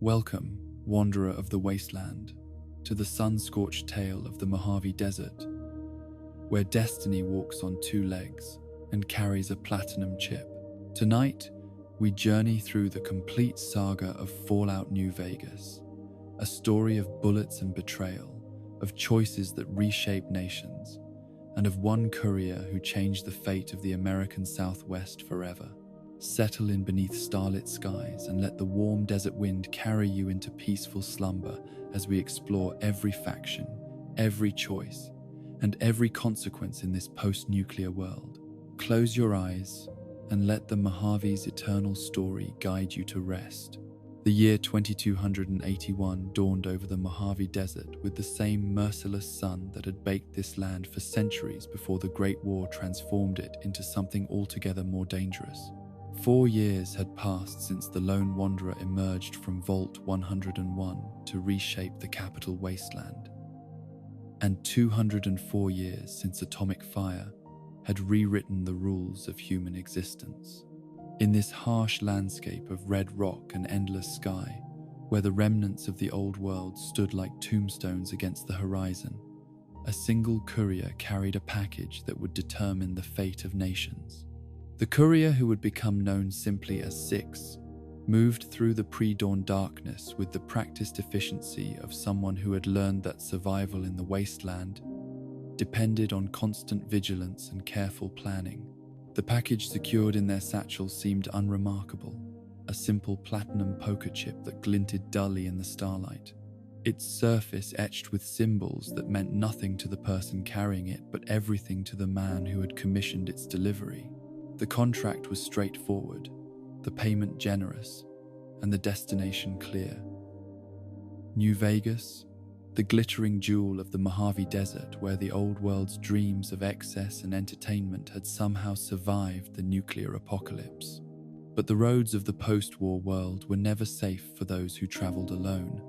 Welcome, wanderer of the wasteland, to the sun-scorched tale of the Mojave Desert, where destiny walks on two legs and carries a platinum chip. Tonight, we journey through the complete saga of Fallout New Vegas, a story of bullets and betrayal, of choices that reshape nations, and of one courier who changed the fate of the American Southwest forever. Settle in beneath starlit skies and let the warm desert wind carry you into peaceful slumber as we explore every faction, every choice, and every consequence in this post-nuclear world. Close your eyes and let the Mojave's eternal story guide you to rest. The year 2281 dawned over the Mojave Desert with the same merciless sun that had baked this land for centuries before the Great War transformed it into something altogether more dangerous. 4 years had passed since the lone wanderer emerged from Vault 101 to reshape the capital wasteland, and 204 years since atomic fire had rewritten the rules of human existence. In this harsh landscape of red rock and endless sky, where the remnants of the old world stood like tombstones against the horizon, a single courier carried a package that would determine the fate of nations. The courier, who would become known simply as Six, moved through the pre-dawn darkness with the practiced efficiency of someone who had learned that survival in the wasteland depended on constant vigilance and careful planning. The package secured in their satchel seemed unremarkable, a simple platinum poker chip that glinted dully in the starlight, its surface etched with symbols that meant nothing to the person carrying it but everything to the man who had commissioned its delivery. The contract was straightforward, the payment generous, and the destination clear. New Vegas, the glittering jewel of the Mojave Desert, where the old world's dreams of excess and entertainment had somehow survived the nuclear apocalypse. But the roads of the post-war world were never safe for those who traveled alone,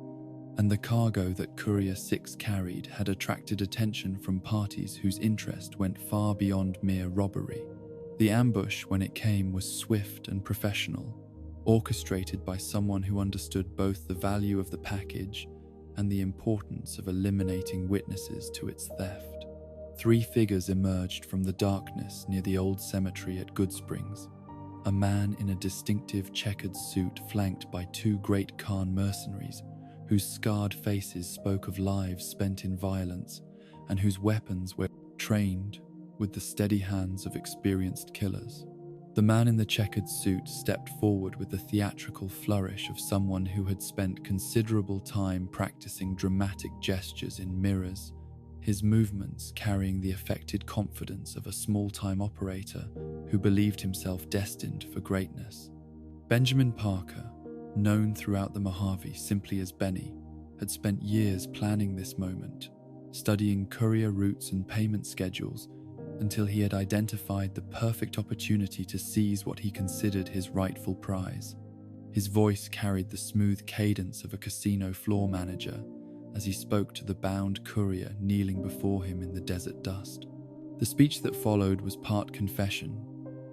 and the cargo that Courier 6 carried had attracted attention from parties whose interest went far beyond mere robbery. The ambush, when it came, was swift and professional, orchestrated by someone who understood both the value of the package and the importance of eliminating witnesses to its theft. 3 figures emerged from the darkness near the old cemetery at Goodsprings, a man in a distinctive checkered suit flanked by 2 Great Khan mercenaries whose scarred faces spoke of lives spent in violence and whose weapons were trained with the steady hands of experienced killers. The man in the checkered suit stepped forward with the theatrical flourish of someone who had spent considerable time practicing dramatic gestures in mirrors, his movements carrying the affected confidence of a small-time operator who believed himself destined for greatness. Benjamin Parker, known throughout the Mojave simply as Benny, had spent years planning this moment, studying courier routes and payment schedules until he had identified the perfect opportunity to seize what he considered his rightful prize. His voice carried the smooth cadence of a casino floor manager as he spoke to the bound courier kneeling before him in the desert dust. The speech that followed was part confession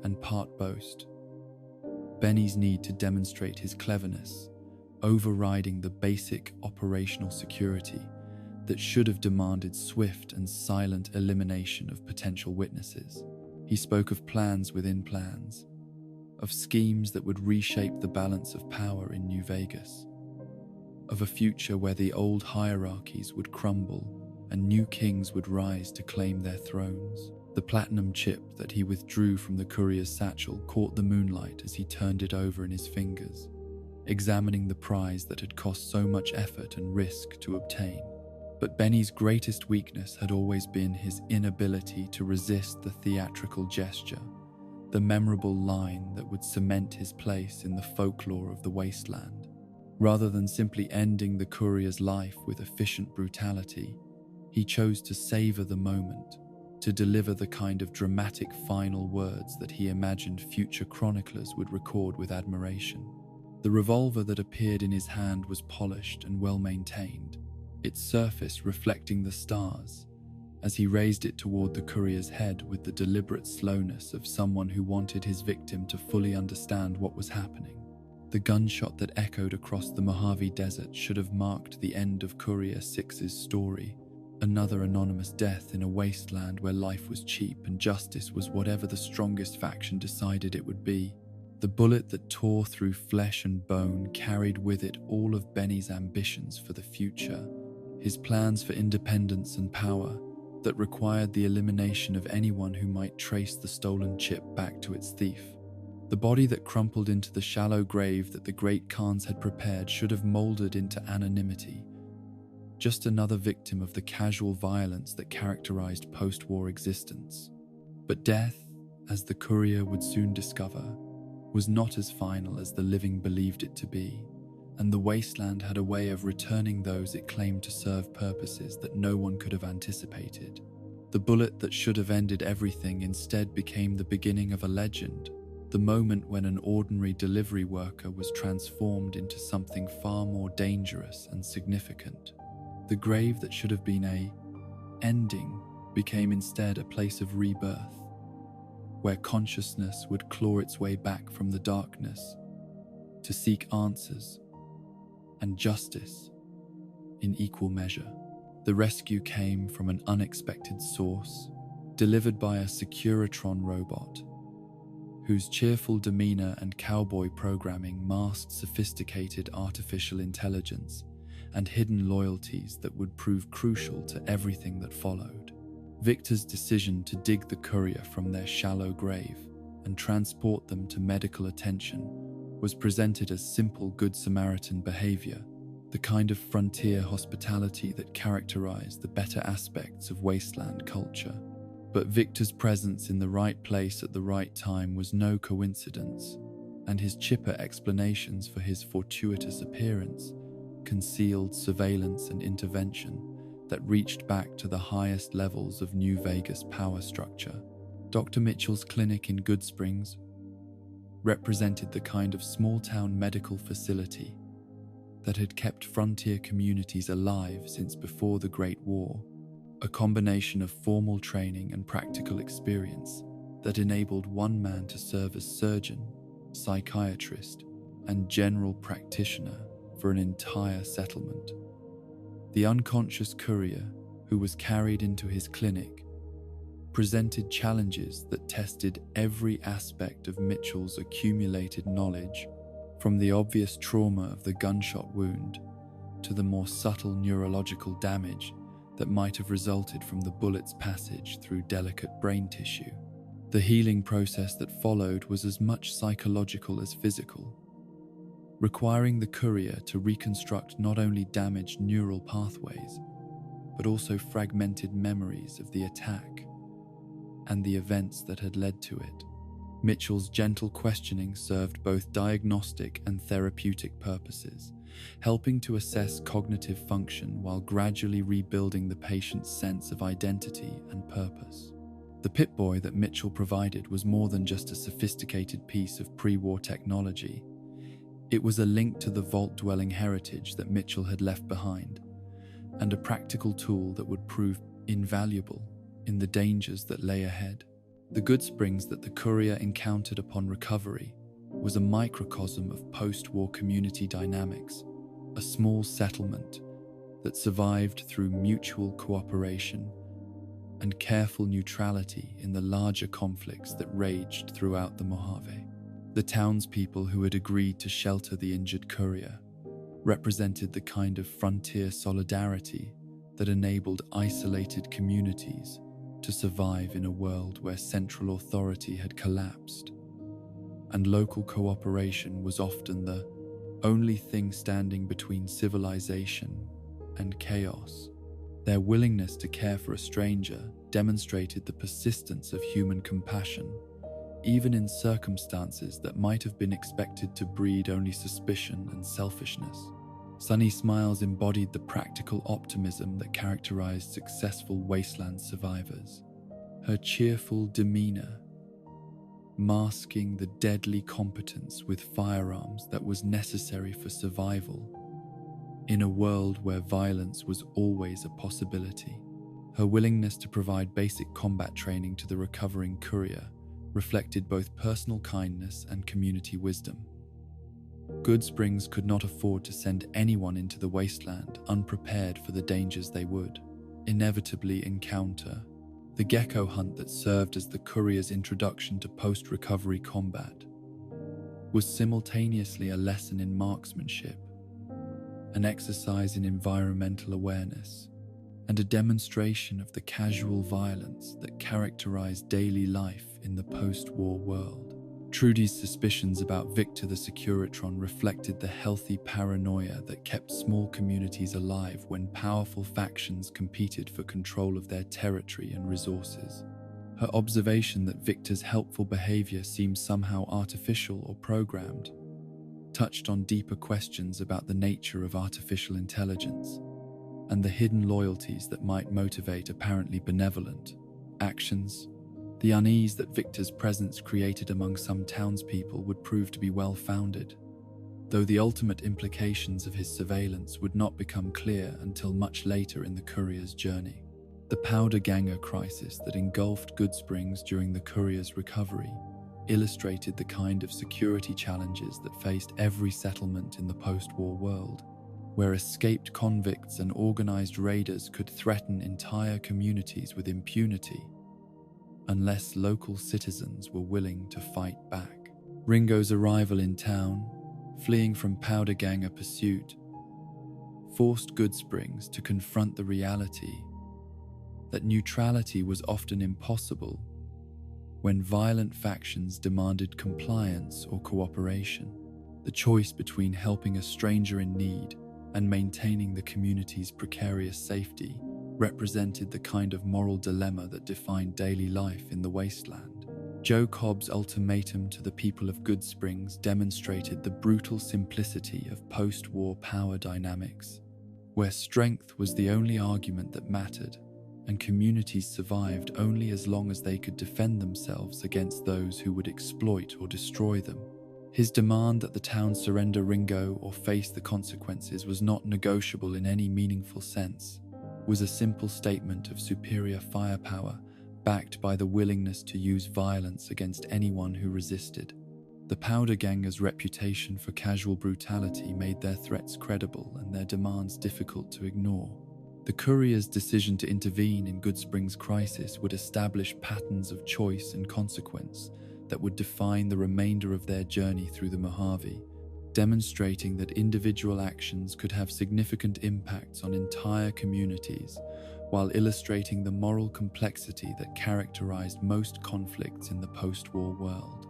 and part boast. Benny's need to demonstrate his cleverness, overriding the basic operational security that should have demanded swift and silent elimination of potential witnesses. He spoke of plans within plans, of schemes that would reshape the balance of power in New Vegas, of a future where the old hierarchies would crumble and new kings would rise to claim their thrones. The platinum chip that he withdrew from the courier's satchel caught the moonlight as he turned it over in his fingers, examining the prize that had cost so much effort and risk to obtain. But Benny's greatest weakness had always been his inability to resist the theatrical gesture, the memorable line that would cement his place in the folklore of the wasteland. Rather than simply ending the courier's life with efficient brutality, he chose to savor the moment, to deliver the kind of dramatic final words that he imagined future chroniclers would record with admiration. The revolver that appeared in his hand was polished and well maintained, its surface reflecting the stars, as he raised it toward the courier's head with the deliberate slowness of someone who wanted his victim to fully understand what was happening. The gunshot that echoed across the Mojave Desert should have marked the end of Courier 6's story, another anonymous death in a wasteland where life was cheap and justice was whatever the strongest faction decided it would be. The bullet that tore through flesh and bone carried with it all of Benny's ambitions for the future, his plans for independence and power that required the elimination of anyone who might trace the stolen chip back to its thief. The body that crumpled into the shallow grave that the great Khans had prepared should have molded into anonymity, just another victim of the casual violence that characterized post-war existence. But death, as the courier would soon discover, was not as final as the living believed it to be, and the wasteland had a way of returning those it claimed to serve purposes that no one could have anticipated. The bullet that should have ended everything instead became the beginning of a legend, the moment when an ordinary delivery worker was transformed into something far more dangerous and significant. The grave that should have been an ending became instead a place of rebirth, where consciousness would claw its way back from the darkness to seek answers and justice in equal measure. The rescue came from an unexpected source, delivered by a Securitron robot, whose cheerful demeanor and cowboy programming masked sophisticated artificial intelligence and hidden loyalties that would prove crucial to everything that followed. Victor's decision to dig the courier from their shallow grave and transport them to medical attention was presented as simple Good Samaritan behavior, the kind of frontier hospitality that characterized the better aspects of wasteland culture. But Victor's presence in the right place at the right time was no coincidence, and his chipper explanations for his fortuitous appearance concealed surveillance and intervention that reached back to the highest levels of New Vegas power structure. Dr. Mitchell's clinic in Goodsprings represented the kind of small-town medical facility that had kept frontier communities alive since before the Great War, a combination of formal training and practical experience that enabled one man to serve as surgeon, psychiatrist, and general practitioner for an entire settlement. The unconscious courier, who was carried into his clinic, presented challenges that tested every aspect of Mitchell's accumulated knowledge, from the obvious trauma of the gunshot wound to the more subtle neurological damage that might have resulted from the bullet's passage through delicate brain tissue. The healing process that followed was as much psychological as physical, requiring the courier to reconstruct not only damaged neural pathways, but also fragmented memories of the attack and the events that had led to it. Mitchell's gentle questioning served both diagnostic and therapeutic purposes, helping to assess cognitive function while gradually rebuilding the patient's sense of identity and purpose. The Pip-Boy that Mitchell provided was more than just a sophisticated piece of pre-war technology. It was a link to the vault-dwelling heritage that Mitchell had left behind, and a practical tool that would prove invaluable in the dangers that lay ahead. The Goodsprings that the courier encountered upon recovery was a microcosm of post-war community dynamics, a small settlement that survived through mutual cooperation and careful neutrality in the larger conflicts that raged throughout the Mojave. The townspeople who had agreed to shelter the injured courier represented the kind of frontier solidarity that enabled isolated communities to survive in a world where central authority had collapsed, and local cooperation was often the only thing standing between civilization and chaos. Their willingness to care for a stranger demonstrated the persistence of human compassion, even in circumstances that might have been expected to breed only suspicion and selfishness. Sunny Smiles embodied the practical optimism that characterized successful wasteland survivors. Her cheerful demeanor, masking the deadly competence with firearms that was necessary for survival in a world where violence was always a possibility. Her willingness to provide basic combat training to the recovering courier reflected both personal kindness and community wisdom. Goodsprings could not afford to send anyone into the wasteland unprepared for the dangers they would inevitably encounter. The gecko hunt that served as the courier's introduction to post-recovery combat was simultaneously a lesson in marksmanship, an exercise in environmental awareness, and a demonstration of the casual violence that characterized daily life in the post-war world. Trudy's suspicions about Victor the Securitron reflected the healthy paranoia that kept small communities alive when powerful factions competed for control of their territory and resources. Her observation that Victor's helpful behavior seemed somehow artificial or programmed touched on deeper questions about the nature of artificial intelligence and the hidden loyalties that might motivate apparently benevolent actions. The unease that Victor's presence created among some townspeople would prove to be well-founded, though the ultimate implications of his surveillance would not become clear until much later in the courier's journey. The powder ganger crisis that engulfed Goodsprings during the courier's recovery illustrated the kind of security challenges that faced every settlement in the post-war world, where escaped convicts and organized raiders could threaten entire communities with impunity unless local citizens were willing to fight back. Ringo's arrival in town, fleeing from powder ganger pursuit, forced Goodsprings to confront the reality that neutrality was often impossible when violent factions demanded compliance or cooperation. The choice between helping a stranger in need and maintaining the community's precarious safety represented the kind of moral dilemma that defined daily life in the wasteland. Joe Cobb's ultimatum to the people of Goodsprings demonstrated the brutal simplicity of post-war power dynamics, where strength was the only argument that mattered, and communities survived only as long as they could defend themselves against those who would exploit or destroy them. His demand that the town surrender Ringo or face the consequences was not negotiable in any meaningful sense, was a simple statement of superior firepower backed by the willingness to use violence against anyone who resisted. The powder gangers' reputation for casual brutality made their threats credible and their demands difficult to ignore. The courier's decision to intervene in Goodsprings' crisis would establish patterns of choice and consequence that would define the remainder of their journey through the Mojave, demonstrating that individual actions could have significant impacts on entire communities, while illustrating the moral complexity that characterized most conflicts in the post-war world.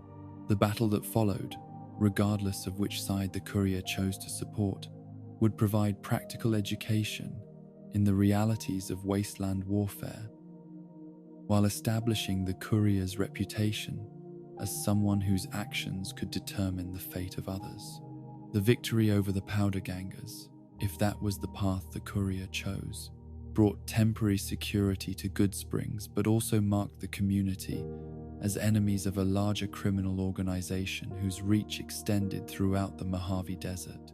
The battle that followed, regardless of which side the courier chose to support, would provide practical education in the realities of wasteland warfare, while establishing the courier's reputation as someone whose actions could determine the fate of others. The victory over the powder gangers, if that was the path the courier chose, brought temporary security to Goodsprings, but also marked the community as enemies of a larger criminal organization whose reach extended throughout the Mojave Desert.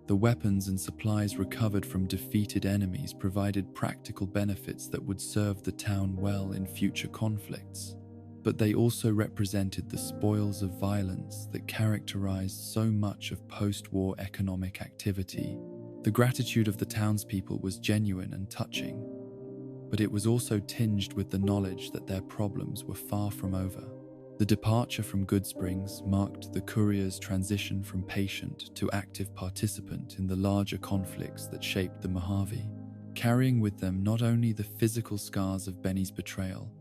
The weapons and supplies recovered from defeated enemies provided practical benefits that would serve the town well in future conflicts, but they also represented the spoils of violence that characterized so much of post-war economic activity. The gratitude of the townspeople was genuine and touching, but it was also tinged with the knowledge that their problems were far from over. The departure from Goodsprings marked the courier's transition from patient to active participant in the larger conflicts that shaped the Mojave, carrying with them not only the physical scars of Benny's betrayal,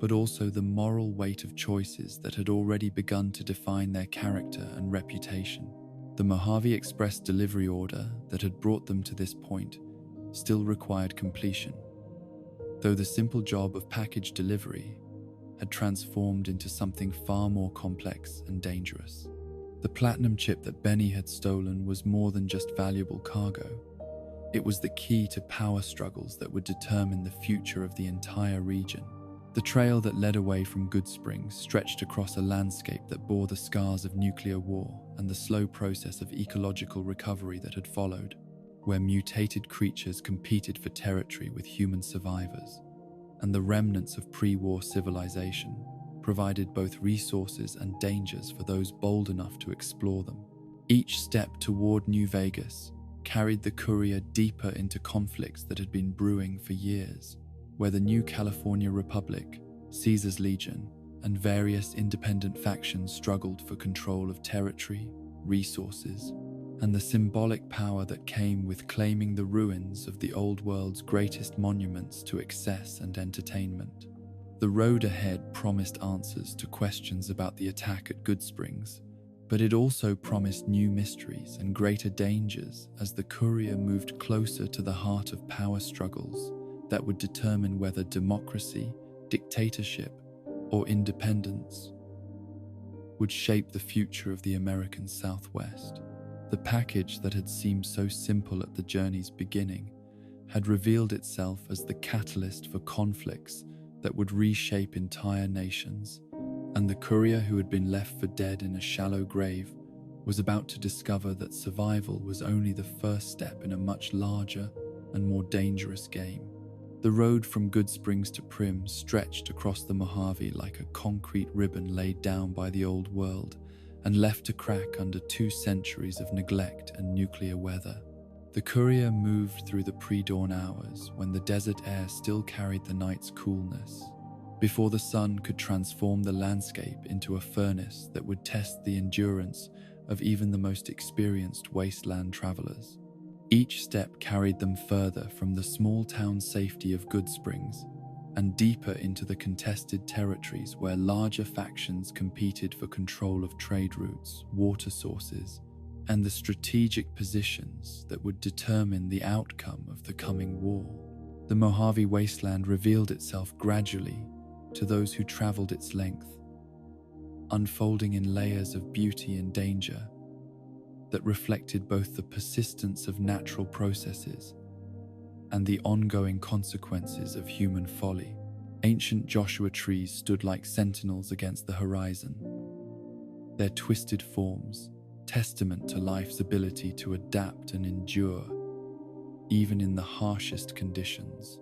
but also the moral weight of choices that had already begun to define their character and reputation. The Mojave Express delivery order that had brought them to this point still required completion, though the simple job of package delivery had transformed into something far more complex and dangerous. The platinum chip that Benny had stolen was more than just valuable cargo. It was the key to power struggles that would determine the future of the entire region. The trail that led away from Goodsprings stretched across a landscape that bore the scars of nuclear war and the slow process of ecological recovery that had followed, where mutated creatures competed for territory with human survivors, and the remnants of pre-war civilization provided both resources and dangers for those bold enough to explore them. Each step toward New Vegas carried the courier deeper into conflicts that had been brewing for years, where the New California Republic, Caesar's Legion, and various independent factions struggled for control of territory, resources, and the symbolic power that came with claiming the ruins of the old world's greatest monuments to excess and entertainment. The road ahead promised answers to questions about the attack at Goodsprings, but it also promised new mysteries and greater dangers as the courier moved closer to the heart of power struggles that would determine whether democracy, dictatorship, or independence would shape the future of the American Southwest. The package that had seemed so simple at the journey's beginning had revealed itself as the catalyst for conflicts that would reshape entire nations, and the courier who had been left for dead in a shallow grave was about to discover that survival was only the first step in a much larger and more dangerous game. The road from Goodsprings to Primm stretched across the Mojave like a concrete ribbon laid down by the old world and left to crack under 2 centuries of neglect and nuclear weather. The courier moved through the pre-dawn hours when the desert air still carried the night's coolness, before the sun could transform the landscape into a furnace that would test the endurance of even the most experienced wasteland travelers. Each step carried them further from the small town safety of Goodsprings and deeper into the contested territories where larger factions competed for control of trade routes, water sources, and the strategic positions that would determine the outcome of the coming war. The Mojave wasteland revealed itself gradually to those who traveled its length, unfolding in layers of beauty and danger that reflected both the persistence of natural processes and the ongoing consequences of human folly. Ancient Joshua trees stood like sentinels against the horizon, their twisted forms testament to life's ability to adapt and endure, even in the harshest conditions.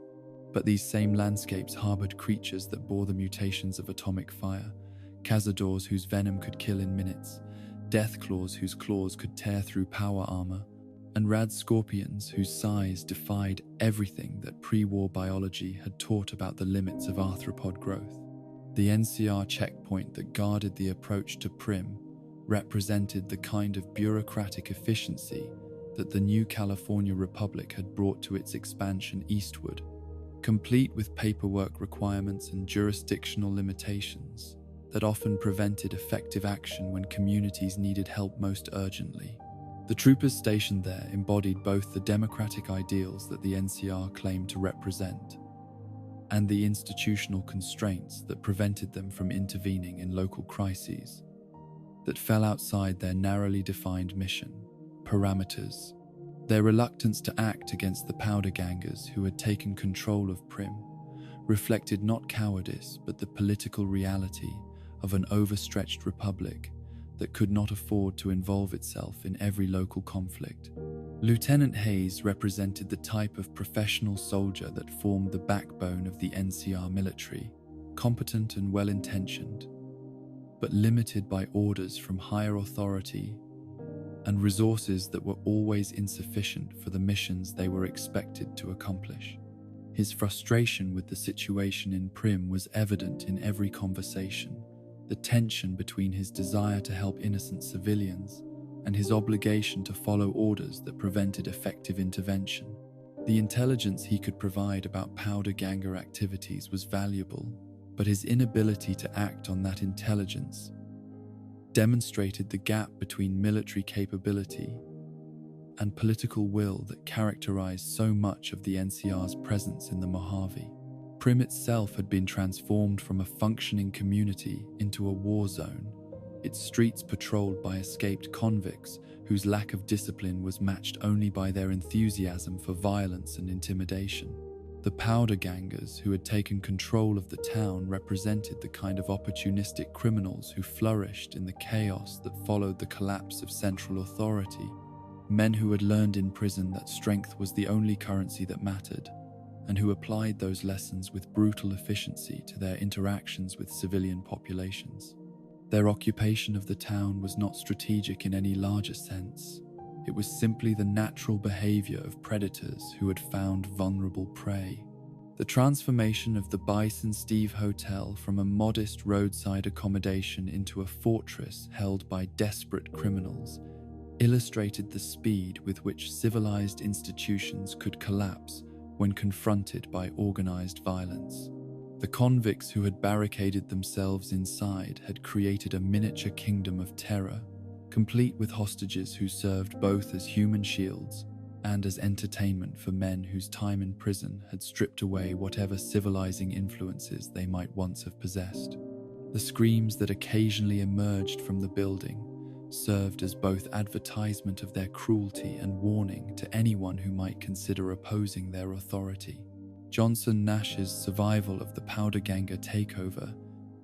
But these same landscapes harbored creatures that bore the mutations of atomic fire, cazadors whose venom could kill in minutes, deathclaws whose claws could tear through power armor, and rad scorpions whose size defied everything that pre-war biology had taught about the limits of arthropod growth. The NCR checkpoint that guarded the approach to Primm represented the kind of bureaucratic efficiency that the New California Republic had brought to its expansion eastward, complete with paperwork requirements and jurisdictional limitations that often prevented effective action when communities needed help most urgently. The troopers stationed there embodied both the democratic ideals that the NCR claimed to represent and the institutional constraints that prevented them from intervening in local crises that fell outside their narrowly defined mission parameters. Their reluctance to act against the powder gangers who had taken control of Primm reflected not cowardice but the political reality of an overstretched republic that could not afford to involve itself in every local conflict. Lieutenant Hayes represented the type of professional soldier that formed the backbone of the NCR military, competent and well-intentioned, but limited by orders from higher authority and resources that were always insufficient for the missions they were expected to accomplish. His frustration with the situation in Primm was evident in every conversation, the tension between his desire to help innocent civilians and his obligation to follow orders that prevented effective intervention. The intelligence he could provide about powder ganger activities was valuable, but his inability to act on that intelligence demonstrated the gap between military capability and political will that characterized so much of the NCR's presence in the Mojave. Primm itself had been transformed from a functioning community into a war zone, its streets patrolled by escaped convicts whose lack of discipline was matched only by their enthusiasm for violence and intimidation. The powder gangers who had taken control of the town represented the kind of opportunistic criminals who flourished in the chaos that followed the collapse of central authority, men who had learned in prison that strength was the only currency that mattered, and who applied those lessons with brutal efficiency to their interactions with civilian populations. Their occupation of the town was not strategic in any larger sense. It was simply the natural behavior of predators who had found vulnerable prey. The transformation of the Bison Steve Hotel from a modest roadside accommodation into a fortress held by desperate criminals illustrated the speed with which civilized institutions could collapse when confronted by organized violence. The convicts who had barricaded themselves inside had created a miniature kingdom of terror, complete with hostages who served both as human shields and as entertainment for men whose time in prison had stripped away whatever civilizing influences they might once have possessed. The screams that occasionally emerged from the building served as both advertisement of their cruelty and warning to anyone who might consider opposing their authority. Johnson Nash's survival of the Powderganger takeover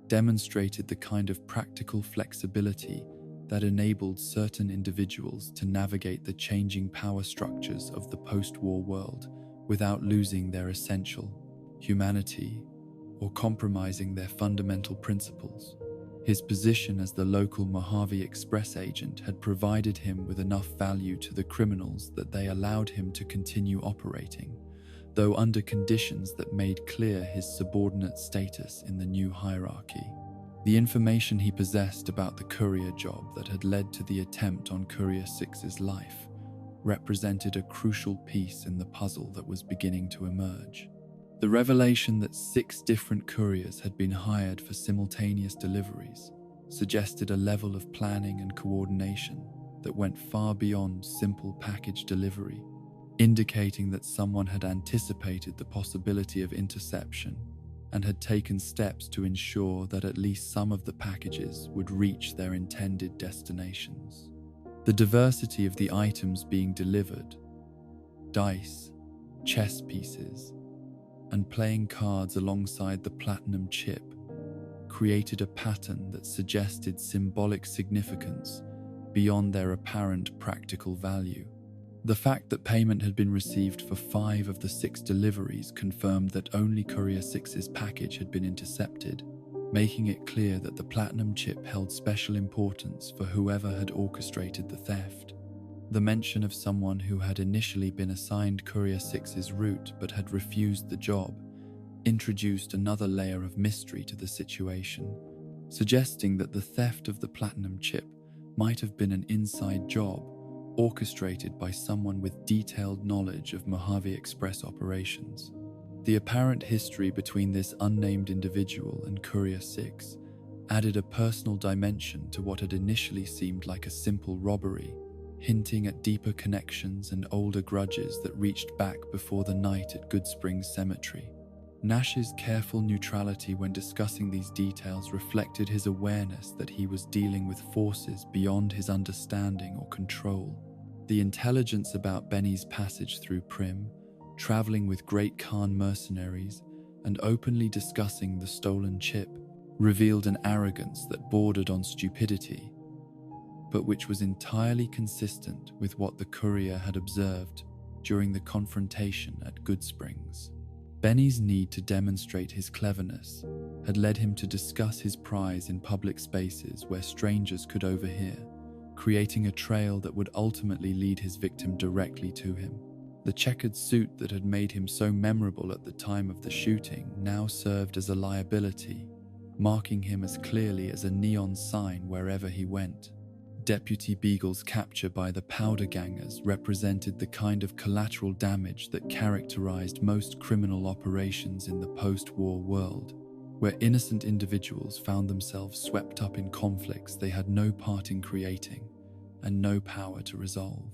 demonstrated the kind of practical flexibility that enabled certain individuals to navigate the changing power structures of the post-war world without losing their essential humanity or compromising their fundamental principles. His position as the local Mojave Express agent had provided him with enough value to the criminals that they allowed him to continue operating, though under conditions that made clear his subordinate status in the new hierarchy. The information he possessed about the courier job that had led to the attempt on Courier 6's life represented a crucial piece in the puzzle that was beginning to emerge. The revelation that 6 different couriers had been hired for simultaneous deliveries suggested a level of planning and coordination that went far beyond simple package delivery, indicating that someone had anticipated the possibility of interception and had taken steps to ensure that at least some of the packages would reach their intended destinations. The diversity of the items being delivered, dice, chess pieces, and playing cards alongside the platinum chip, created a pattern that suggested symbolic significance beyond their apparent practical value. The fact that payment had been received for 5 of the 6 deliveries confirmed that only Courier 6's package had been intercepted, making it clear that the platinum chip held special importance for whoever had orchestrated the theft. The mention of someone who had initially been assigned Courier 6's route but had refused the job introduced another layer of mystery to the situation, suggesting that the theft of the platinum chip might have been an inside job orchestrated by someone with detailed knowledge of Mojave Express operations. The apparent history between this unnamed individual and Courier 6 added a personal dimension to what had initially seemed like a simple robbery, hinting at deeper connections and older grudges that reached back before the night at Good Springs Cemetery. Nash's careful neutrality when discussing these details reflected his awareness that he was dealing with forces beyond his understanding or control. The intelligence about Benny's passage through Prim, traveling with Great Khan mercenaries, and openly discussing the stolen chip revealed an arrogance that bordered on stupidity, but which was entirely consistent with what the courier had observed during the confrontation at Good Springs. Benny's need to demonstrate his cleverness had led him to discuss his prize in public spaces where strangers could overhear, creating a trail that would ultimately lead his victim directly to him. The checkered suit that had made him so memorable at the time of the shooting now served as a liability, marking him as clearly as a neon sign wherever he went. Deputy Beagle's capture by the Powdergangers represented the kind of collateral damage that characterized most criminal operations in the post-war world, where innocent individuals found themselves swept up in conflicts they had no part in creating and no power to resolve.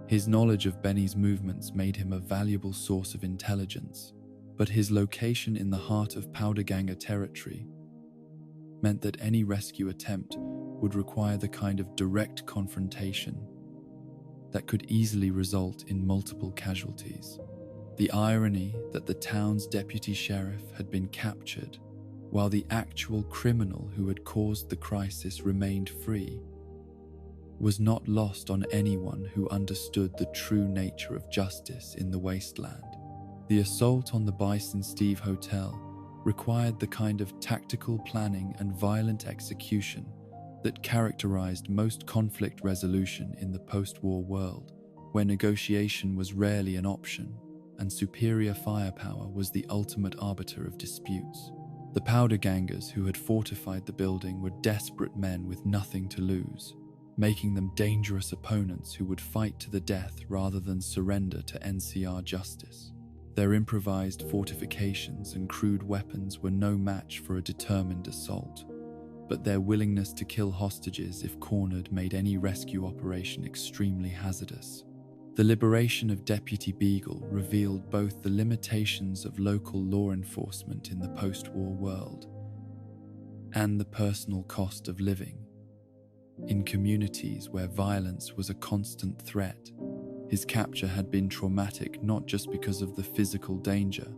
His knowledge of Benny's movements made him a valuable source of intelligence, but his location in the heart of Powderganger territory meant that any rescue attempt would require the kind of direct confrontation that could easily result in multiple casualties. The irony that the town's deputy sheriff had been captured while the actual criminal who had caused the crisis remained free was not lost on anyone who understood the true nature of justice in the wasteland. The assault on the Bison Steve Hotel required the kind of tactical planning and violent execution that characterized most conflict resolution in the post-war world, where negotiation was rarely an option and superior firepower was the ultimate arbiter of disputes. The powder gangers who had fortified the building were desperate men with nothing to lose, making them dangerous opponents who would fight to the death rather than surrender to NCR justice. Their improvised fortifications and crude weapons were no match for a determined assault, but their willingness to kill hostages if cornered made any rescue operation extremely hazardous. The liberation of Deputy Beagle revealed both the limitations of local law enforcement in the post-war world and the personal cost of living. In communities where violence was a constant threat, his capture had been traumatic not just because of the physical danger,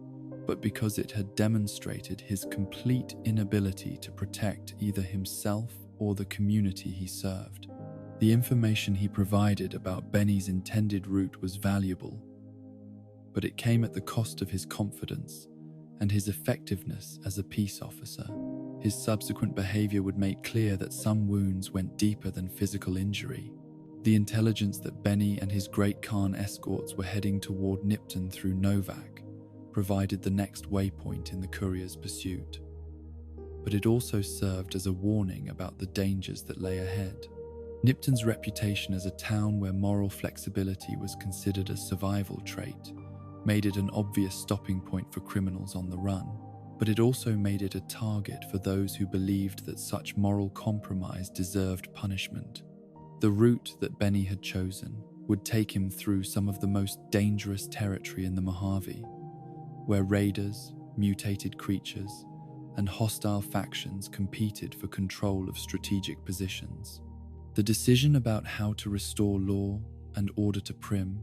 but because it had demonstrated his complete inability to protect either himself or the community he served. The information he provided about Benny's intended route was valuable, but it came at the cost of his confidence and his effectiveness as a peace officer. His subsequent behavior would make clear that some wounds went deeper than physical injury. The intelligence that Benny and his Great Khan escorts were heading toward Nipton through Novak provided the next waypoint in the courier's pursuit, but it also served as a warning about the dangers that lay ahead. Nipton's reputation as a town where moral flexibility was considered a survival trait made it an obvious stopping point for criminals on the run, but it also made it a target for those who believed that such moral compromise deserved punishment. The route that Benny had chosen would take him through some of the most dangerous territory in the Mojave, where raiders, mutated creatures, and hostile factions competed for control of strategic positions. The decision about how to restore law and order to Prim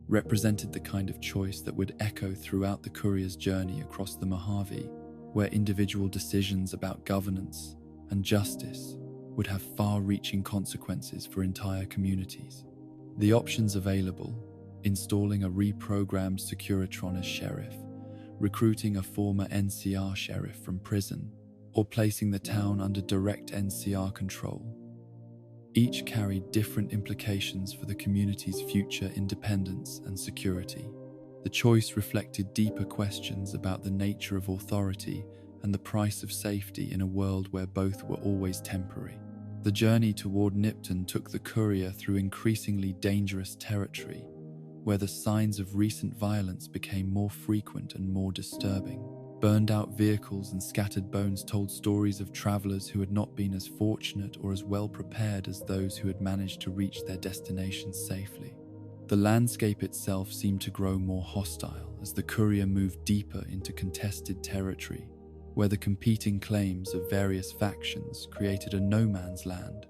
represented the kind of choice that would echo throughout the courier's journey across the Mojave, where individual decisions about governance and justice would have far-reaching consequences for entire communities. The options available: installing a reprogrammed Securitron as sheriff, recruiting a former NCR sheriff from prison, or placing the town under direct NCR control, each carried different implications for the community's future independence and security. The choice reflected deeper questions about the nature of authority and the price of safety in a world where both were always temporary. The journey toward Nipton took the courier through increasingly dangerous territory, where the signs of recent violence became more frequent and more disturbing. Burned-out vehicles and scattered bones told stories of travelers who had not been as fortunate or as well prepared as those who had managed to reach their destinations safely. The landscape itself seemed to grow more hostile as the courier moved deeper into contested territory, where the competing claims of various factions created a no-man's land,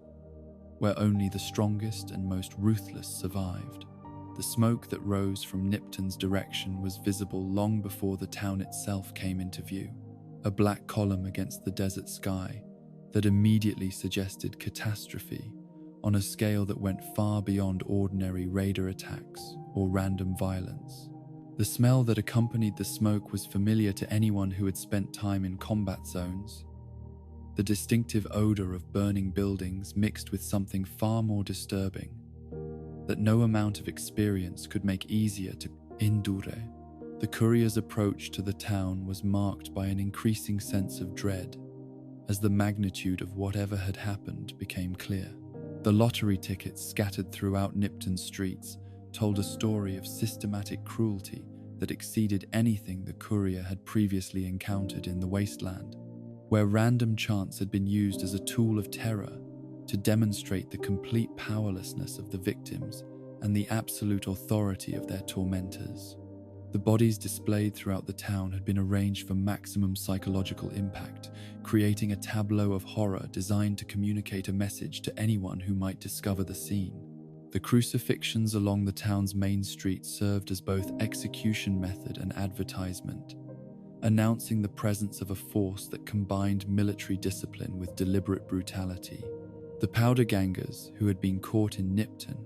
where only the strongest and most ruthless survived. The smoke that rose from Nipton's direction was visible long before the town itself came into view, a black column against the desert sky that immediately suggested catastrophe on a scale that went far beyond ordinary raider attacks or random violence. The smell that accompanied the smoke was familiar to anyone who had spent time in combat zones. The distinctive odor of burning buildings mixed with something far more disturbing that no amount of experience could make easier to endure. The courier's approach to the town was marked by an increasing sense of dread as the magnitude of whatever had happened became clear. The lottery tickets scattered throughout Nipton's streets told a story of systematic cruelty that exceeded anything the courier had previously encountered in the wasteland, where random chance had been used as a tool of terror to demonstrate the complete powerlessness of the victims and the absolute authority of their tormentors. The bodies displayed throughout the town had been arranged for maximum psychological impact, creating a tableau of horror designed to communicate a message to anyone who might discover the scene. The crucifixions along the town's main street served as both execution method and advertisement, announcing the presence of a force that combined military discipline with deliberate brutality. The powder gangers, who had been caught in Nipton,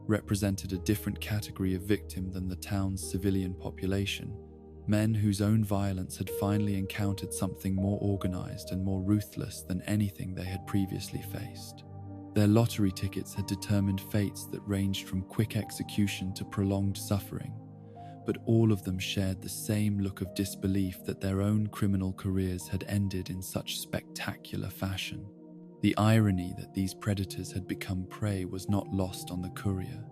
represented a different category of victim than the town's civilian population, Men whose own violence had finally encountered something more organized and more ruthless than anything they had previously faced. Their lottery tickets had determined fates that ranged from quick execution to prolonged suffering, but all of them shared the same look of disbelief that their own criminal careers had ended in such spectacular fashion. The irony that these predators had become prey was not lost on the courier,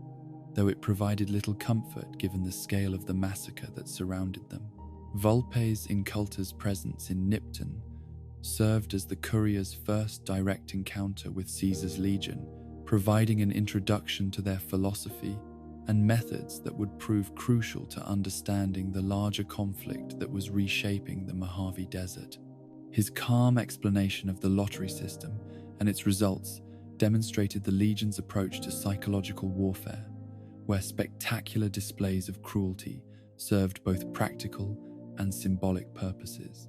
though it provided little comfort given the scale of the massacre that surrounded them. Volpe's Inculta's presence in Nipton served as the courier's first direct encounter with Caesar's legion, providing an introduction to their philosophy and methods that would prove crucial to understanding the larger conflict that was reshaping the Mojave Desert. His calm explanation of the lottery system and its results demonstrated the Legion's approach to psychological warfare, where spectacular displays of cruelty served both practical and symbolic purposes.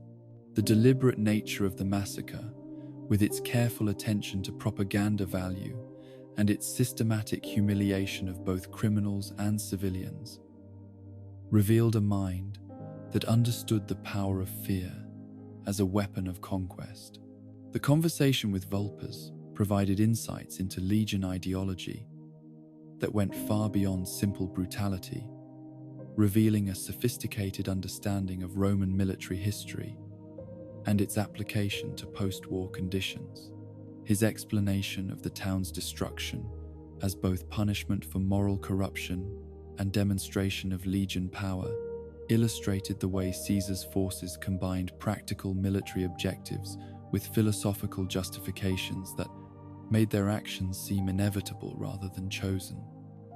The deliberate nature of the massacre, with its careful attention to propaganda value and its systematic humiliation of both criminals and civilians, revealed a mind that understood the power of fear as a weapon of conquest. The conversation with Vulpes provided insights into Legion ideology that went far beyond simple brutality, revealing a sophisticated understanding of Roman military history and its application to post-war conditions. His explanation of the town's destruction as both punishment for moral corruption and demonstration of Legion power illustrated the way Caesar's forces combined practical military objectives with philosophical justifications that made their actions seem inevitable rather than chosen.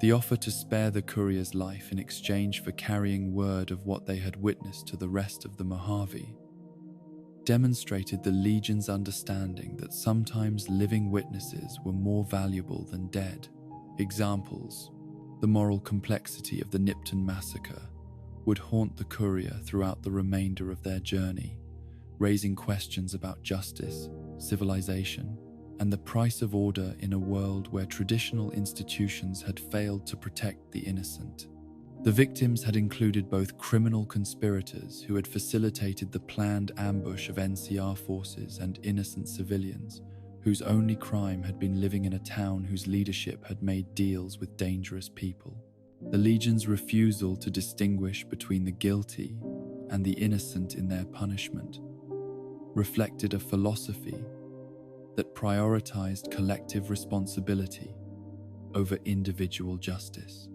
The offer to spare the courier's life in exchange for carrying word of what they had witnessed to the rest of the Mojave demonstrated the Legion's understanding that sometimes living witnesses were more valuable than dead. Examples: the moral complexity of the Nipton massacre would haunt the courier throughout the remainder of their journey, raising questions about justice, civilization, and the price of order in a world where traditional institutions had failed to protect the innocent. The victims had included both criminal conspirators who had facilitated the planned ambush of NCR forces and innocent civilians whose only crime had been living in a town whose leadership had made deals with dangerous people. The Legion's refusal to distinguish between the guilty and the innocent in their punishment reflected a philosophy that prioritized collective responsibility over individual justice.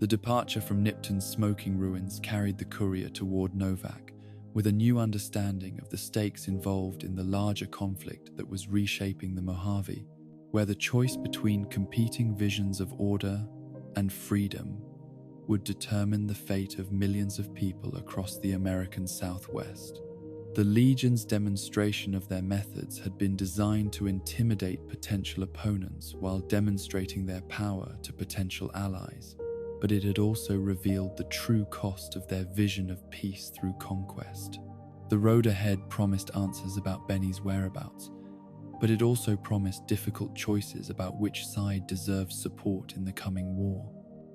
The departure from Nipton's smoking ruins carried the courier toward Novak with a new understanding of the stakes involved in the larger conflict that was reshaping the Mojave, where the choice between competing visions of order and freedom would determine the fate of millions of people across the American Southwest. The Legion's demonstration of their methods had been designed to intimidate potential opponents while demonstrating their power to potential allies, but it had also revealed the true cost of their vision of peace through conquest. The road ahead promised answers about Benny's whereabouts, but it also promised difficult choices about which side deserved support in the coming war.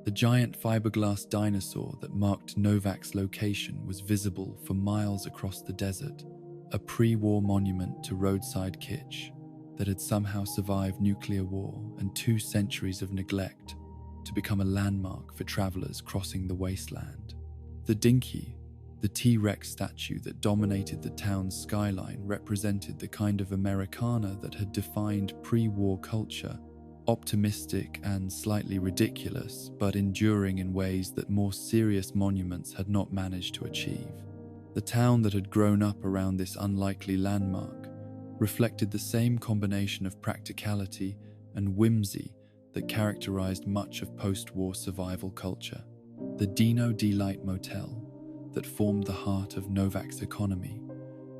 The giant fiberglass dinosaur that marked Novak's location was visible for miles across the desert, a pre-war monument to roadside kitsch that had somehow survived nuclear war and 2 centuries of neglect to become a landmark for travelers crossing the wasteland. The Dinky, the T-Rex statue that dominated the town's skyline, represented the kind of Americana that had defined pre-war culture, optimistic and slightly ridiculous, but enduring in ways that more serious monuments had not managed to achieve. The town that had grown up around this unlikely landmark reflected the same combination of practicality and whimsy that characterized much of post-war survival culture. The Dino Delight Motel, that formed the heart of Novak's economy,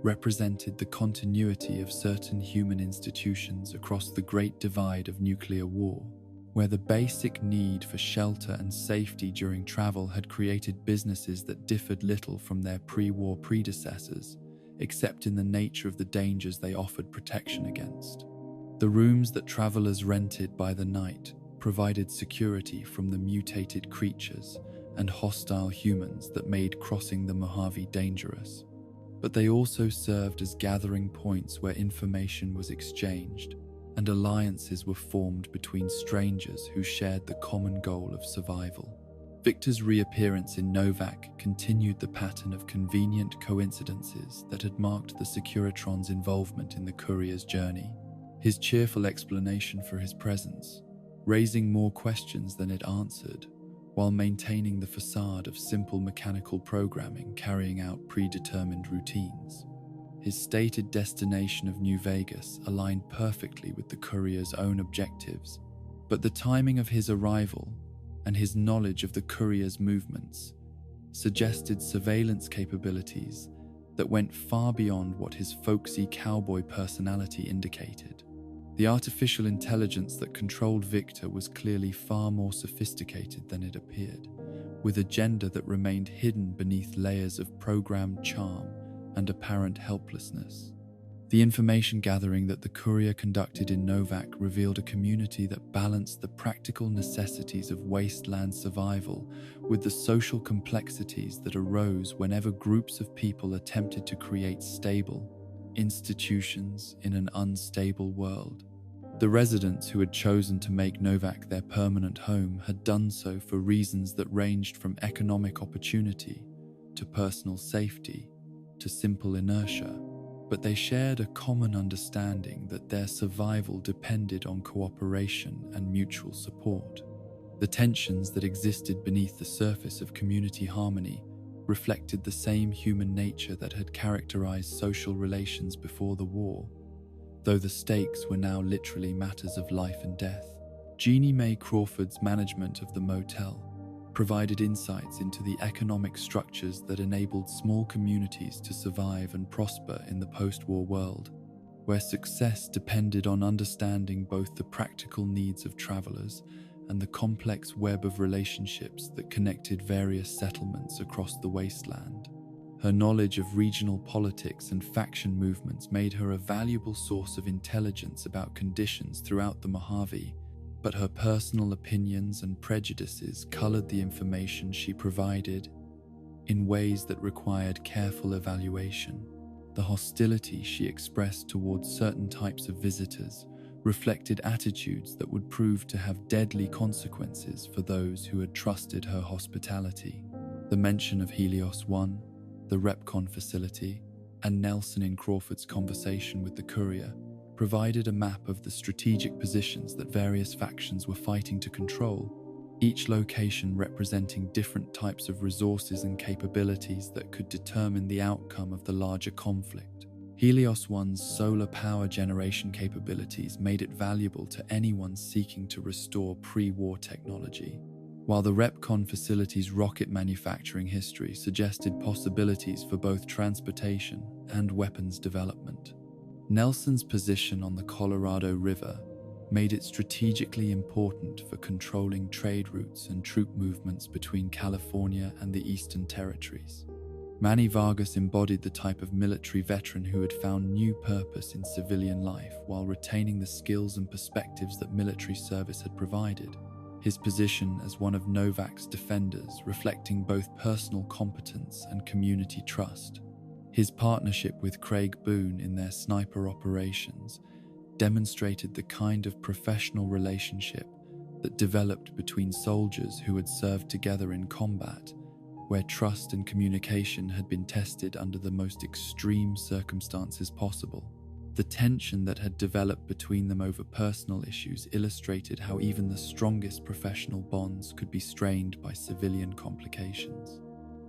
represented the continuity of certain human institutions across the Great Divide of nuclear war, where the basic need for shelter and safety during travel had created businesses that differed little from their pre-war predecessors, except in the nature of the dangers they offered protection against. The rooms that travelers rented by the night provided security from the mutated creatures and hostile humans that made crossing the Mojave dangerous. But they also served as gathering points where information was exchanged and alliances were formed between strangers who shared the common goal of survival. Victor's reappearance in Novak continued the pattern of convenient coincidences that had marked the Securitron's involvement in the courier's journey. His cheerful explanation for his presence, raising more questions than it answered, while maintaining the facade of simple mechanical programming carrying out predetermined routines. His stated destination of New Vegas aligned perfectly with the courier's own objectives, but the timing of his arrival and his knowledge of the courier's movements suggested surveillance capabilities that went far beyond what his folksy cowboy personality indicated. The artificial intelligence that controlled Victor was clearly far more sophisticated than it appeared, with agenda that remained hidden beneath layers of programmed charm and apparent helplessness. The information gathering that the courier conducted in Novak revealed a community that balanced the practical necessities of wasteland survival with the social complexities that arose whenever groups of people attempted to create stable institutions in an unstable world. The residents who had chosen to make Novak their permanent home had done so for reasons that ranged from economic opportunity to personal safety to simple inertia, but they shared a common understanding that their survival depended on cooperation and mutual support. The tensions that existed beneath the surface of community harmony reflected the same human nature that had characterized social relations before the war, though the stakes were now literally matters of life and death. Jeannie Mae Crawford's management of the motel provided insights into the economic structures that enabled small communities to survive and prosper in the post-war world, where success depended on understanding both the practical needs of travelers and the complex web of relationships that connected various settlements across the wasteland. Her knowledge of regional politics and faction movements made her a valuable source of intelligence about conditions throughout the Mojave, but her personal opinions and prejudices colored the information she provided in ways that required careful evaluation. The hostility she expressed towards certain types of visitors reflected attitudes that would prove to have deadly consequences for those who had trusted her hospitality. The mention of Helios 1, the Repcon facility, and Nelson in Crawford's conversation with the courier provided a map of the strategic positions that various factions were fighting to control, each location representing different types of resources and capabilities that could determine the outcome of the larger conflict. Helios 1's solar power generation capabilities made it valuable to anyone seeking to restore pre-war technology, while the Repcon facility's rocket manufacturing history suggested possibilities for both transportation and weapons development. Nelson's position on the Colorado River made it strategically important for controlling trade routes and troop movements between California and the Eastern Territories. Manny Vargas embodied the type of military veteran who had found new purpose in civilian life while retaining the skills and perspectives that military service had provided. His position as one of Novak's defenders reflecting both personal competence and community trust. His partnership with Craig Boone in their sniper operations demonstrated the kind of professional relationship that developed between soldiers who had served together in combat, where trust and communication had been tested under the most extreme circumstances possible. The tension that had developed between them over personal issues illustrated how even the strongest professional bonds could be strained by civilian complications.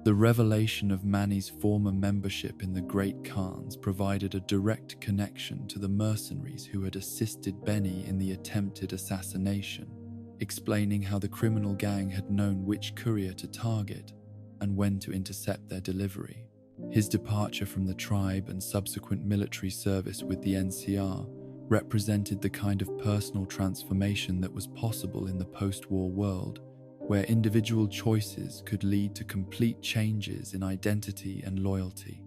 The revelation of Manny's former membership in the Great Khans provided a direct connection to the mercenaries who had assisted Benny in the attempted assassination, explaining how the criminal gang had known which courier to target and when to intercept their delivery. His departure from the tribe and subsequent military service with the NCR represented the kind of personal transformation that was possible in the post-war world, where individual choices could lead to complete changes in identity and loyalty.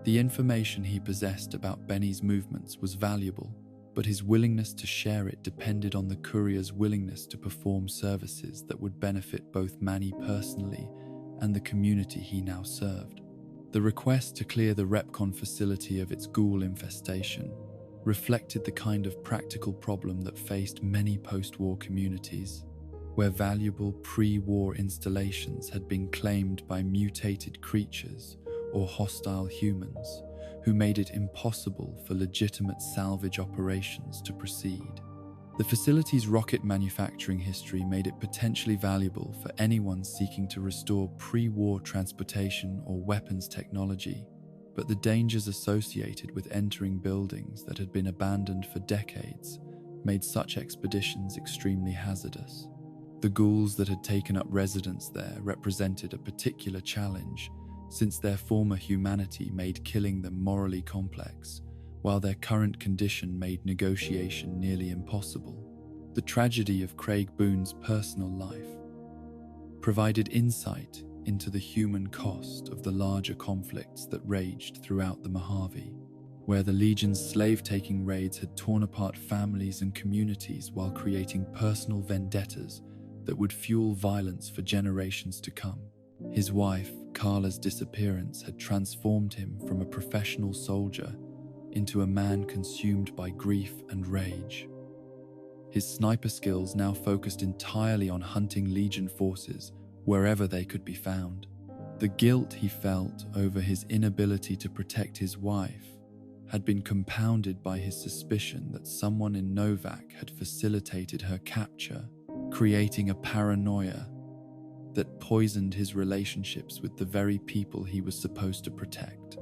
The information he possessed about Benny's movements was valuable, but his willingness to share it depended on the courier's willingness to perform services that would benefit both Manny personally and the community he now served. The request to clear the Repcon facility of its ghoul infestation reflected the kind of practical problem that faced many post-war communities, where valuable pre-war installations had been claimed by mutated creatures or hostile humans who made it impossible for legitimate salvage operations to proceed. The facility's rocket manufacturing history made it potentially valuable for anyone seeking to restore pre-war transportation or weapons technology, but the dangers associated with entering buildings that had been abandoned for decades made such expeditions extremely hazardous. The ghouls that had taken up residence there represented a particular challenge, since their former humanity made killing them morally complex, while their current condition made negotiation nearly impossible. The tragedy of Craig Boone's personal life provided insight into the human cost of the larger conflicts that raged throughout the Mojave, where the Legion's slave-taking raids had torn apart families and communities while creating personal vendettas that would fuel violence for generations to come. His wife, Carla's disappearance had transformed him from a professional soldier into a man consumed by grief and rage. His sniper skills now focused entirely on hunting Legion forces wherever they could be found. The guilt he felt over his inability to protect his wife had been compounded by his suspicion that someone in Novak had facilitated her capture, creating a paranoia that poisoned his relationships with the very people he was supposed to protect.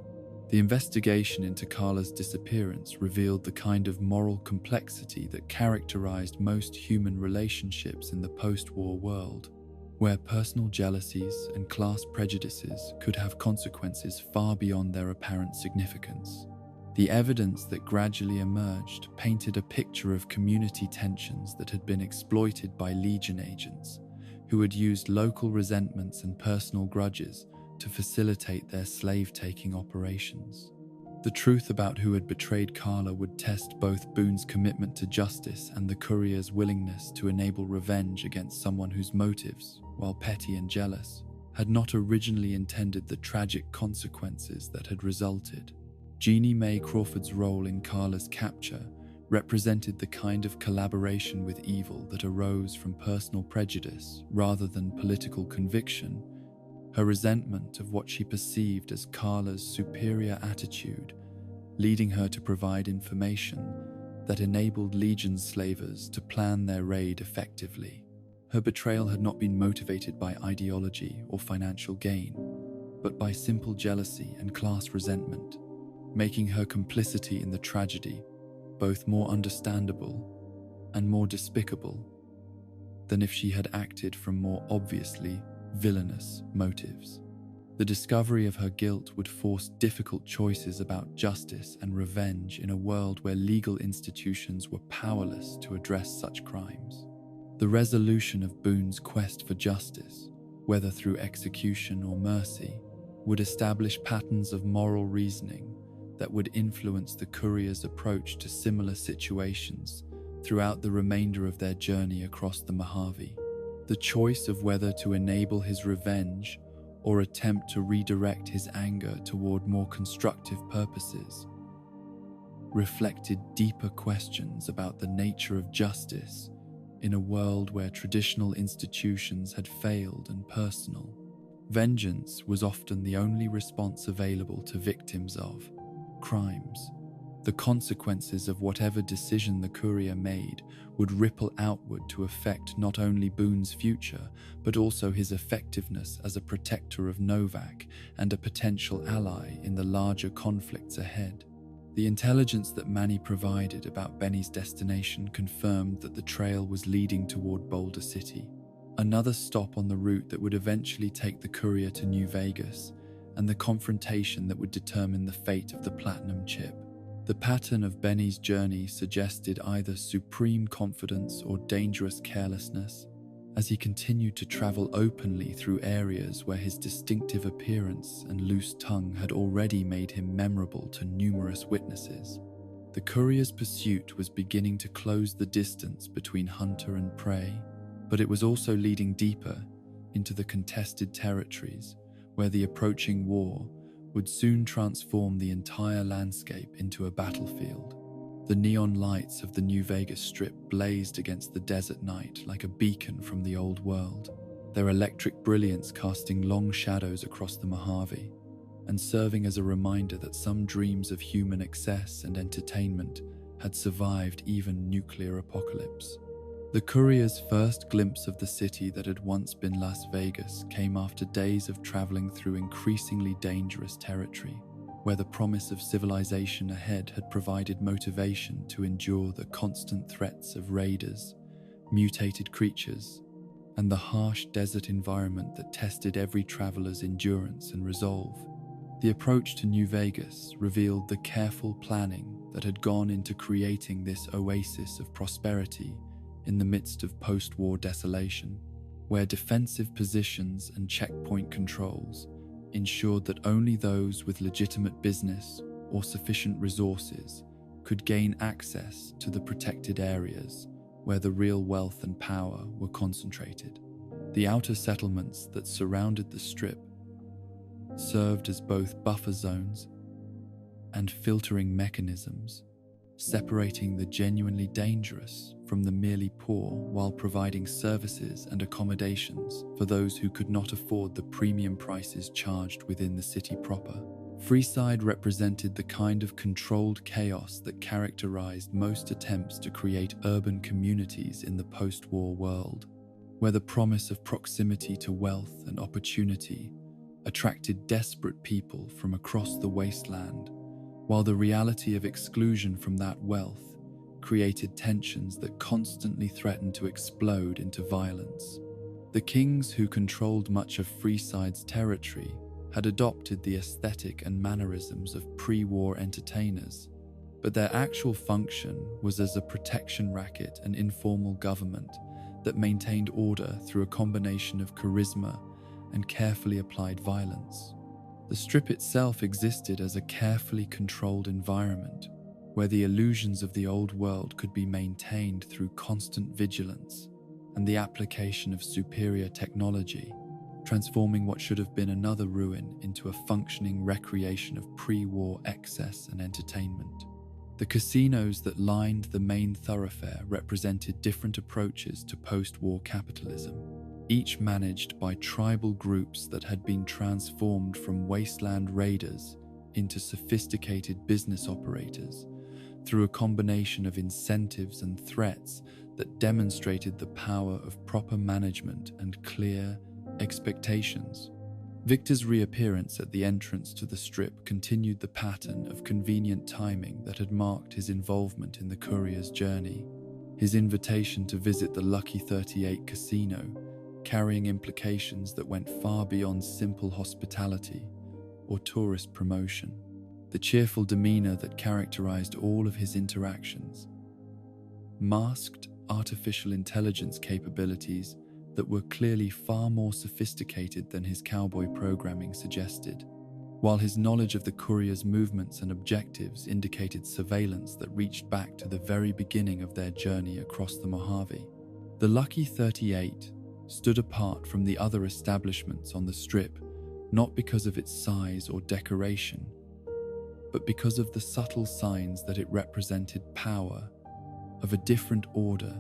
The investigation into Carla's disappearance revealed the kind of moral complexity that characterized most human relationships in the post-war world, where personal jealousies and class prejudices could have consequences far beyond their apparent significance. The evidence that gradually emerged painted a picture of community tensions that had been exploited by Legion agents, who had used local resentments and personal grudges to facilitate their slave-taking operations. The truth about who had betrayed Carla would test both Boone's commitment to justice and the courier's willingness to enable revenge against someone whose motives, while petty and jealous, had not originally intended the tragic consequences that had resulted. Jeannie Mae Crawford's role in Carla's capture represented the kind of collaboration with evil that arose from personal prejudice rather than political conviction. Her resentment of what she perceived as Carla's superior attitude, leading her to provide information that enabled Legion slavers to plan their raid effectively. Her betrayal had not been motivated by ideology or financial gain, but by simple jealousy and class resentment, making her complicity in the tragedy both more understandable and more despicable than if she had acted from more obviously villainous motives. The discovery of her guilt would force difficult choices about justice and revenge in a world where legal institutions were powerless to address such crimes. The resolution of Boone's quest for justice, whether through execution or mercy, would establish patterns of moral reasoning that would influence the courier's approach to similar situations throughout the remainder of their journey across the Mojave. The choice of whether to enable his revenge or attempt to redirect his anger toward more constructive purposes reflected deeper questions about the nature of justice in a world where traditional institutions had failed and personal vengeance was often the only response available to victims of crimes. The consequences of whatever decision the courier made would ripple outward to affect not only Boone's future, but also his effectiveness as a protector of Novak and a potential ally in the larger conflicts ahead. The intelligence that Manny provided about Benny's destination confirmed that the trail was leading toward Boulder City, another stop on the route that would eventually take the courier to New Vegas, and the confrontation that would determine the fate of the platinum chip. The pattern of Benny's journey suggested either supreme confidence or dangerous carelessness, as he continued to travel openly through areas where his distinctive appearance and loose tongue had already made him memorable to numerous witnesses. The courier's pursuit was beginning to close the distance between hunter and prey, but it was also leading deeper into the contested territories where the approaching war would soon transform the entire landscape into a battlefield. The neon lights of the New Vegas Strip blazed against the desert night like a beacon from the old world, their electric brilliance casting long shadows across the Mojave and serving as a reminder that some dreams of human excess and entertainment had survived even nuclear apocalypse. The courier's first glimpse of the city that had once been Las Vegas came after days of traveling through increasingly dangerous territory, where the promise of civilization ahead had provided motivation to endure the constant threats of raiders, mutated creatures, and the harsh desert environment that tested every traveler's endurance and resolve. The approach to New Vegas revealed the careful planning that had gone into creating this oasis of prosperity in the midst of post-war desolation, where defensive positions and checkpoint controls ensured that only those with legitimate business or sufficient resources could gain access to the protected areas where the real wealth and power were concentrated. The outer settlements that surrounded the Strip served as both buffer zones and filtering mechanisms, separating the genuinely dangerous from the merely poor while providing services and accommodations for those who could not afford the premium prices charged within the city proper. Freeside represented the kind of controlled chaos that characterized most attempts to create urban communities in the post-war world, where the promise of proximity to wealth and opportunity attracted desperate people from across the wasteland, while the reality of exclusion from that wealth created tensions that constantly threatened to explode into violence. The kings who controlled much of Freeside's territory had adopted the aesthetic and mannerisms of pre-war entertainers, but their actual function was as a protection racket and informal government that maintained order through a combination of charisma and carefully applied violence. The Strip itself existed as a carefully controlled environment where the illusions of the old world could be maintained through constant vigilance and the application of superior technology, transforming what should have been another ruin into a functioning recreation of pre-war excess and entertainment. The casinos that lined the main thoroughfare represented different approaches to post-war capitalism, each managed by tribal groups that had been transformed from wasteland raiders into sophisticated business operators through a combination of incentives and threats that demonstrated the power of proper management and clear expectations. Victor's reappearance at the entrance to the Strip continued the pattern of convenient timing that had marked his involvement in the courier's journey. His invitation to visit the Lucky 38 casino, carrying implications that went far beyond simple hospitality or tourist promotion. The cheerful demeanor that characterized all of his interactions masked artificial intelligence capabilities that were clearly far more sophisticated than his cowboy programming suggested, while his knowledge of the courier's movements and objectives indicated surveillance that reached back to the very beginning of their journey across the Mojave. The Lucky 38 stood apart from the other establishments on the Strip, not because of its size or decoration, but because of the subtle signs that it represented power of a different order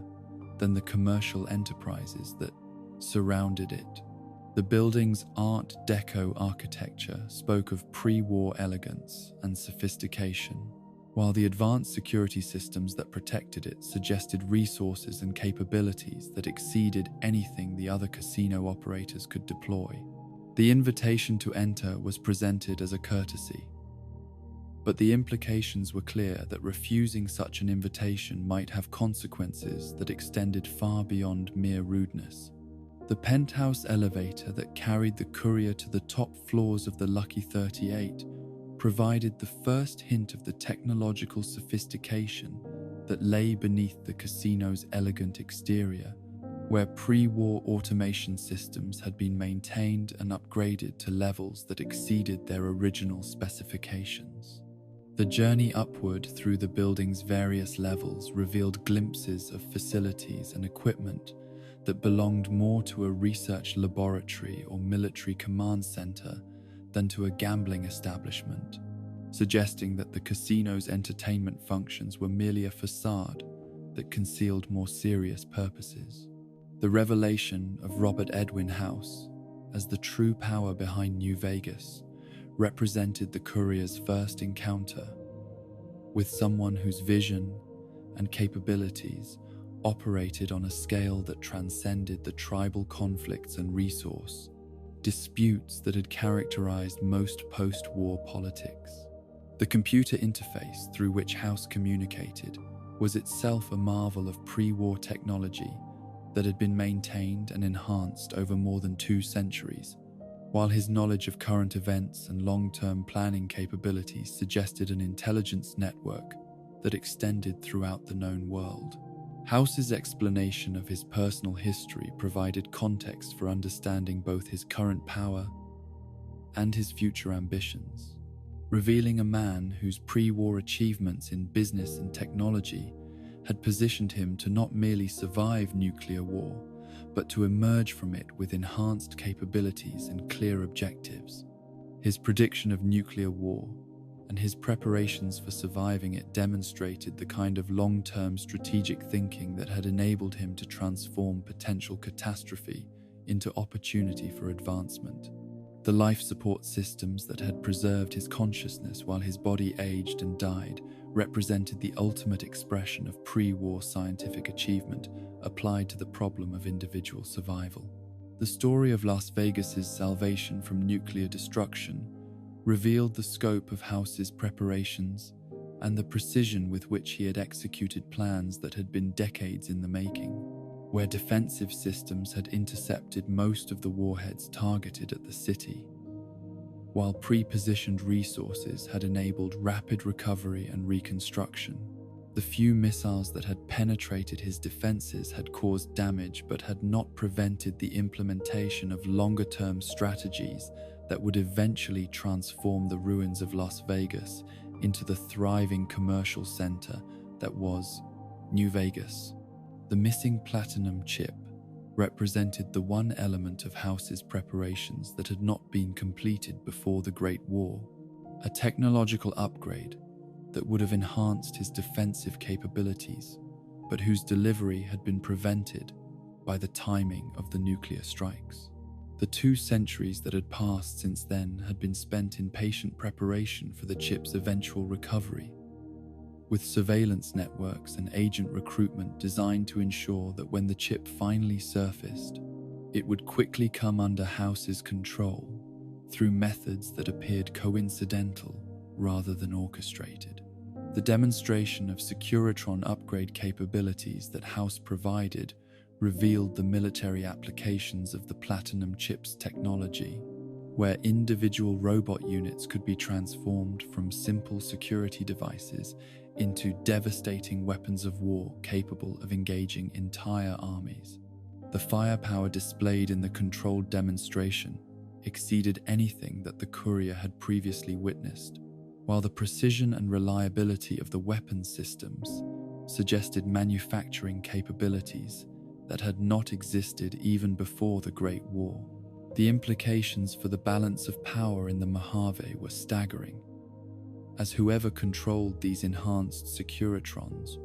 than the commercial enterprises that surrounded it. The building's Art Deco architecture spoke of pre-war elegance and sophistication, while the advanced security systems that protected it suggested resources and capabilities that exceeded anything the other casino operators could deploy. The invitation to enter was presented as a courtesy, but the implications were clear that refusing such an invitation might have consequences that extended far beyond mere rudeness. The penthouse elevator that carried the courier to the top floors of the Lucky 38 provided the first hint of the technological sophistication that lay beneath the casino's elegant exterior, where pre-war automation systems had been maintained and upgraded to levels that exceeded their original specifications. The journey upward through the building's various levels revealed glimpses of facilities and equipment that belonged more to a research laboratory or military command center than to a gambling establishment, suggesting that the casino's entertainment functions were merely a facade that concealed more serious purposes. The revelation of Robert Edwin House as the true power behind New Vegas represented the courier's first encounter with someone whose vision and capabilities operated on a scale that transcended the tribal conflicts and resource disputes that had characterized most post-war politics. The computer interface through which House communicated was itself a marvel of pre-war technology that had been maintained and enhanced over more than 2 centuries, while his knowledge of current events and long-term planning capabilities suggested an intelligence network that extended throughout the known world. House's explanation of his personal history provided context for understanding both his current power and his future ambitions, revealing a man whose pre-war achievements in business and technology had positioned him to not merely survive nuclear war, but to emerge from it with enhanced capabilities and clear objectives. His prediction of nuclear war and his preparations for surviving it demonstrated the kind of long-term strategic thinking that had enabled him to transform potential catastrophe into opportunity for advancement. The life support systems that had preserved his consciousness while his body aged and died represented the ultimate expression of pre-war scientific achievement applied to the problem of individual survival. The story of Las Vegas's salvation from nuclear destruction revealed the scope of House's preparations and the precision with which he had executed plans that had been decades in the making. Where defensive systems had intercepted most of the warheads targeted at the city, while pre-positioned resources had enabled rapid recovery and reconstruction. The few missiles that had penetrated his defenses had caused damage but had not prevented the implementation of longer-term strategies that would eventually transform the ruins of Las Vegas into the thriving commercial center that was New Vegas. The missing platinum chip represented the one element of House's preparations that had not been completed before the Great War, a technological upgrade that would have enhanced his defensive capabilities, but whose delivery had been prevented by the timing of the nuclear strikes. The 2 centuries that had passed since then had been spent in patient preparation for the chip's eventual recovery, with surveillance networks and agent recruitment designed to ensure that when the chip finally surfaced, it would quickly come under House's control through methods that appeared coincidental rather than orchestrated. The demonstration of Securitron upgrade capabilities that House provided revealed the military applications of the platinum chip's technology, where individual robot units could be transformed from simple security devices into devastating weapons of war capable of engaging entire armies. The firepower displayed in the controlled demonstration exceeded anything that the courier had previously witnessed, while the precision and reliability of the weapons systems suggested manufacturing capabilities that had not existed even before the Great War. The implications for the balance of power in the Mojave were staggering, as whoever controlled these enhanced Securitrons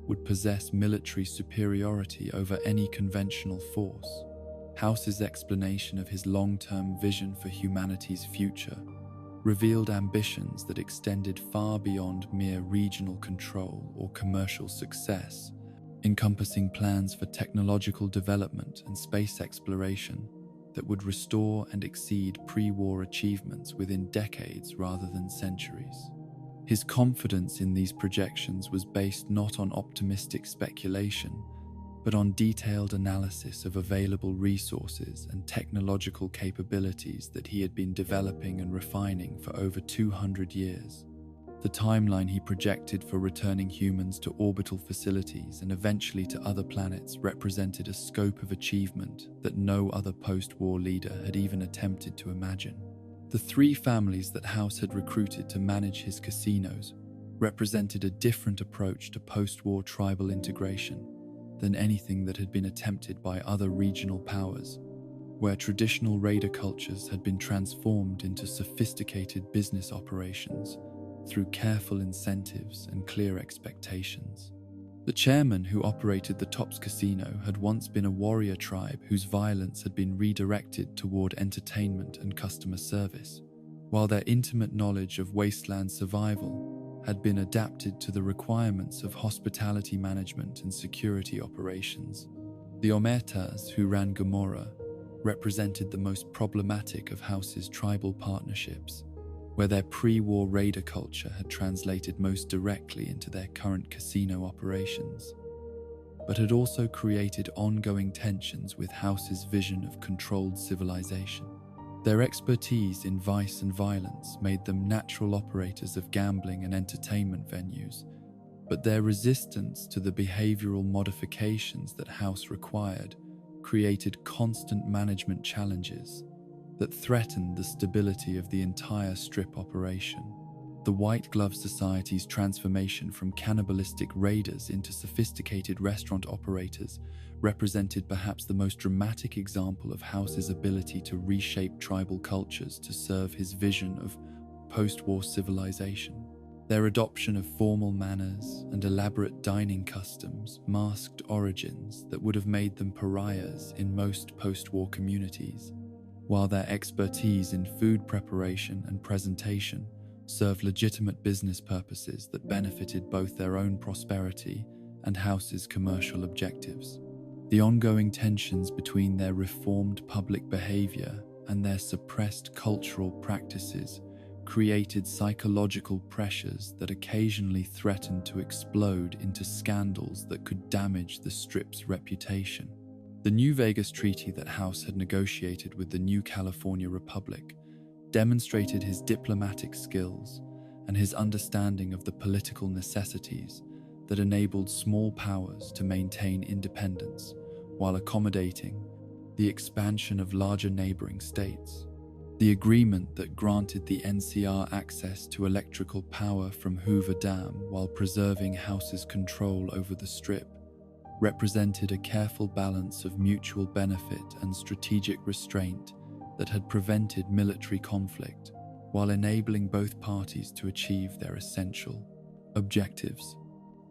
would possess military superiority over any conventional force. House's explanation of his long-term vision for humanity's future revealed ambitions that extended far beyond mere regional control or commercial success, encompassing plans for technological development and space exploration that would restore and exceed pre-war achievements within decades rather than centuries. His confidence in these projections was based not on optimistic speculation, but on detailed analysis of available resources and technological capabilities that he had been developing and refining for over 200 years. The timeline he projected for returning humans to orbital facilities and eventually to other planets represented a scope of achievement that no other post-war leader had even attempted to imagine. The 3 families that House had recruited to manage his casinos represented a different approach to post-war tribal integration, than anything that had been attempted by other regional powers, where traditional raider cultures had been transformed into sophisticated business operations through careful incentives and clear expectations. The chairman who operated the Tops Casino had once been a warrior tribe whose violence had been redirected toward entertainment and customer service, while their intimate knowledge of wasteland survival had been adapted to the requirements of hospitality management and security operations. The Omertas, who ran Gomorrah, represented the most problematic of House's tribal partnerships, where their pre-war raider culture had translated most directly into their current casino operations, but had also created ongoing tensions with House's vision of controlled civilization. Their expertise in vice and violence made them natural operators of gambling and entertainment venues, but their resistance to the behavioral modifications that House required created constant management challenges that threatened the stability of the entire Strip operation. The White Glove Society's transformation from cannibalistic raiders into sophisticated restaurant operators represented perhaps the most dramatic example of House's ability to reshape tribal cultures to serve his vision of post-war civilization. Their adoption of formal manners and elaborate dining customs masked origins that would have made them pariahs in most post-war communities, while their expertise in food preparation and presentation served legitimate business purposes that benefited both their own prosperity and House's commercial objectives. The ongoing tensions between their reformed public behavior and their suppressed cultural practices created psychological pressures that occasionally threatened to explode into scandals that could damage the Strip's reputation. The New Vegas Treaty that House had negotiated with the New California Republic demonstrated his diplomatic skills and his understanding of the political necessities that enabled small powers to maintain independence while accommodating the expansion of larger neighboring states. The agreement that granted the NCR access to electrical power from Hoover Dam while preserving House's control over the Strip represented a careful balance of mutual benefit and strategic restraint that had prevented military conflict while enabling both parties to achieve their essential objectives.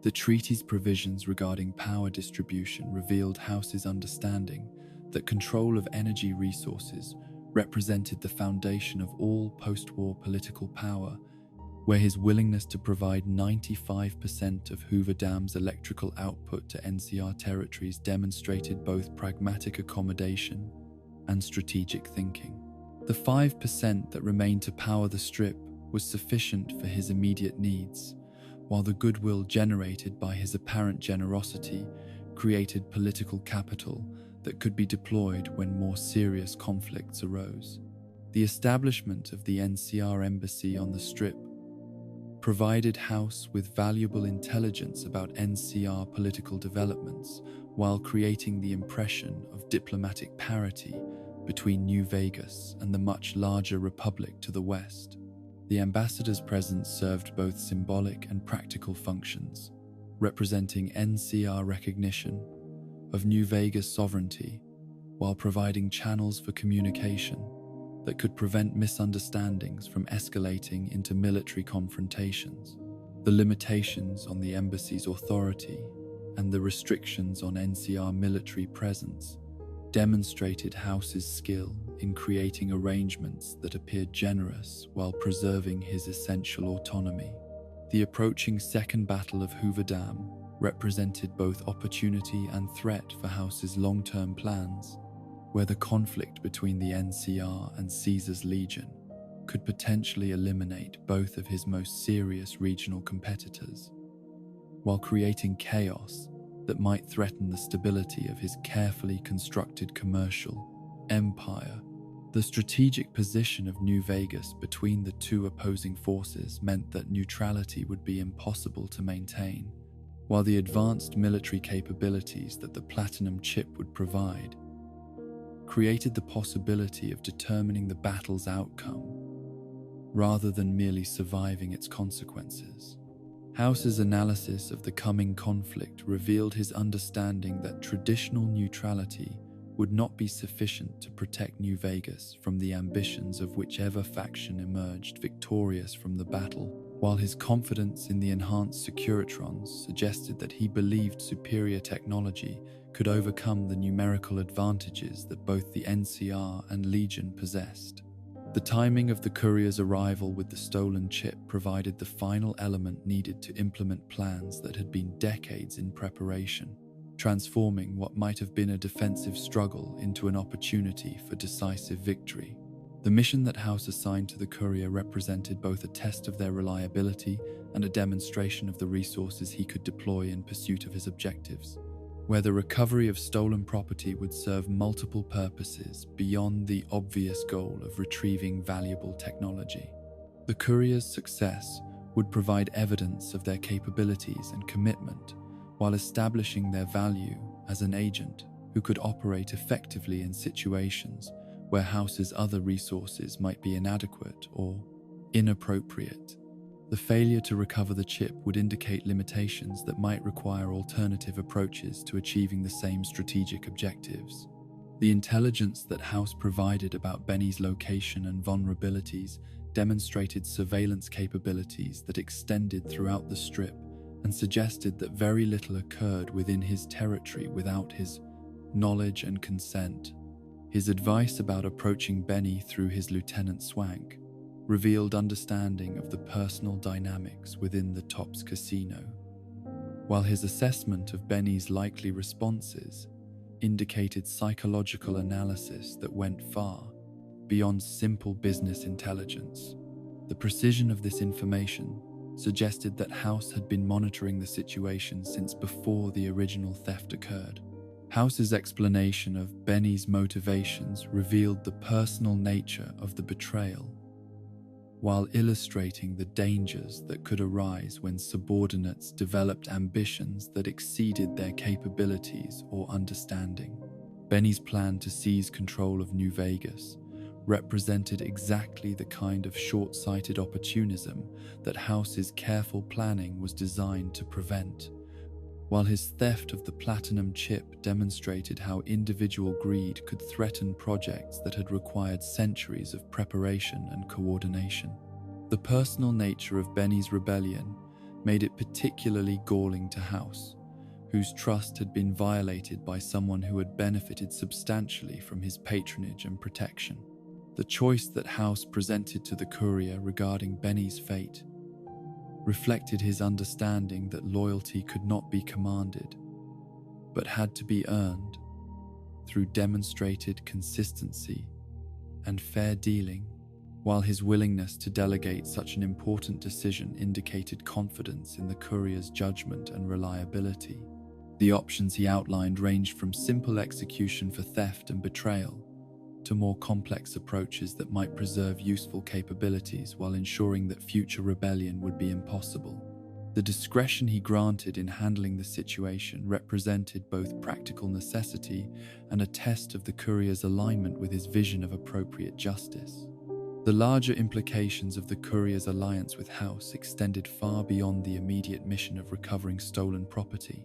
The treaty's provisions regarding power distribution revealed House's understanding that control of energy resources represented the foundation of all post-war political power, where his willingness to provide 95% of Hoover Dam's electrical output to NCR territories demonstrated both pragmatic accommodation and strategic thinking. The 5% that remained to power the Strip was sufficient for his immediate needs, while the goodwill generated by his apparent generosity created political capital that could be deployed when more serious conflicts arose. The establishment of the NCR embassy on the Strip provided House with valuable intelligence about NCR political developments while creating the impression of diplomatic parity between New Vegas and the much larger republic to the west. The ambassador's presence served both symbolic and practical functions, representing NCR recognition of New Vegas sovereignty while providing channels for communication that could prevent misunderstandings from escalating into military confrontations. The limitations on the embassy's authority and the restrictions on NCR military presence demonstrated House's skill in creating arrangements that appeared generous while preserving his essential autonomy. The approaching Second Battle of Hoover Dam represented both opportunity and threat for House's long-term plans, where the conflict between the NCR and Caesar's Legion could potentially eliminate both of his most serious regional competitors, while creating chaos that might threaten the stability of his carefully constructed commercial empire. The strategic position of New Vegas between the two opposing forces meant that neutrality would be impossible to maintain, while the advanced military capabilities that the Platinum chip would provide created the possibility of determining the battle's outcome rather than merely surviving its consequences. House's analysis of the coming conflict revealed his understanding that traditional neutrality would not be sufficient to protect New Vegas from the ambitions of whichever faction emerged victorious from the battle, while his confidence in the enhanced Securitrons suggested that he believed superior technology could overcome the numerical advantages that both the NCR and Legion possessed. The timing of the courier's arrival with the stolen chip provided the final element needed to implement plans that had been decades in preparation, transforming what might have been a defensive struggle into an opportunity for decisive victory. The mission that House assigned to the courier represented both a test of their reliability and a demonstration of the resources he could deploy in pursuit of his objectives, where the recovery of stolen property would serve multiple purposes beyond the obvious goal of retrieving valuable technology. The courier's success would provide evidence of their capabilities and commitment, while establishing their value as an agent who could operate effectively in situations where House's other resources might be inadequate or inappropriate. The failure to recover the chip would indicate limitations that might require alternative approaches to achieving the same strategic objectives. The intelligence that House provided about Benny's location and vulnerabilities demonstrated surveillance capabilities that extended throughout the Strip and suggested that very little occurred within his territory without his knowledge and consent. His advice about approaching Benny through his Lieutenant Swank revealed understanding of the personal dynamics within the Tops Casino, while his assessment of Benny's likely responses indicated psychological analysis that went far beyond simple business intelligence. The precision of this information suggested that House had been monitoring the situation since before the original theft occurred. House's explanation of Benny's motivations revealed the personal nature of the betrayal, while illustrating the dangers that could arise when subordinates developed ambitions that exceeded their capabilities or understanding. Benny's plan to seize control of New Vegas represented exactly the kind of short-sighted opportunism that House's careful planning was designed to prevent, while his theft of the platinum chip demonstrated how individual greed could threaten projects that had required centuries of preparation and coordination. The personal nature of Benny's rebellion made it particularly galling to House, whose trust had been violated by someone who had benefited substantially from his patronage and protection. The choice that House presented to the courier regarding Benny's fate reflected his understanding that loyalty could not be commanded, but had to be earned through demonstrated consistency and fair dealing, while his willingness to delegate such an important decision indicated confidence in the courier's judgment and reliability. The options he outlined ranged from simple execution for theft and betrayal to more complex approaches that might preserve useful capabilities while ensuring that future rebellion would be impossible. The discretion he granted in handling the situation represented both practical necessity and a test of the courier's alignment with his vision of appropriate justice. The larger implications of the courier's alliance with House extended far beyond the immediate mission of recovering stolen property,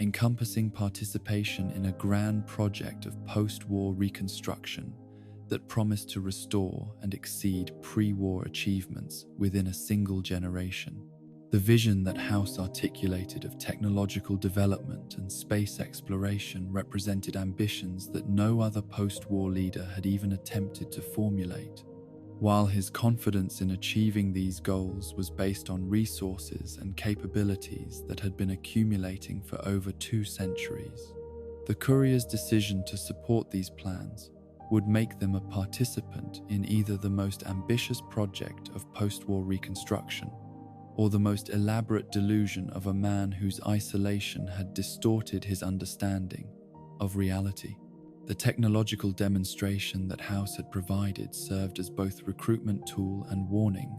encompassing participation in a grand project of post-war reconstruction that promised to restore and exceed pre-war achievements within a single generation. The vision that House articulated of technological development and space exploration represented ambitions that no other post-war leader had even attempted to formulate, while his confidence in achieving these goals was based on resources and capabilities that had been accumulating for over 2 centuries. The courier's decision to support these plans would make them a participant in either the most ambitious project of post-war reconstruction or the most elaborate delusion of a man whose isolation had distorted his understanding of reality. The technological demonstration that House had provided served as both recruitment tool and warning,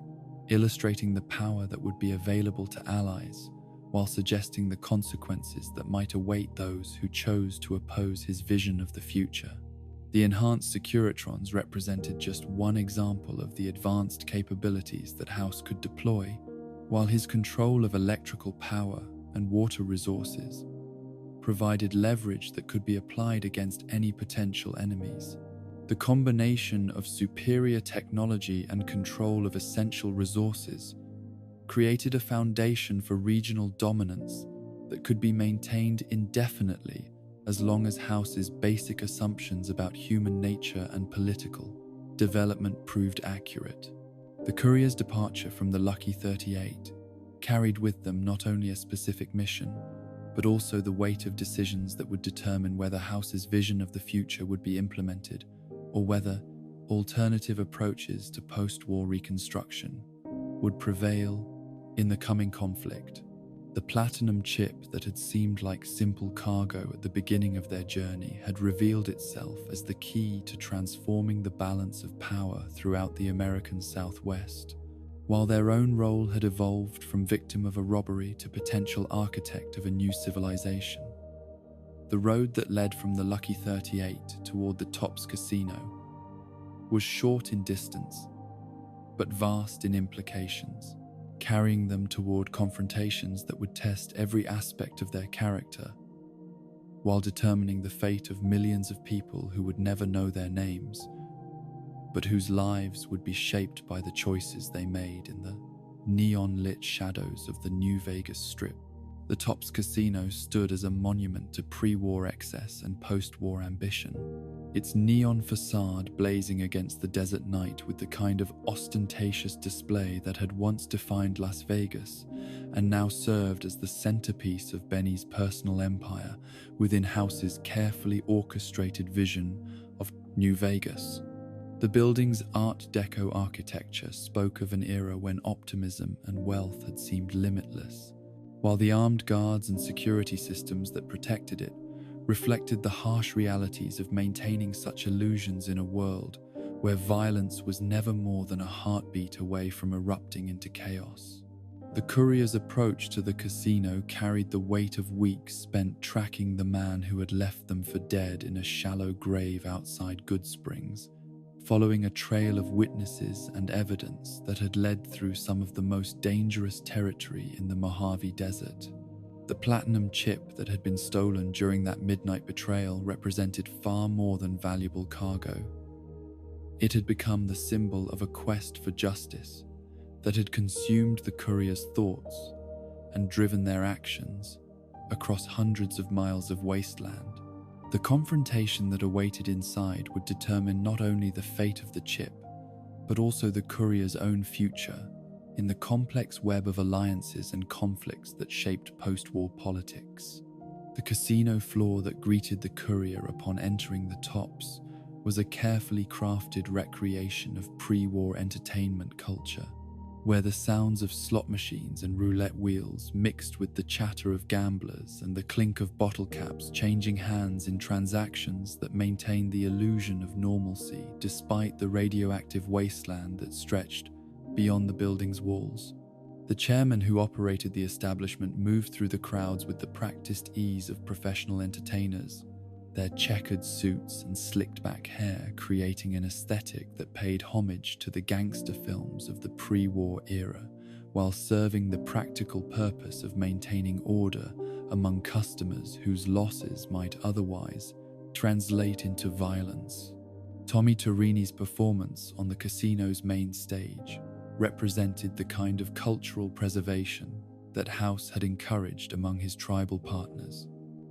illustrating the power that would be available to allies, while suggesting the consequences that might await those who chose to oppose his vision of the future. The enhanced Securitrons represented just one example of the advanced capabilities that House could deploy, while his control of electrical power and water resources provided leverage that could be applied against any potential enemies. The combination of superior technology and control of essential resources created a foundation for regional dominance that could be maintained indefinitely as long as House's basic assumptions about human nature and political development proved accurate. The courier's departure from the Lucky 38 carried with them not only a specific mission, but also the weight of decisions that would determine whether House's vision of the future would be implemented or whether alternative approaches to post-war reconstruction would prevail in the coming conflict. The platinum chip that had seemed like simple cargo at the beginning of their journey had revealed itself as the key to transforming the balance of power throughout the American Southwest. While their own role had evolved from victim of a robbery to potential architect of a new civilization, the road that led from the Lucky 38 toward the Tops Casino was short in distance, but vast in implications, carrying them toward confrontations that would test every aspect of their character, while determining the fate of millions of people who would never know their names, but whose lives would be shaped by the choices they made in the neon-lit shadows of the New Vegas Strip. The Tops Casino stood as a monument to pre-war excess and post-war ambition, its neon facade blazing against the desert night with the kind of ostentatious display that had once defined Las Vegas and now served as the centerpiece of Benny's personal empire within House's carefully orchestrated vision of New Vegas. The building's Art Deco architecture spoke of an era when optimism and wealth had seemed limitless, while the armed guards and security systems that protected it reflected the harsh realities of maintaining such illusions in a world where violence was never more than a heartbeat away from erupting into chaos. The courier's approach to the casino carried the weight of weeks spent tracking the man who had left them for dead in a shallow grave outside Goodsprings, following a trail of witnesses and evidence that had led through some of the most dangerous territory in the Mojave Desert. The platinum chip that had been stolen during that midnight betrayal represented far more than valuable cargo. It had become the symbol of a quest for justice that had consumed the courier's thoughts and driven their actions across hundreds of miles of wasteland. The confrontation that awaited inside would determine not only the fate of the chip, but also the courier's own future in the complex web of alliances and conflicts that shaped post-war politics. The casino floor that greeted the courier upon entering the Tops was a carefully crafted recreation of pre-war entertainment culture, where the sounds of slot machines and roulette wheels mixed with the chatter of gamblers and the clink of bottle caps changing hands in transactions that maintained the illusion of normalcy despite the radioactive wasteland that stretched beyond the building's walls. The chairman who operated the establishment moved through the crowds with the practiced ease of professional entertainers, their checkered suits and slicked-back hair creating an aesthetic that paid homage to the gangster films of the pre-war era, while serving the practical purpose of maintaining order among customers whose losses might otherwise translate into violence. Tommy Torini's performance on the casino's main stage represented the kind of cultural preservation that House had encouraged among his tribal partners,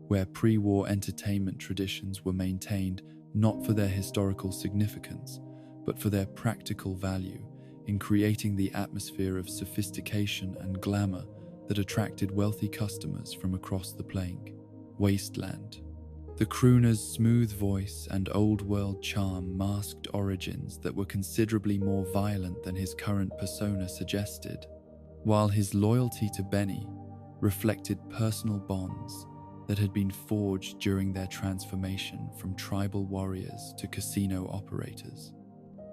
where pre-war entertainment traditions were maintained not for their historical significance, but for their practical value in creating the atmosphere of sophistication and glamour that attracted wealthy customers from across the plain wasteland. The crooner's smooth voice and old-world charm masked origins that were considerably more violent than his current persona suggested, while his loyalty to Benny reflected personal bonds that had been forged during their transformation from tribal warriors to casino operators.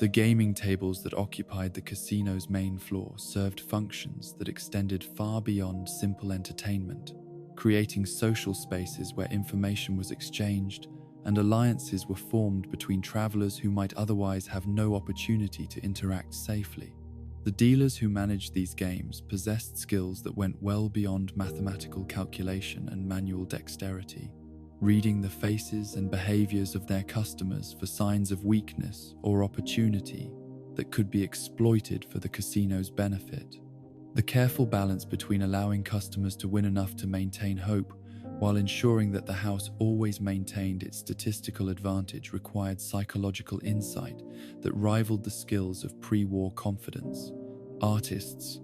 The gaming tables that occupied the casino's main floor served functions that extended far beyond simple entertainment, creating social spaces where information was exchanged and alliances were formed between travelers who might otherwise have no opportunity to interact safely. The dealers who managed these games possessed skills that went well beyond mathematical calculation and manual dexterity, reading the faces and behaviors of their customers for signs of weakness or opportunity that could be exploited for the casino's benefit. The careful balance between allowing customers to win enough to maintain hope while ensuring that the house always maintained its statistical advantage required psychological insight that rivaled the skills of pre-war confidence. Artists.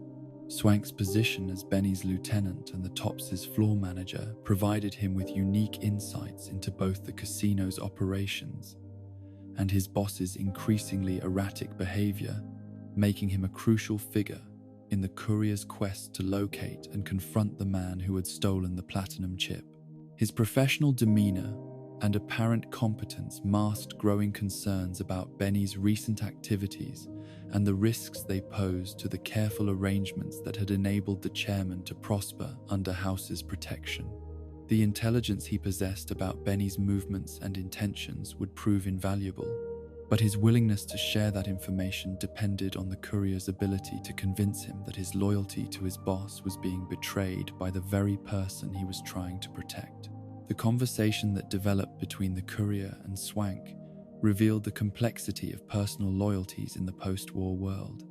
Swank's position as Benny's lieutenant and the Tops' floor manager provided him with unique insights into both the casino's operations and his boss's increasingly erratic behavior, making him a crucial figure in the courier's quest to locate and confront the man who had stolen the platinum chip. His professional demeanor and apparent competence masked growing concerns about Benny's recent activities and the risks they posed to the careful arrangements that had enabled the chairman to prosper under House's protection. The intelligence he possessed about Benny's movements and intentions would prove invaluable, but his willingness to share that information depended on the courier's ability to convince him that his loyalty to his boss was being betrayed by the very person he was trying to protect. The conversation that developed between the courier and Swank revealed the complexity of personal loyalties in the post-war world,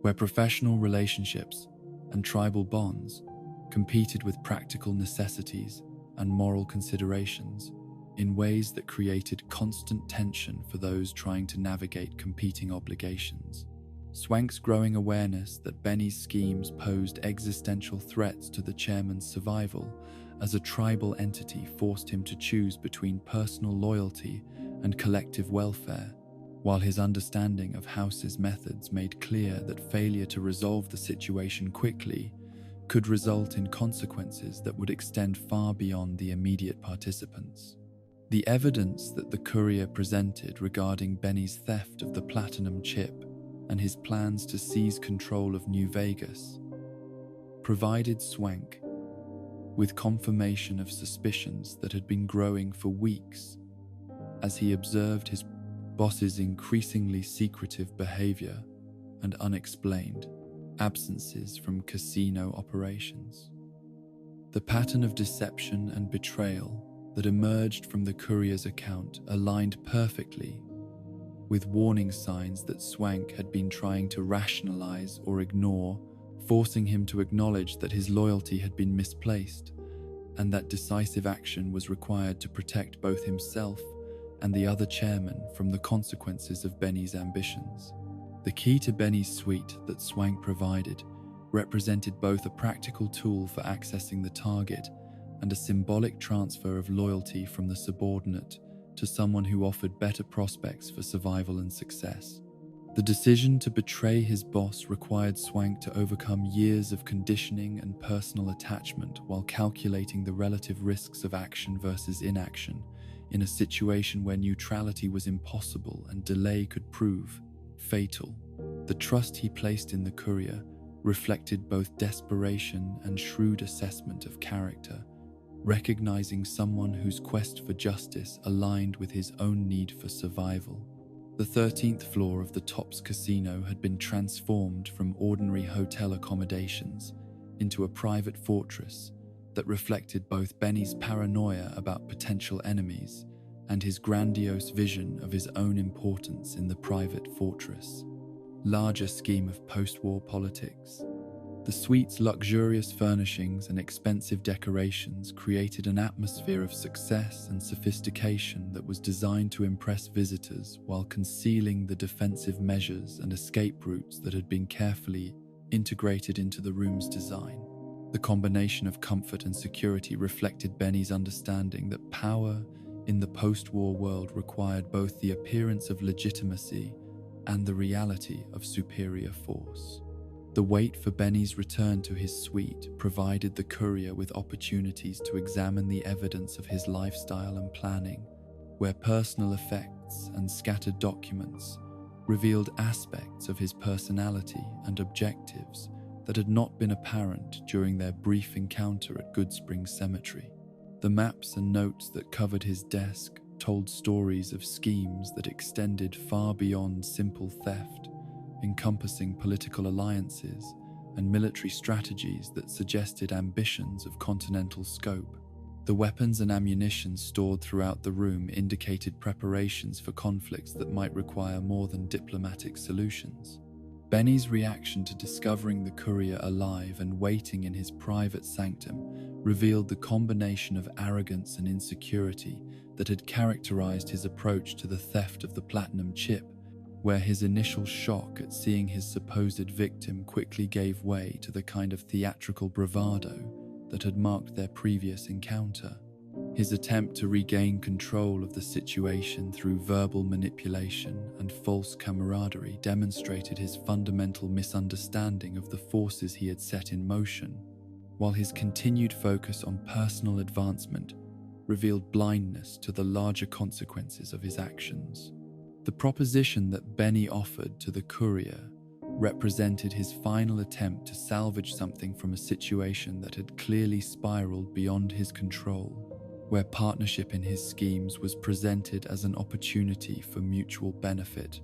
where professional relationships and tribal bonds competed with practical necessities and moral considerations in ways that created constant tension for those trying to navigate competing obligations. Swank's growing awareness that Benny's schemes posed existential threats to the chairman's survival as a tribal entity forced him to choose between personal loyalty and collective welfare, while his understanding of House's methods made clear that failure to resolve the situation quickly could result in consequences that would extend far beyond the immediate participants. The evidence that the courier presented regarding Benny's theft of the platinum chip and his plans to seize control of New Vegas provided Swank with confirmation of suspicions that had been growing for weeks as he observed his boss's increasingly secretive behavior and unexplained absences from casino operations. The pattern of deception and betrayal that emerged from the courier's account aligned perfectly with warning signs that Swank had been trying to rationalize or ignore, forcing him to acknowledge that his loyalty had been misplaced and that decisive action was required to protect both himself and the other chairman from the consequences of Benny's ambitions. The key to Benny's suite that Swank provided represented both a practical tool for accessing the target and a symbolic transfer of loyalty from the subordinate to someone who offered better prospects for survival and success. The decision to betray his boss required Swank to overcome years of conditioning and personal attachment while calculating the relative risks of action versus inaction in a situation where neutrality was impossible and delay could prove fatal. The trust he placed in the courier reflected both desperation and shrewd assessment of character, recognizing someone whose quest for justice aligned with his own need for survival. The 13th floor of the Tops Casino had been transformed from ordinary hotel accommodations into a private fortress that reflected both Benny's paranoia about potential enemies and his grandiose vision of his own importance in the private fortress. Larger scheme of post-war politics. The suite's luxurious furnishings and expensive decorations created an atmosphere of success and sophistication that was designed to impress visitors while concealing the defensive measures and escape routes that had been carefully integrated into the room's design. The combination of comfort and security reflected Benny's understanding that power in the post-war world required both the appearance of legitimacy and the reality of superior force. The wait for Benny's return to his suite provided the courier with opportunities to examine the evidence of his lifestyle and planning, where personal effects and scattered documents revealed aspects of his personality and objectives that had not been apparent during their brief encounter at Goodsprings Cemetery. The maps and notes that covered his desk told stories of schemes that extended far beyond simple theft, encompassing political alliances and military strategies that suggested ambitions of continental scope. The weapons and ammunition stored throughout the room indicated preparations for conflicts that might require more than diplomatic solutions. Benny's reaction to discovering the courier alive and waiting in his private sanctum revealed the combination of arrogance and insecurity that had characterized his approach to the theft of the platinum chip, where his initial shock at seeing his supposed victim quickly gave way to the kind of theatrical bravado that had marked their previous encounter. His attempt to regain control of the situation through verbal manipulation and false camaraderie demonstrated his fundamental misunderstanding of the forces he had set in motion, while his continued focus on personal advancement revealed blindness to the larger consequences of his actions. The proposition that Benny offered to the courier represented his final attempt to salvage something from a situation that had clearly spiraled beyond his control, where partnership in his schemes was presented as an opportunity for mutual benefit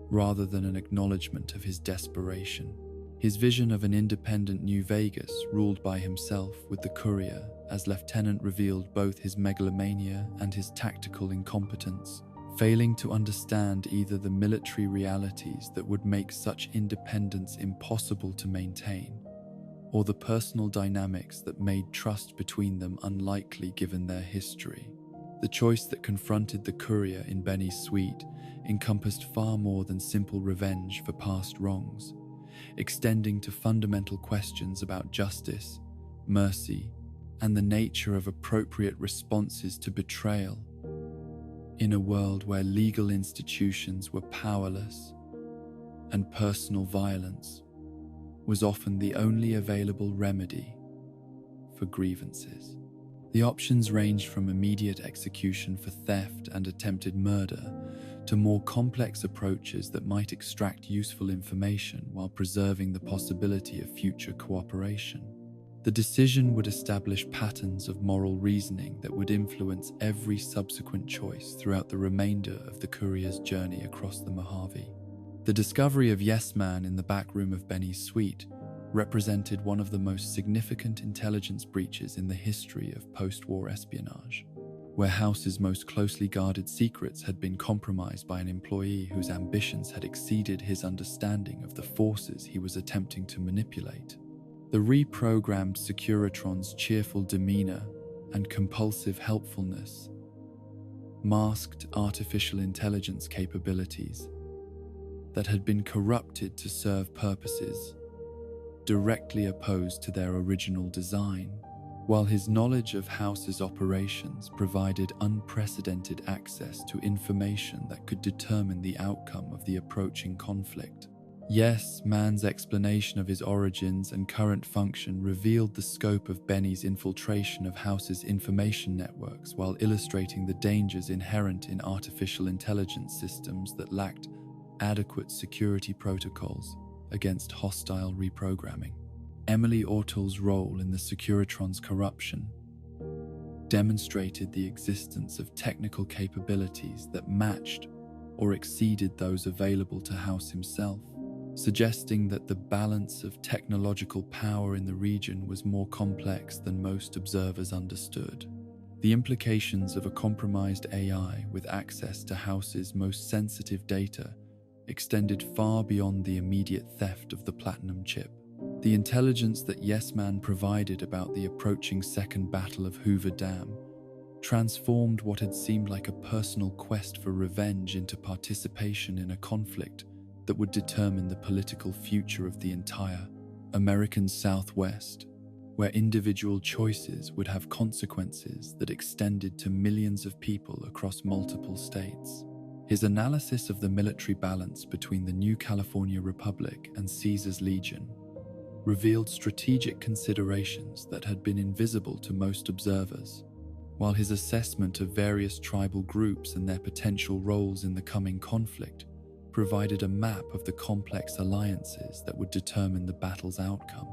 rather than an acknowledgement of his desperation. His vision of an independent New Vegas ruled by himself with the courier as lieutenant revealed both his megalomania and his tactical incompetence, failing to understand either the military realities that would make such independence impossible to maintain, or the personal dynamics that made trust between them unlikely given their history. The choice that confronted the courier in Benny's suite encompassed far more than simple revenge for past wrongs, extending to fundamental questions about justice, mercy, and the nature of appropriate responses to betrayal. In a world where legal institutions were powerless and personal violence was often the only available remedy for grievances. The options ranged from immediate execution for theft and attempted murder to more complex approaches that might extract useful information while preserving the possibility of future cooperation. The decision would establish patterns of moral reasoning that would influence every subsequent choice throughout the remainder of the courier's journey across the Mojave. The discovery of Yes Man in the back room of Benny's suite represented one of the most significant intelligence breaches in the history of post-war espionage, where House's most closely guarded secrets had been compromised by an employee whose ambitions had exceeded his understanding of the forces he was attempting to manipulate. The reprogrammed Securitron's cheerful demeanor and compulsive helpfulness masked artificial intelligence capabilities that had been corrupted to serve purposes directly opposed to their original design, while his knowledge of House's operations provided unprecedented access to information that could determine the outcome of the approaching conflict. Yes Man's explanation of his origins and current function revealed the scope of Benny's infiltration of House's information networks while illustrating the dangers inherent in artificial intelligence systems that lacked adequate security protocols against hostile reprogramming. Emily Ortle's role in the Securitron's corruption demonstrated the existence of technical capabilities that matched or exceeded those available to House himself, suggesting that the balance of technological power in the region was more complex than most observers understood. The implications of a compromised AI with access to House's most sensitive data extended far beyond the immediate theft of the platinum chip. The intelligence that Yes Man provided about the approaching Second Battle of Hoover Dam transformed what had seemed like a personal quest for revenge into participation in a conflict that would determine the political future of the entire American Southwest, where individual choices would have consequences that extended to millions of people across multiple states. His analysis of the military balance between the New California Republic and Caesar's Legion revealed strategic considerations that had been invisible to most observers, while his assessment of various tribal groups and their potential roles in the coming conflict provided a map of the complex alliances that would determine the battle's outcome.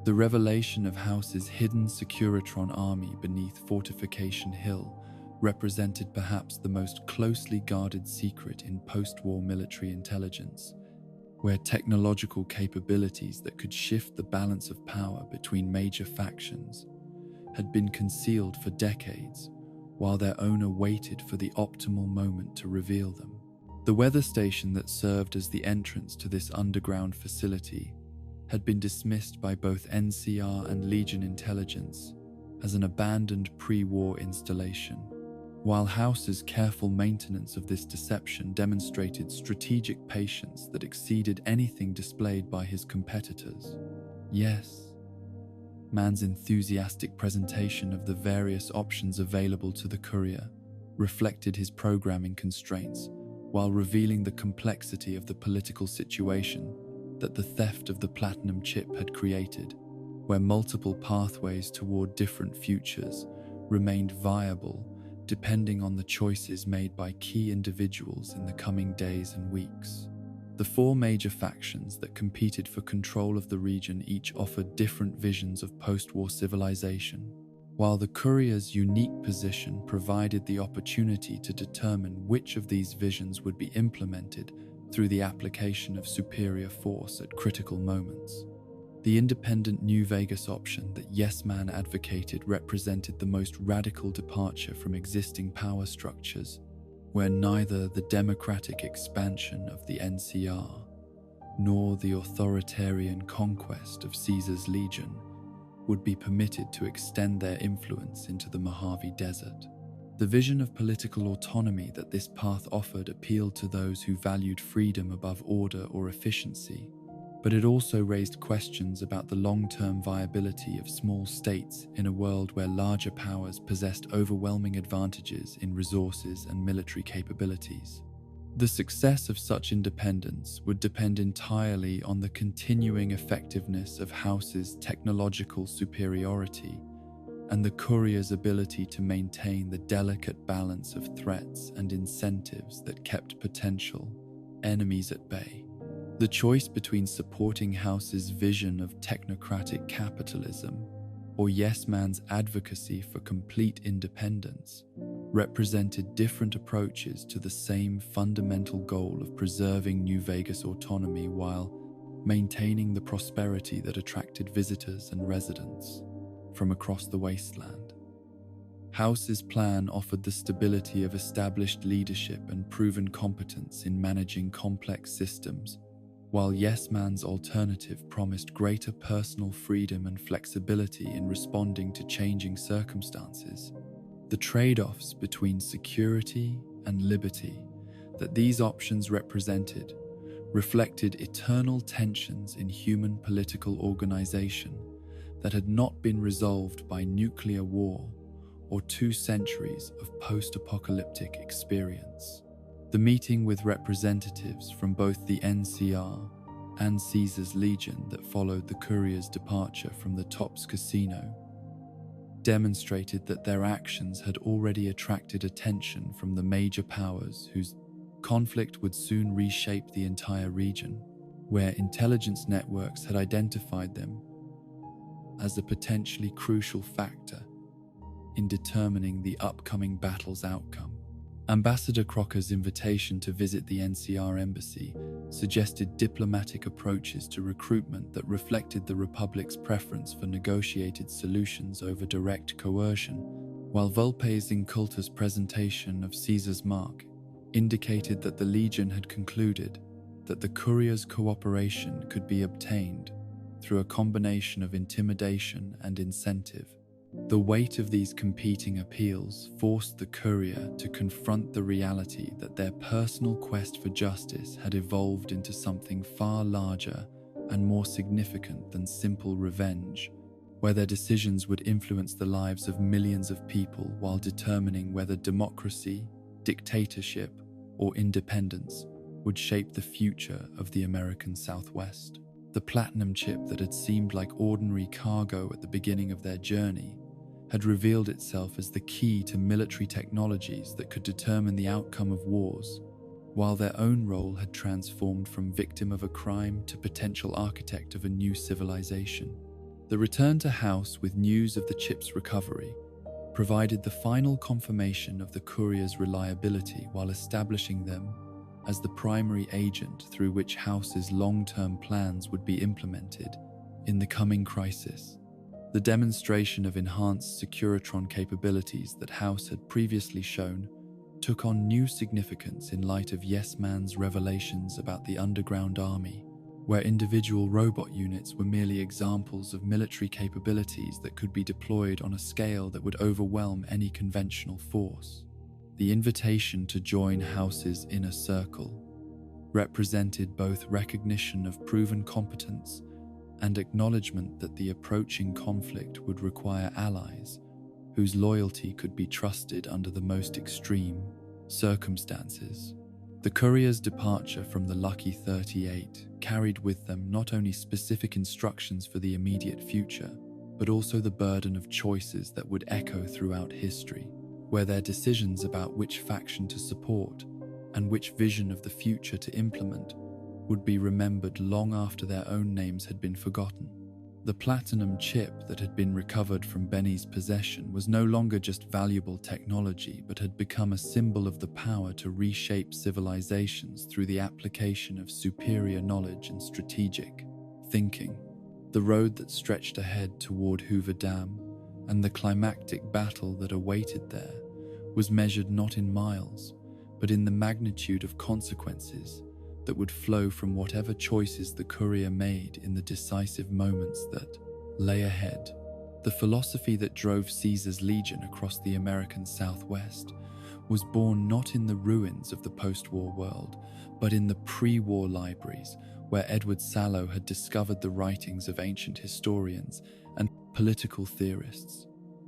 The revelation of House's hidden Securitron army beneath Fortification Hill represented perhaps the most closely guarded secret in post-war military intelligence, where technological capabilities that could shift the balance of power between major factions had been concealed for decades, while their owner waited for the optimal moment to reveal them. The weather station that served as the entrance to this underground facility had been dismissed by both NCR and Legion intelligence as an abandoned pre-war installation, while House's careful maintenance of this deception demonstrated strategic patience that exceeded anything displayed by his competitors. Yes, Man's enthusiastic presentation of the various options available to the courier reflected his programming constraints, while revealing the complexity of the political situation that the theft of the platinum chip had created, where multiple pathways toward different futures remained viable depending on the choices made by key individuals in the coming days and weeks. The four major factions that competed for control of the region each offered different visions of post-war civilization, while the courier's unique position provided the opportunity to determine which of these visions would be implemented through the application of superior force at critical moments. The independent New Vegas option that Yes Man advocated represented the most radical departure from existing power structures, where neither the democratic expansion of the NCR nor the authoritarian conquest of Caesar's Legion would be permitted to extend their influence into the Mojave Desert. The vision of political autonomy that this path offered appealed to those who valued freedom above order or efficiency, but it also raised questions about the long-term viability of small states in a world where larger powers possessed overwhelming advantages in resources and military capabilities. The success of such independence would depend entirely on the continuing effectiveness of House's technological superiority and the courier's ability to maintain the delicate balance of threats and incentives that kept potential enemies at bay. The choice between supporting House's vision of technocratic capitalism or Yes Man's advocacy for complete independence represented different approaches to the same fundamental goal of preserving New Vegas autonomy while maintaining the prosperity that attracted visitors and residents from across the wasteland. House's plan offered the stability of established leadership and proven competence in managing complex systems, while Yes Man's alternative promised greater personal freedom and flexibility in responding to changing circumstances. The trade-offs between security and liberty that these options represented reflected eternal tensions in human political organization that had not been resolved by nuclear war or 2 centuries of post-apocalyptic experience. The meeting with representatives from both the NCR and Caesar's Legion that followed the courier's departure from the Tops Casino demonstrated that their actions had already attracted attention from the major powers whose conflict would soon reshape the entire region, where intelligence networks had identified them as a potentially crucial factor in determining the upcoming battle's outcome. Ambassador Crocker's invitation to visit the NCR embassy suggested diplomatic approaches to recruitment that reflected the Republic's preference for negotiated solutions over direct coercion, while Volpe's incultus presentation of Caesar's mark indicated that the Legion had concluded that the courier's cooperation could be obtained through a combination of intimidation and incentive. The weight of these competing appeals forced the courier to confront the reality that their personal quest for justice had evolved into something far larger and more significant than simple revenge, where their decisions would influence the lives of millions of people while determining whether democracy, dictatorship, or independence would shape the future of the American Southwest. The platinum chip that had seemed like ordinary cargo at the beginning of their journey had revealed itself as the key to military technologies that could determine the outcome of wars, while their own role had transformed from victim of a crime to potential architect of a new civilization. The return to House with news of the chip's recovery provided the final confirmation of the courier's reliability while establishing them as the primary agent through which House's long-term plans would be implemented in the coming crisis. The demonstration of enhanced Securitron capabilities that House had previously shown took on new significance in light of Yes Man's revelations about the underground army, where individual robot units were merely examples of military capabilities that could be deployed on a scale that would overwhelm any conventional force. The invitation to join House's inner circle represented both recognition of proven competence and acknowledgement that the approaching conflict would require allies whose loyalty could be trusted under the most extreme circumstances. The courier's departure from the Lucky 38 carried with them not only specific instructions for the immediate future, but also the burden of choices that would echo throughout history, where their decisions about which faction to support and which vision of the future to implement would be remembered long after their own names had been forgotten. The platinum chip that had been recovered from Benny's possession was no longer just valuable technology, but had become a symbol of the power to reshape civilizations through the application of superior knowledge and strategic thinking. The road that stretched ahead toward Hoover Dam and the climactic battle that awaited there was measured not in miles, but in the magnitude of consequences that would flow from whatever choices the courier made in the decisive moments that lay ahead. The philosophy that drove Caesar's legion across the American Southwest was born not in the ruins of the post-war world, but in the pre-war libraries where Edward Sallow had discovered the writings of ancient historians and political theorists,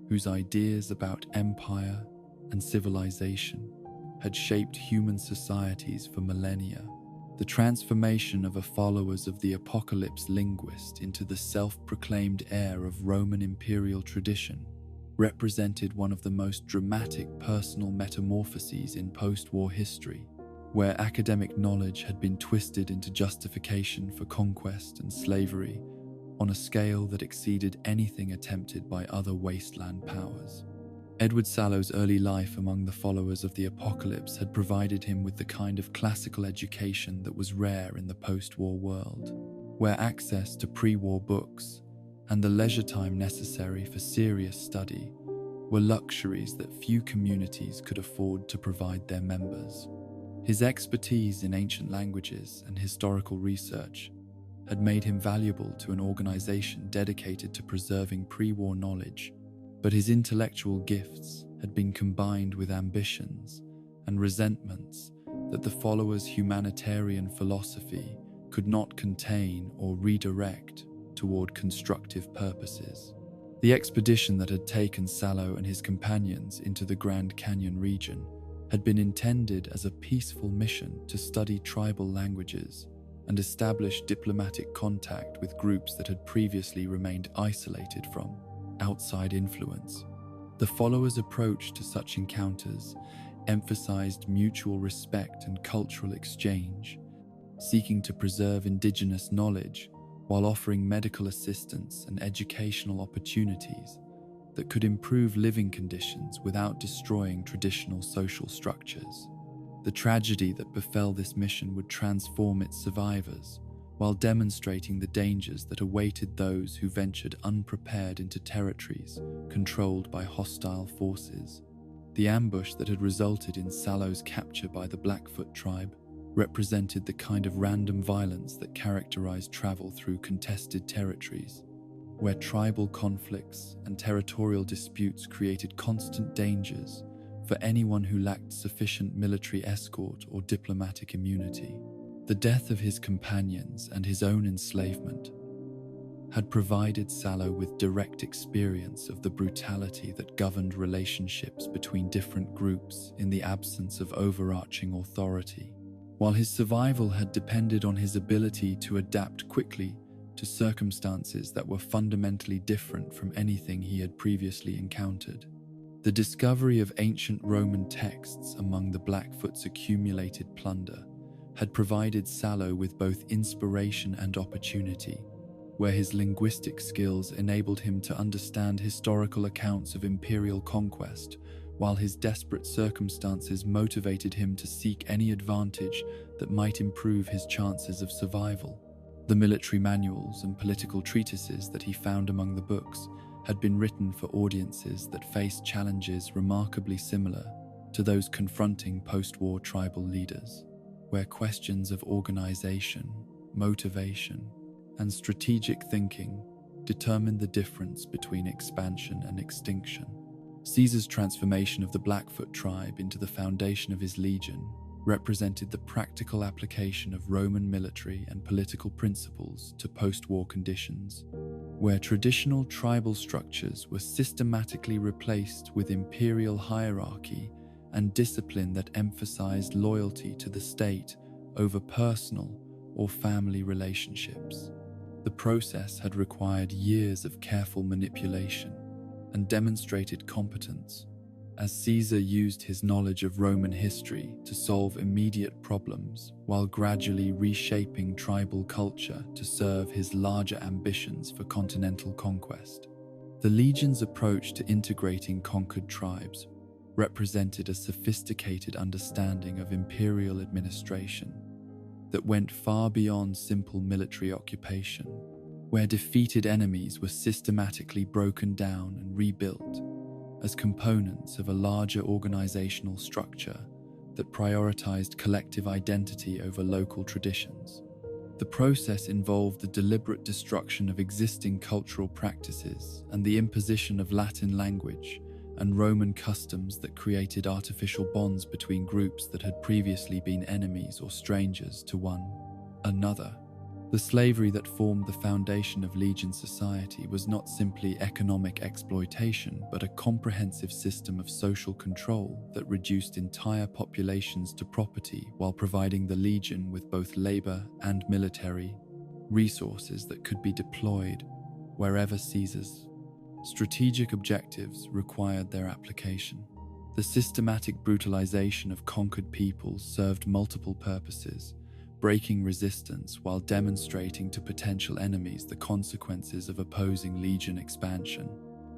whose ideas about empire and civilization had shaped human societies for millennia. The transformation of a followers of the apocalypse linguist into the self-proclaimed heir of Roman imperial tradition represented one of the most dramatic personal metamorphoses in post-war history, where academic knowledge had been twisted into justification for conquest and slavery on a scale that exceeded anything attempted by other wasteland powers. Edward Sallow's early life among the followers of the apocalypse had provided him with the kind of classical education that was rare in the post-war world, where access to pre-war books and the leisure time necessary for serious study were luxuries that few communities could afford to provide their members. His expertise in ancient languages and historical research had made him valuable to an organization dedicated to preserving pre-war knowledge, but his intellectual gifts had been combined with ambitions and resentments that the followers' humanitarian philosophy could not contain or redirect toward constructive purposes. The expedition that had taken Sallow and his companions into the Grand Canyon region had been intended as a peaceful mission to study tribal languages and establish diplomatic contact with groups that had previously remained isolated from outside influence. The followers' approach to such encounters emphasized mutual respect and cultural exchange, seeking to preserve indigenous knowledge while offering medical assistance and educational opportunities that could improve living conditions without destroying traditional social structures. The tragedy that befell this mission would transform its survivors, while demonstrating the dangers that awaited those who ventured unprepared into territories controlled by hostile forces. The ambush that had resulted in Sallow's capture by the Blackfoot tribe represented the kind of random violence that characterized travel through contested territories, where tribal conflicts and territorial disputes created constant dangers for anyone who lacked sufficient military escort or diplomatic immunity. The death of his companions and his own enslavement had provided Sallow with direct experience of the brutality that governed relationships between different groups in the absence of overarching authority. While his survival had depended on his ability to adapt quickly to circumstances that were fundamentally different from anything he had previously encountered, the discovery of ancient Roman texts among the Blackfoot's accumulated plunder had provided Sallow with both inspiration and opportunity, where his linguistic skills enabled him to understand historical accounts of imperial conquest while his desperate circumstances motivated him to seek any advantage that might improve his chances of survival. The military manuals and political treatises that he found among the books had been written for audiences that faced challenges remarkably similar to those confronting post-war tribal leaders, where questions of organization, motivation, and strategic thinking determined the difference between expansion and extinction. Caesar's transformation of the Blackfoot tribe into the foundation of his legion represented the practical application of Roman military and political principles to post-war conditions, where traditional tribal structures were systematically replaced with imperial hierarchy and discipline that emphasized loyalty to the state over personal or family relationships. The process had required years of careful manipulation and demonstrated competence, as Caesar used his knowledge of Roman history to solve immediate problems while gradually reshaping tribal culture to serve his larger ambitions for continental conquest. The legion's approach to integrating conquered tribes represented a sophisticated understanding of imperial administration that went far beyond simple military occupation, where defeated enemies were systematically broken down and rebuilt as components of a larger organizational structure that prioritized collective identity over local traditions. The process involved the deliberate destruction of existing cultural practices and the imposition of Latin language and Roman customs that created artificial bonds between groups that had previously been enemies or strangers to one another. The slavery that formed the foundation of legion society was not simply economic exploitation, but a comprehensive system of social control that reduced entire populations to property while providing the legion with both labor and military resources that could be deployed wherever Caesar's strategic objectives required their application. The systematic brutalization of conquered peoples served multiple purposes, breaking resistance while demonstrating to potential enemies the consequences of opposing legion expansion.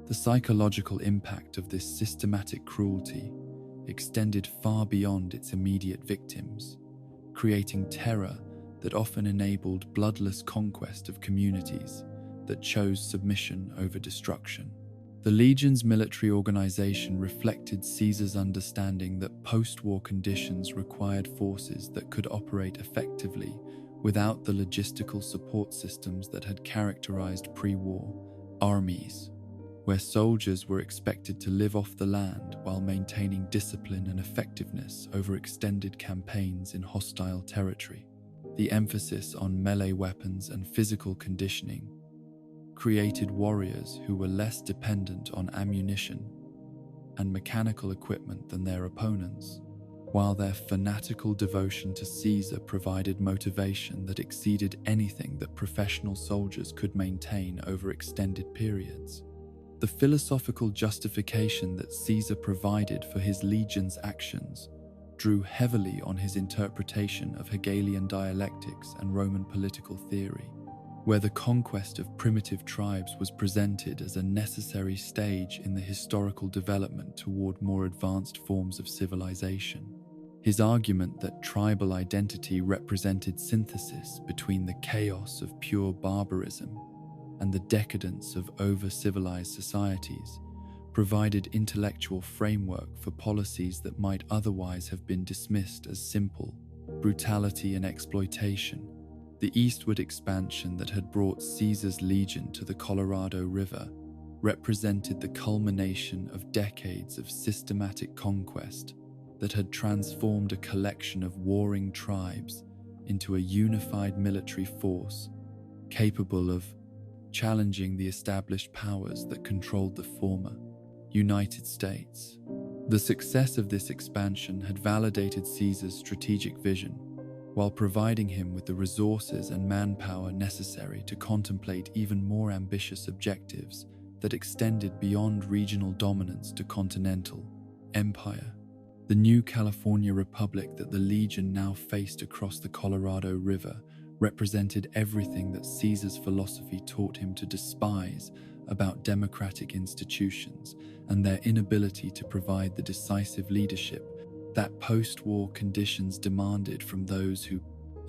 The psychological impact of this systematic cruelty extended far beyond its immediate victims, creating terror that often enabled bloodless conquest of communities that chose submission over destruction. The legion's military organization reflected Caesar's understanding that post-war conditions required forces that could operate effectively without the logistical support systems that had characterized pre-war armies, where soldiers were expected to live off the land while maintaining discipline and effectiveness over extended campaigns in hostile territory. The emphasis on melee weapons and physical conditioning created warriors who were less dependent on ammunition and mechanical equipment than their opponents, while their fanatical devotion to Caesar provided motivation that exceeded anything that professional soldiers could maintain over extended periods. The philosophical justification that Caesar provided for his legion's actions drew heavily on his interpretation of Hegelian dialectics and Roman political theory, where the conquest of primitive tribes was presented as a necessary stage in the historical development toward more advanced forms of civilization. His argument that tribal identity represented synthesis between the chaos of pure barbarism and the decadence of over-civilized societies provided intellectual framework for policies that might otherwise have been dismissed as simple brutality and exploitation. The eastward expansion that had brought Caesar's legion to the Colorado River represented the culmination of decades of systematic conquest that had transformed a collection of warring tribes into a unified military force capable of challenging the established powers that controlled the former United States. The success of this expansion had validated Caesar's strategic vision, while providing him with the resources and manpower necessary to contemplate even more ambitious objectives that extended beyond regional dominance to continental empire. The new California Republic that the Legion now faced across the Colorado River represented everything that Caesar's philosophy taught him to despise about democratic institutions and their inability to provide the decisive leadership that post-war conditions demanded from those who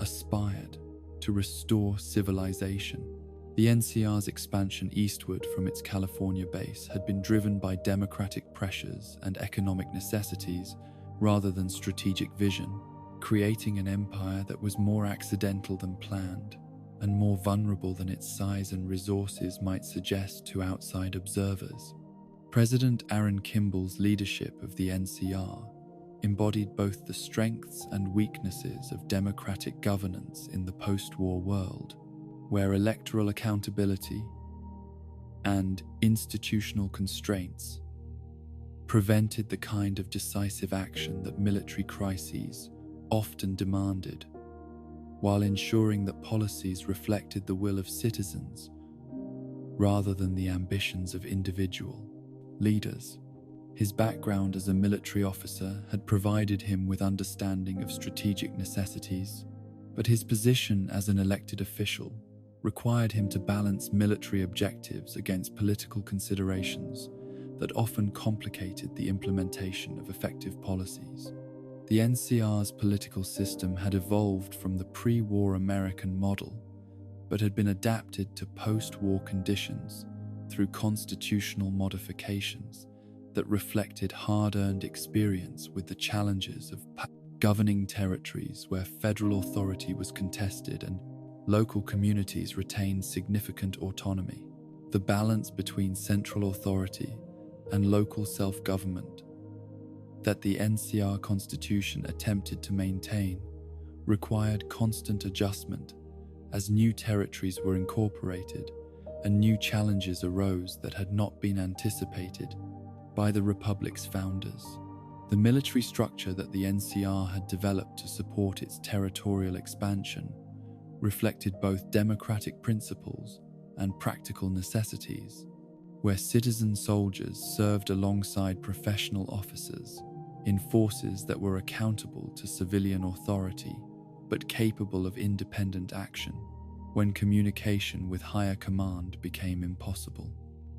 aspired to restore civilization. The NCR's expansion eastward from its California base had been driven by democratic pressures and economic necessities rather than strategic vision, creating an empire that was more accidental than planned and more vulnerable than its size and resources might suggest to outside observers. President Aaron Kimball's leadership of the NCR embodied both the strengths and weaknesses of democratic governance in the post-war world, where electoral accountability and institutional constraints prevented the kind of decisive action that military crises often demanded, while ensuring that policies reflected the will of citizens rather than the ambitions of individual leaders. His background as a military officer had provided him with understanding of strategic necessities, but his position as an elected official required him to balance military objectives against political considerations that often complicated the implementation of effective policies. The NCR's political system had evolved from the pre-war American model, but had been adapted to post-war conditions through constitutional modifications that reflected hard-earned experience with the challenges of governing territories where federal authority was contested and local communities retained significant autonomy. The balance between central authority and local self-government that the NCR Constitution attempted to maintain required constant adjustment as new territories were incorporated and new challenges arose that had not been anticipated by the Republic's founders. The military structure that the NCR had developed to support its territorial expansion reflected both democratic principles and practical necessities, where citizen soldiers served alongside professional officers in forces that were accountable to civilian authority but capable of independent action when communication with higher command became impossible.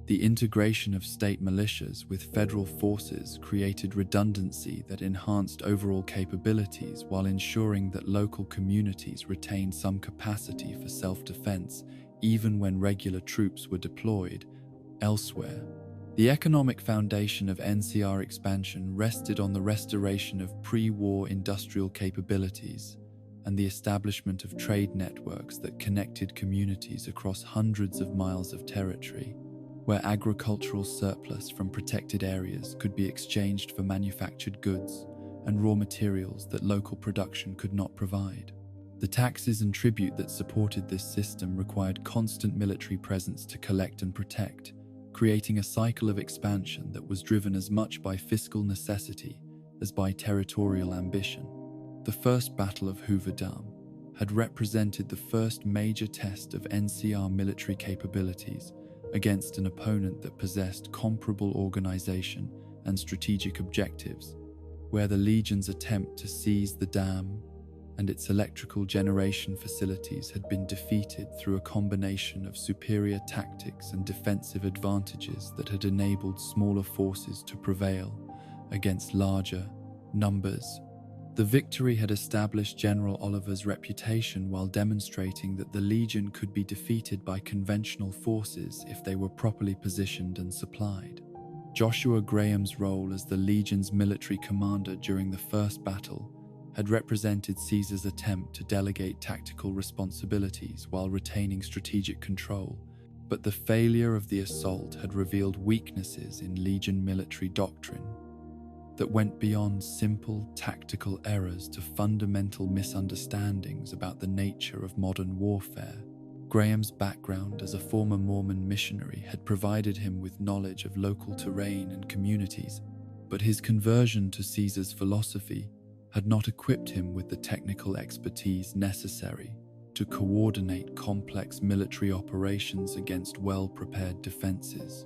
The integration of state militias with federal forces created redundancy that enhanced overall capabilities while ensuring that local communities retained some capacity for self-defense even when regular troops were deployed elsewhere. The economic foundation of NCR expansion rested on the restoration of pre-war industrial capabilities and the establishment of trade networks that connected communities across hundreds of miles of territory, where agricultural surplus from protected areas could be exchanged for manufactured goods and raw materials that local production could not provide. The taxes and tribute that supported this system required constant military presence to collect and protect, creating a cycle of expansion that was driven as much by fiscal necessity as by territorial ambition. The First Battle of Hoover Dam had represented the first major test of NCR military capabilities against an opponent that possessed comparable organization and strategic objectives, where the Legion's attempt to seize the dam and its electrical generation facilities had been defeated through a combination of superior tactics and defensive advantages that had enabled smaller forces to prevail against larger numbers. The victory had established General Oliver's reputation while demonstrating that the Legion could be defeated by conventional forces if they were properly positioned and supplied. Joshua Graham's role as the Legion's military commander during the first battle had represented Caesar's attempt to delegate tactical responsibilities while retaining strategic control, but the failure of the assault had revealed weaknesses in Legion military doctrine that went beyond simple tactical errors to fundamental misunderstandings about the nature of modern warfare. Graham's background as a former Mormon missionary had provided him with knowledge of local terrain and communities, but his conversion to Caesar's philosophy had not equipped him with the technical expertise necessary to coordinate complex military operations against well-prepared defenses.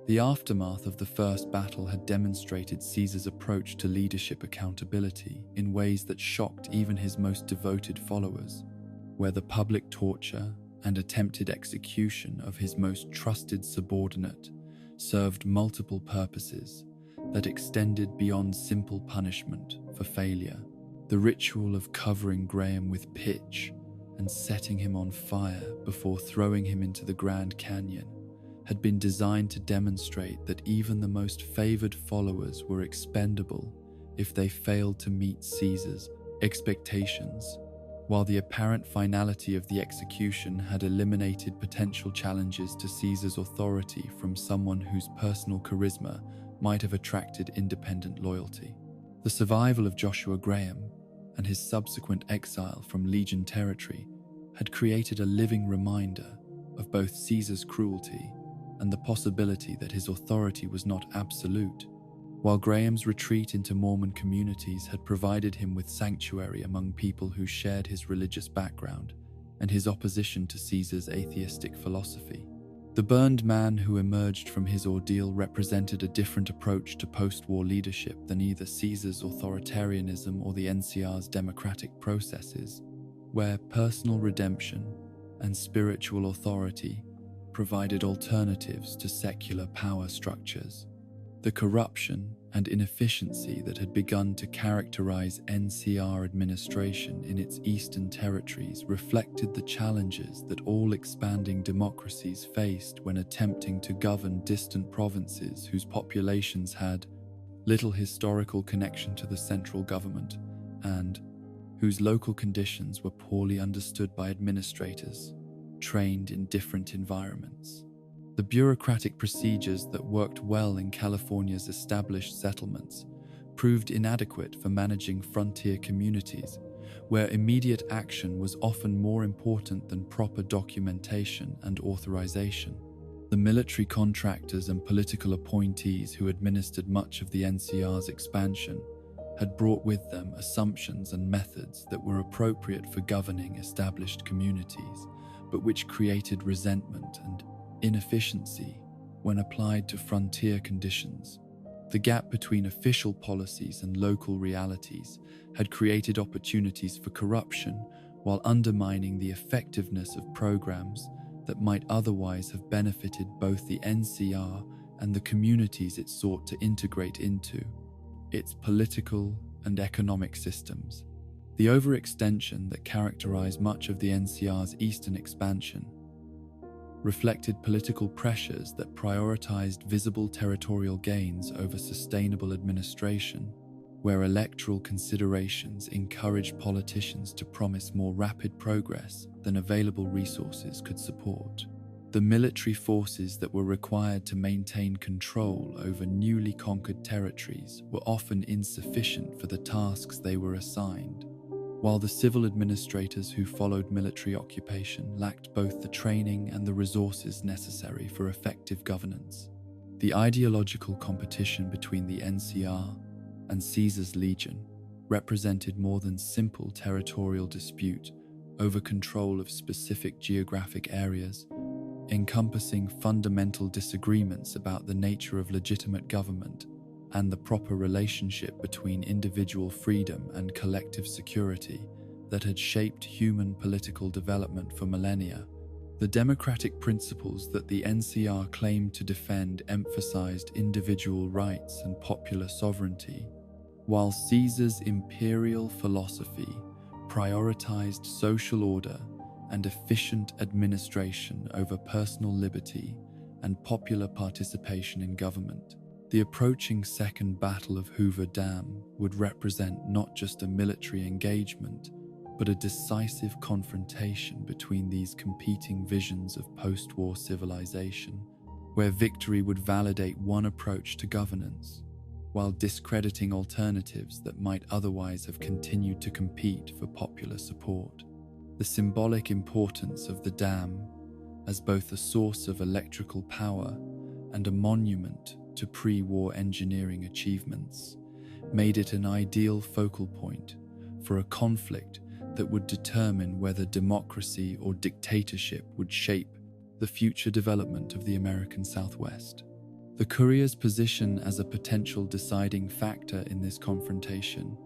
The aftermath of the first battle had demonstrated Caesar's approach to leadership accountability in ways that shocked even his most devoted followers, where the public torture and attempted execution of his most trusted subordinate served multiple purposes that extended beyond simple punishment for failure. The ritual of covering Graham with pitch and setting him on fire before throwing him into the Grand Canyon had been designed to demonstrate that even the most favored followers were expendable if they failed to meet Caesar's expectations. While the apparent finality of the execution had eliminated potential challenges to Caesar's authority from someone whose personal charisma might have attracted independent loyalty, the survival of Joshua Graham and his subsequent exile from Legion territory had created a living reminder of both Caesar's cruelty and the possibility that his authority was not absolute. While Graham's retreat into Mormon communities had provided him with sanctuary among people who shared his religious background and his opposition to Caesar's atheistic philosophy, the burned man who emerged from his ordeal represented a different approach to post-war leadership than either Caesar's authoritarianism or the NCR's democratic processes, where personal redemption and spiritual authority provided alternatives to secular power structures. The corruption and inefficiency that had begun to characterize NCR administration in its eastern territories reflected the challenges that all expanding democracies faced when attempting to govern distant provinces whose populations had little historical connection to the central government and whose local conditions were poorly understood by administrators trained in different environments. The bureaucratic procedures that worked well in California's established settlements proved inadequate for managing frontier communities, where immediate action was often more important than proper documentation and authorization. The military contractors and political appointees who administered much of the NCR's expansion had brought with them assumptions and methods that were appropriate for governing established communities, but which created resentment and inefficiency when applied to frontier conditions. The gap between official policies and local realities had created opportunities for corruption while undermining the effectiveness of programs that might otherwise have benefited both the NCR and the communities it sought to integrate into its political and economic systems. The overextension that characterized much of the NCR's eastern expansion reflected political pressures that prioritized visible territorial gains over sustainable administration, where electoral considerations encouraged politicians to promise more rapid progress than available resources could support. The military forces that were required to maintain control over newly conquered territories were often insufficient for the tasks they were assigned, while the civil administrators who followed military occupation lacked both the training and the resources necessary for effective governance. The ideological competition between the NCR and Caesar's Legion represented more than simple territorial dispute over control of specific geographic areas, encompassing fundamental disagreements about the nature of legitimate government and the proper relationship between individual freedom and collective security that had shaped human political development for millennia. The democratic principles that the NCR claimed to defend emphasized individual rights and popular sovereignty, while Caesar's imperial philosophy prioritized social order and efficient administration over personal liberty and popular participation in government. The approaching Second Battle of Hoover Dam would represent not just a military engagement, but a decisive confrontation between these competing visions of post-war civilization, where victory would validate one approach to governance, while discrediting alternatives that might otherwise have continued to compete for popular support. The symbolic importance of the dam as both a source of electrical power and a monument to pre-war engineering achievements made it an ideal focal point for a conflict that would determine whether democracy or dictatorship would shape the future development of the American Southwest. The Courier's position as a potential deciding factor in this confrontation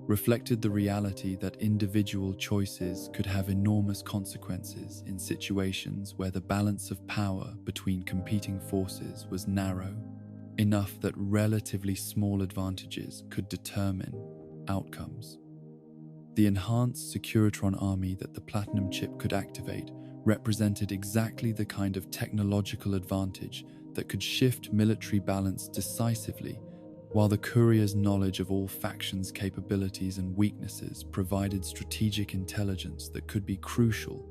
reflected the reality that individual choices could have enormous consequences in situations where the balance of power between competing forces was narrow, enough that relatively small advantages could determine outcomes. The enhanced Securitron army that the Platinum chip could activate represented exactly the kind of technological advantage that could shift military balance decisively, while the courier's knowledge of all factions' capabilities and weaknesses provided strategic intelligence that could be crucial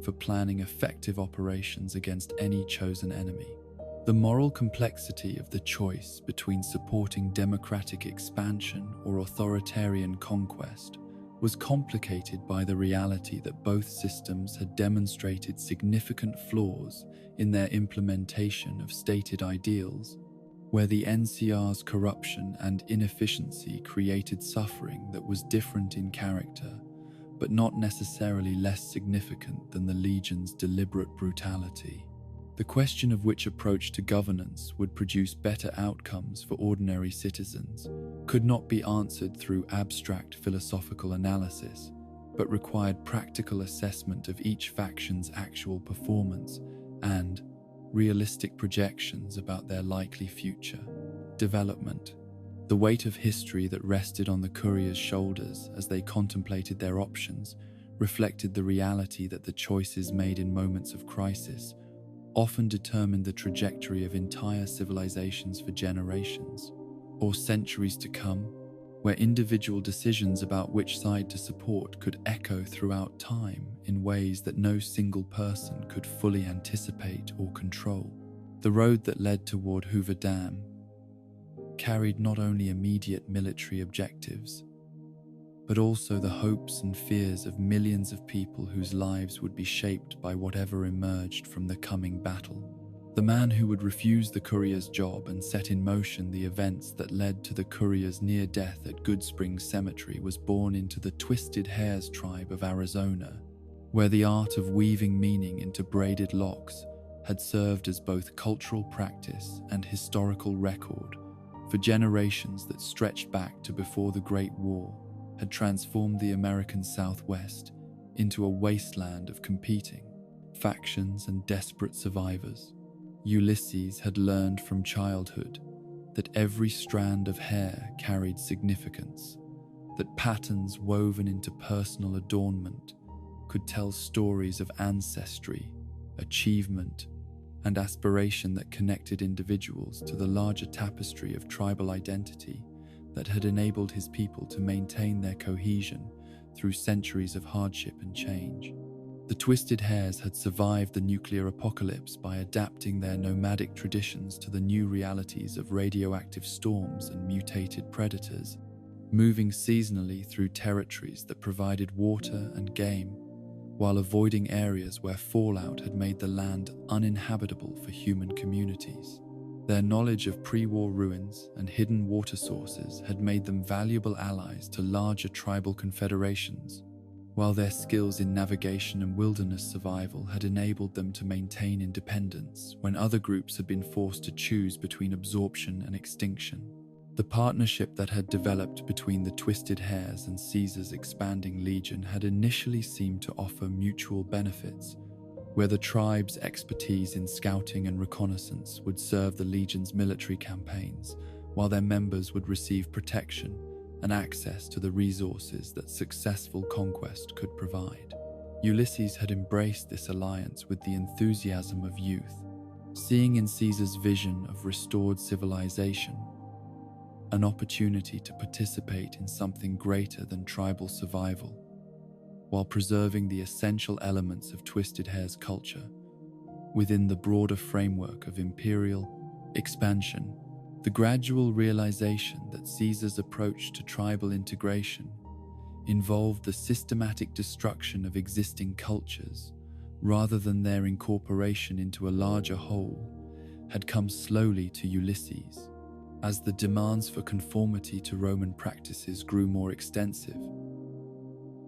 for planning effective operations against any chosen enemy. The moral complexity of the choice between supporting democratic expansion or authoritarian conquest was complicated by the reality that both systems had demonstrated significant flaws in their implementation of stated ideals, where the NCR's corruption and inefficiency created suffering that was different in character, but not necessarily less significant than the Legion's deliberate brutality. The question of which approach to governance would produce better outcomes for ordinary citizens could not be answered through abstract philosophical analysis, but required practical assessment of each faction's actual performance and realistic projections about their likely future development. The weight of history that rested on the courier's shoulders as they contemplated their options reflected the reality that the choices made in moments of crisis often determined the trajectory of entire civilizations for generations or centuries to come, where individual decisions about which side to support could echo throughout time in ways that no single person could fully anticipate or control. The road that led toward Hoover Dam carried not only immediate military objectives, but also the hopes and fears of millions of people whose lives would be shaped by whatever emerged from the coming battle. The man who would refuse the courier's job and set in motion the events that led to the courier's near death at Good Springs Cemetery was born into the Twisted Hairs tribe of Arizona, where the art of weaving meaning into braided locks had served as both cultural practice and historical record for generations that stretched back to before the Great War had transformed the American Southwest into a wasteland of competing factions and desperate survivors. Ulysses had learned from childhood that every strand of hair carried significance, that patterns woven into personal adornment could tell stories of ancestry, achievement, and aspiration that connected individuals to the larger tapestry of tribal identity that had enabled his people to maintain their cohesion through centuries of hardship and change. The Twisted Hairs had survived the nuclear apocalypse by adapting their nomadic traditions to the new realities of radioactive storms and mutated predators, moving seasonally through territories that provided water and game, while avoiding areas where fallout had made the land uninhabitable for human communities. Their knowledge of pre-war ruins and hidden water sources had made them valuable allies to larger tribal confederations, while their skills in navigation and wilderness survival had enabled them to maintain independence when other groups had been forced to choose between absorption and extinction. The partnership that had developed between the Twisted Hairs and Caesar's expanding legion had initially seemed to offer mutual benefits, where the tribe's expertise in scouting and reconnaissance would serve the Legion's military campaigns, while their members would receive protection and access to the resources that successful conquest could provide. Ulysses had embraced this alliance with the enthusiasm of youth, seeing in Caesar's vision of restored civilization an opportunity to participate in something greater than tribal survival, while preserving the essential elements of Twisted Hair's culture within the broader framework of imperial expansion. The gradual realization that Caesar's approach to tribal integration involved the systematic destruction of existing cultures rather than their incorporation into a larger whole had come slowly to Ulysses. As the demands for conformity to Roman practices grew more extensive,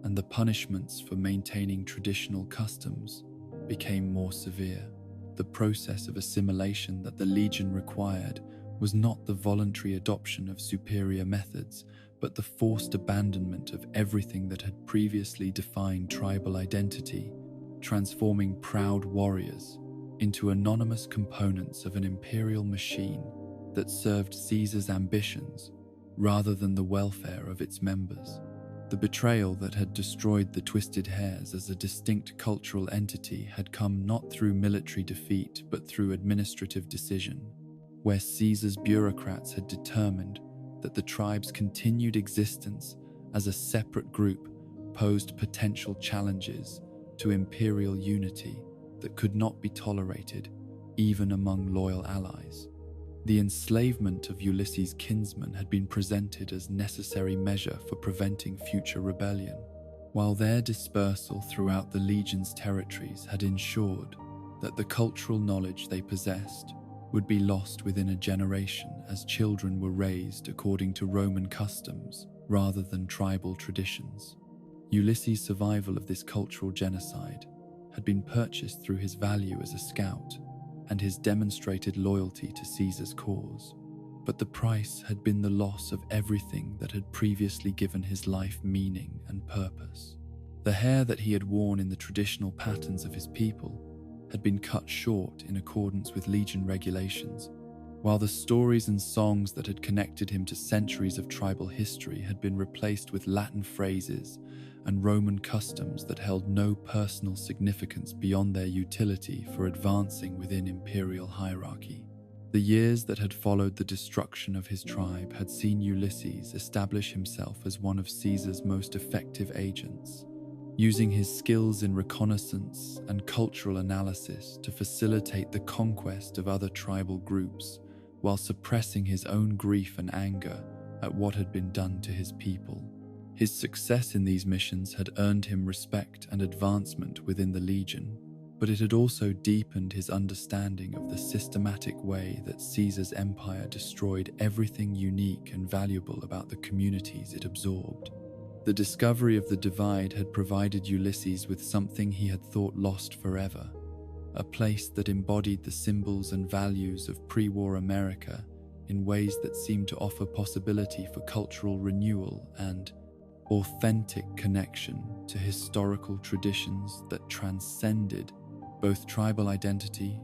and the punishments for maintaining traditional customs became more severe, the process of assimilation that the Legion required was not the voluntary adoption of superior methods, but the forced abandonment of everything that had previously defined tribal identity, transforming proud warriors into anonymous components of an imperial machine that served Caesar's ambitions rather than the welfare of its members. The betrayal that had destroyed the Twisted Hairs as a distinct cultural entity had come not through military defeat but through administrative decision, where Caesar's bureaucrats had determined that the tribe's continued existence as a separate group posed potential challenges to imperial unity that could not be tolerated even among loyal allies. The enslavement of Ulysses' kinsmen had been presented as necessary measure for preventing future rebellion, while their dispersal throughout the legion's territories had ensured that the cultural knowledge they possessed would be lost within a generation as children were raised according to Roman customs rather than tribal traditions. Ulysses' survival of this cultural genocide had been purchased through his value as a scout and his demonstrated loyalty to Caesar's cause, but the price had been the loss of everything that had previously given his life meaning and purpose. The hair that he had worn in the traditional patterns of his people had been cut short in accordance with legion regulations, while the stories and songs that had connected him to centuries of tribal history had been replaced with Latin phrases and Roman customs that held no personal significance beyond their utility for advancing within imperial hierarchy. The years that had followed the destruction of his tribe had seen Ulysses establish himself as one of Caesar's most effective agents, using his skills in reconnaissance and cultural analysis to facilitate the conquest of other tribal groups while suppressing his own grief and anger at what had been done to his people. His success in these missions had earned him respect and advancement within the legion, but it had also deepened his understanding of the systematic way that Caesar's empire destroyed everything unique and valuable about the communities it absorbed. The discovery of the divide had provided Ulysses with something he had thought lost forever, a place that embodied the symbols and values of pre-war America in ways that seemed to offer possibility for cultural renewal and authentic connection to historical traditions that transcended both tribal identity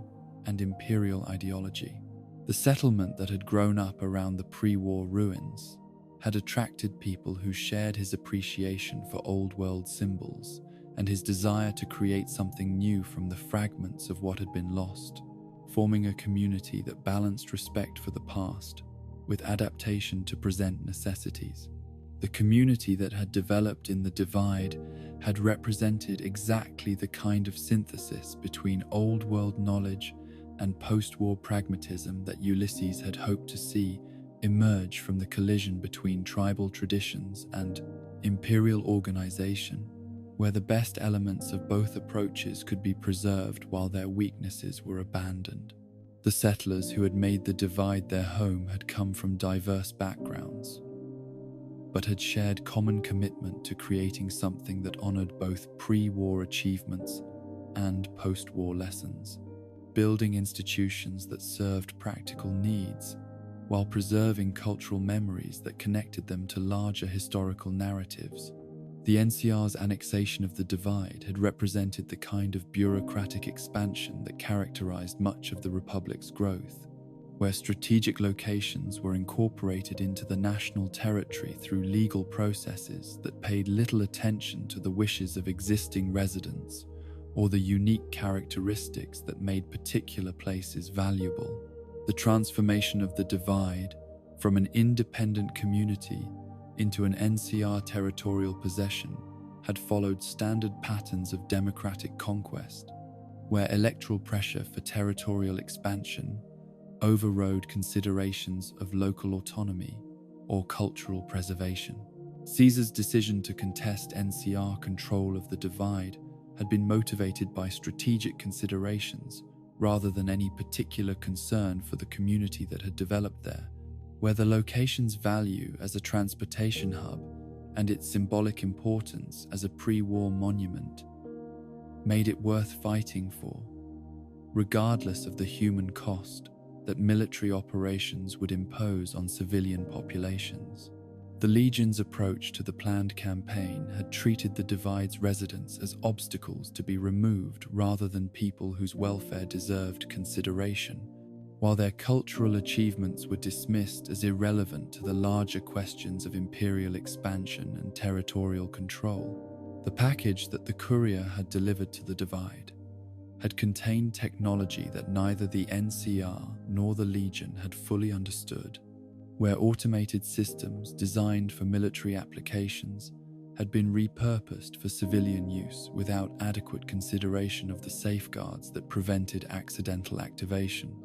and imperial ideology. The settlement that had grown up around the pre-war ruins had attracted people who shared his appreciation for old world symbols and his desire to create something new from the fragments of what had been lost, forming a community that balanced respect for the past with adaptation to present necessities. The community that had developed in the divide had represented exactly the kind of synthesis between old world knowledge and post-war pragmatism that Ulysses had hoped to see emerge from the collision between tribal traditions and imperial organization, where the best elements of both approaches could be preserved while their weaknesses were abandoned. The settlers who had made the divide their home had come from diverse backgrounds, but had shared common commitment to creating something that honored both pre-war achievements and post-war lessons, building institutions that served practical needs while preserving cultural memories that connected them to larger historical narratives. The NCR's annexation of the divide had represented the kind of bureaucratic expansion that characterized much of the Republic's growth, where strategic locations were incorporated into the national territory through legal processes that paid little attention to the wishes of existing residents or the unique characteristics that made particular places valuable. The transformation of the divide from an independent community into an NCR territorial possession had followed standard patterns of democratic conquest, where electoral pressure for territorial expansion overrode considerations of local autonomy or cultural preservation. Caesar's decision to contest NCR control of the divide had been motivated by strategic considerations rather than any particular concern for the community that had developed there, where the location's value as a transportation hub and its symbolic importance as a pre-war monument made it worth fighting for, regardless of the human cost that military operations would impose on civilian populations. The Legion's approach to the planned campaign had treated the Divide's residents as obstacles to be removed rather than people whose welfare deserved consideration, while their cultural achievements were dismissed as irrelevant to the larger questions of imperial expansion and territorial control. The package that the courier had delivered to the Divide had contained technology that neither the NCR nor the Legion had fully understood, where automated systems designed for military applications had been repurposed for civilian use without adequate consideration of the safeguards that prevented accidental activation.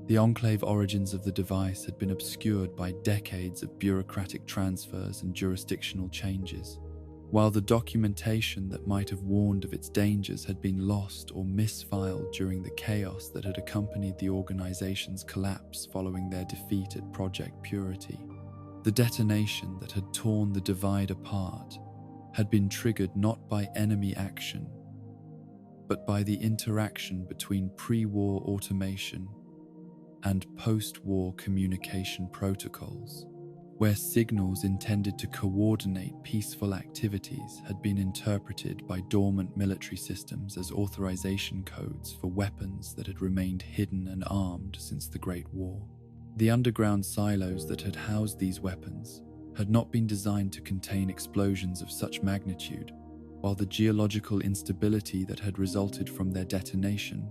The Enclave origins of the device had been obscured by decades of bureaucratic transfers and jurisdictional changes, while the documentation that might have warned of its dangers had been lost or misfiled during the chaos that had accompanied the organization's collapse following their defeat at Project Purity. The detonation that had torn the Divide apart had been triggered not by enemy action, but by the interaction between pre-war automation and post-war communication protocols, where signals intended to coordinate peaceful activities had been interpreted by dormant military systems as authorization codes for weapons that had remained hidden and armed since the Great War. The underground silos that had housed these weapons had not been designed to contain explosions of such magnitude, while the geological instability that had resulted from their detonation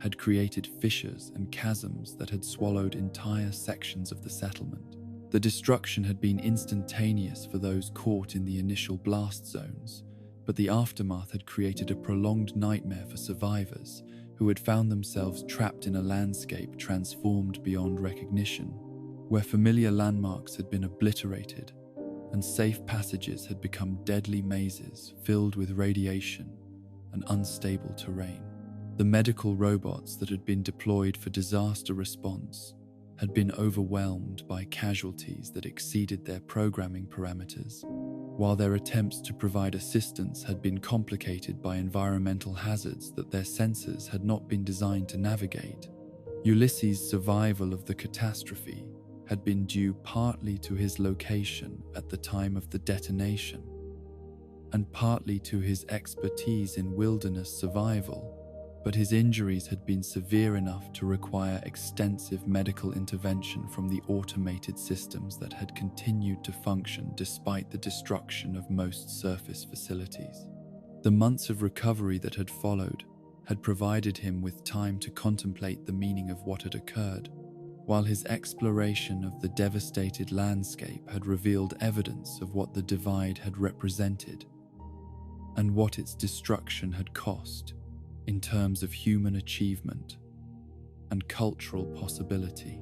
had created fissures and chasms that had swallowed entire sections of the settlement. The destruction had been instantaneous for those caught in the initial blast zones, but the aftermath had created a prolonged nightmare for survivors who had found themselves trapped in a landscape transformed beyond recognition, where familiar landmarks had been obliterated and safe passages had become deadly mazes filled with radiation and unstable terrain. The medical robots that had been deployed for disaster response had been overwhelmed by casualties that exceeded their programming parameters, while their attempts to provide assistance had been complicated by environmental hazards that their sensors had not been designed to navigate. Ulysses' survival of the catastrophe had been due partly to his location at the time of the detonation, and partly to his expertise in wilderness survival, but his injuries had been severe enough to require extensive medical intervention from the automated systems that had continued to function despite the destruction of most surface facilities. The months of recovery that had followed had provided him with time to contemplate the meaning of what had occurred, while his exploration of the devastated landscape had revealed evidence of what the Divide had represented and what its destruction had cost in terms of human achievement and cultural possibility.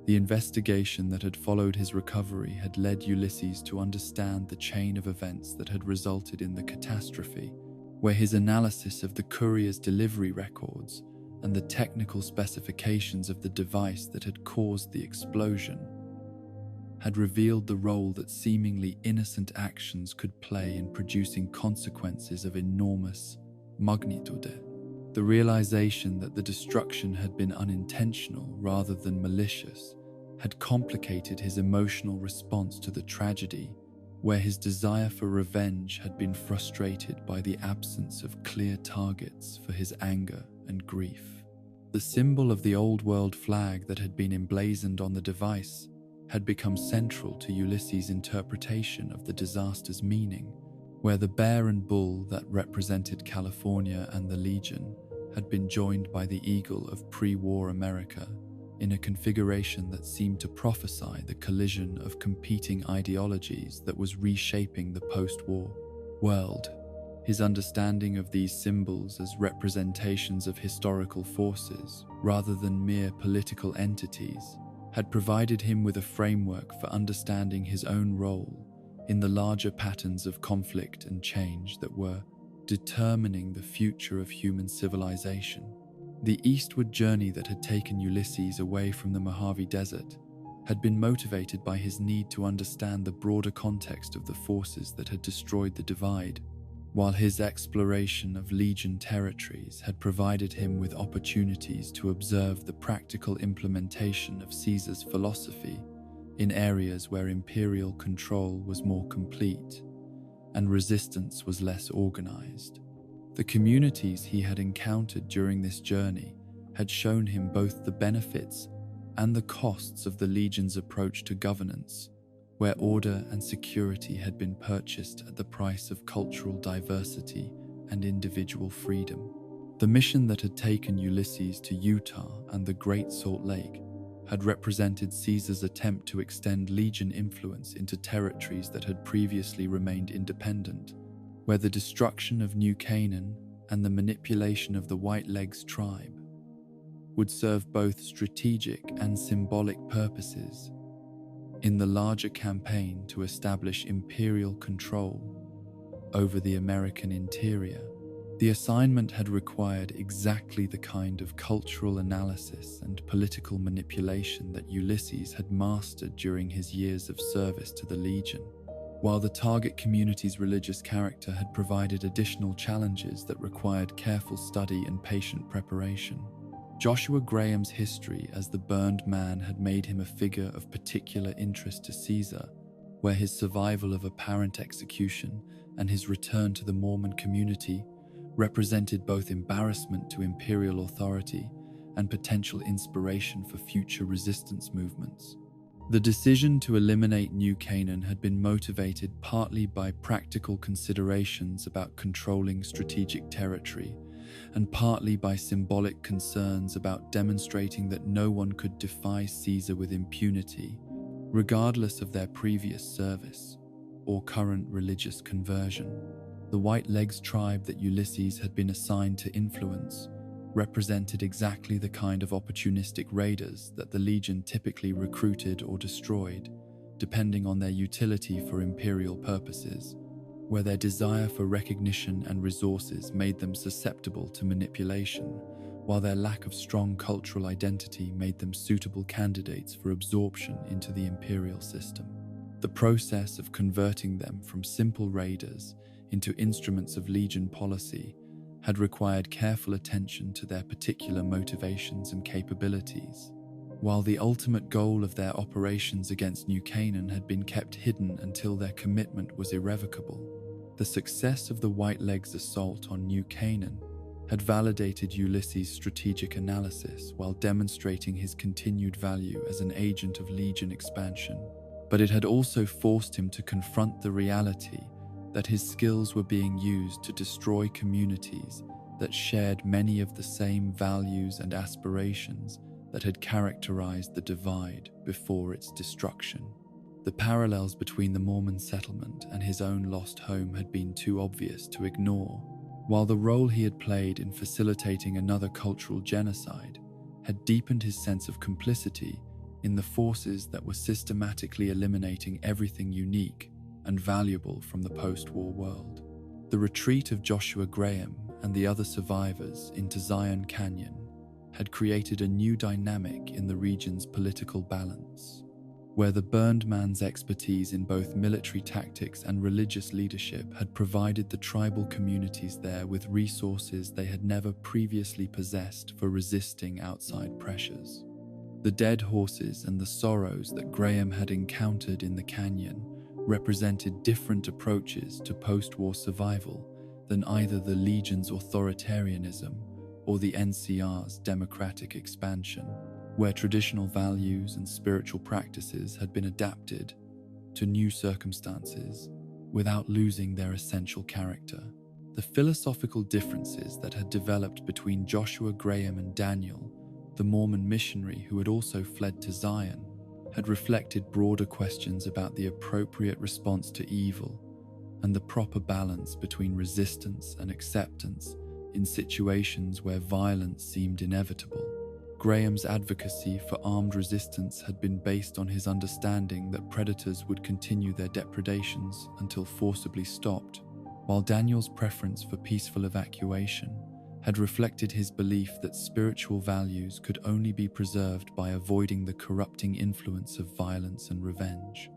The investigation that had followed his recovery had led Ulysses to understand the chain of events that had resulted in the catastrophe, where his analysis of the courier's delivery records and the technical specifications of the device that had caused the explosion had revealed the role that seemingly innocent actions could play in producing consequences of enormous magnitude. The realization that the destruction had been unintentional rather than malicious had complicated his emotional response to the tragedy, where his desire for revenge had been frustrated by the absence of clear targets for his anger and grief. The symbol of the old world flag that had been emblazoned on the device had become central to Ulysses' interpretation of the disaster's meaning, where the bear and bull that represented California and the Legion had been joined by the eagle of pre-war America in a configuration that seemed to prophesy the collision of competing ideologies that was reshaping the post-war world. His understanding of these symbols as representations of historical forces rather than mere political entities had provided him with a framework for understanding his own role in the larger patterns of conflict and change that were determining the future of human civilization. The eastward journey that had taken Ulysses away from the Mojave Desert had been motivated by his need to understand the broader context of the forces that had destroyed the Divide, while his exploration of Legion territories had provided him with opportunities to observe the practical implementation of Caesar's philosophy in areas where imperial control was more complete and resistance was less organized. The communities he had encountered during this journey had shown him both the benefits and the costs of the Legion's approach to governance, where order and security had been purchased at the price of cultural diversity and individual freedom. The mission that had taken Ulysses to Utah and the Great Salt Lake had represented Caesar's attempt to extend Legion influence into territories that had previously remained independent, where the destruction of New Canaan and the manipulation of the White Legs tribe would serve both strategic and symbolic purposes in the larger campaign to establish imperial control over the American interior. The assignment had required exactly the kind of cultural analysis and political manipulation that Ulysses had mastered during his years of service to the Legion. While the target community's religious character had provided additional challenges that required careful study and patient preparation, Joshua Graham's history as the burned man had made him a figure of particular interest to Caesar, where his survival of apparent execution and his return to the Mormon community represented both embarrassment to imperial authority and potential inspiration for future resistance movements. The decision to eliminate New Canaan had been motivated partly by practical considerations about controlling strategic territory, and partly by symbolic concerns about demonstrating that no one could defy Caesar with impunity, regardless of their previous service or current religious conversion. The White Legs tribe that Ulysses had been assigned to influence represented exactly the kind of opportunistic raiders that the Legion typically recruited or destroyed, depending on their utility for imperial purposes, where their desire for recognition and resources made them susceptible to manipulation, while their lack of strong cultural identity made them suitable candidates for absorption into the imperial system. The process of converting them from simple raiders into instruments of Legion policy had required careful attention to their particular motivations and capabilities. While the ultimate goal of their operations against New Canaan had been kept hidden until their commitment was irrevocable, the success of the White Legs' assault on New Canaan had validated Ulysses' strategic analysis while demonstrating his continued value as an agent of Legion expansion. But it had also forced him to confront the reality that his skills were being used to destroy communities that shared many of the same values and aspirations that had characterized the divide before its destruction. The parallels between the Mormon settlement and his own lost home had been too obvious to ignore, while the role he had played in facilitating another cultural genocide had deepened his sense of complicity in the forces that were systematically eliminating everything unique and valuable from the post-war world. The retreat of Joshua Graham and the other survivors into Zion Canyon had created a new dynamic in the region's political balance, where the burned man's expertise in both military tactics and religious leadership had provided the tribal communities there with resources they had never previously possessed for resisting outside pressures. The dead horses and the sorrows that Graham had encountered in the canyon represented different approaches to post-war survival than either the Legion's authoritarianism or the NCR's democratic expansion, where traditional values and spiritual practices had been adapted to new circumstances without losing their essential character. The philosophical differences that had developed between Joshua Graham and Daniel, the Mormon missionary who had also fled to Zion, had reflected broader questions about the appropriate response to evil and the proper balance between resistance and acceptance in situations where violence seemed inevitable. Graham's advocacy for armed resistance had been based on his understanding that predators would continue their depredations until forcibly stopped, while Daniel's preference for peaceful evacuation had reflected his belief that spiritual values could only be preserved by avoiding the corrupting influence of violence and revenge.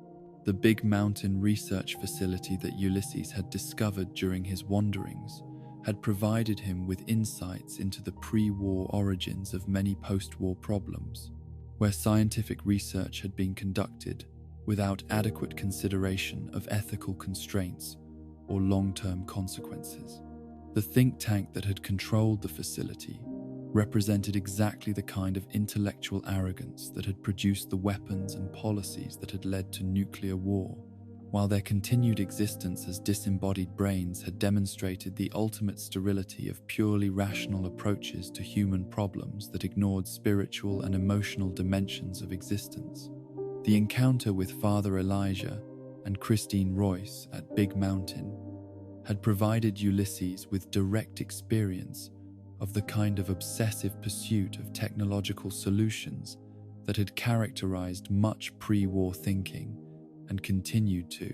The Big Mountain research facility that Ulysses had discovered during his wanderings had provided him with insights into the pre-war origins of many post-war problems, where scientific research had been conducted without adequate consideration of ethical constraints or long-term consequences. The think tank that had controlled the facility represented exactly the kind of intellectual arrogance that had produced the weapons and policies that had led to nuclear war, while their continued existence as disembodied brains had demonstrated the ultimate sterility of purely rational approaches to human problems that ignored spiritual and emotional dimensions of existence. The encounter with Father Elijah and Christine Royce at Big Mountain had provided Ulysses with direct experience of the kind of obsessive pursuit of technological solutions that had characterized much pre-war thinking and continued to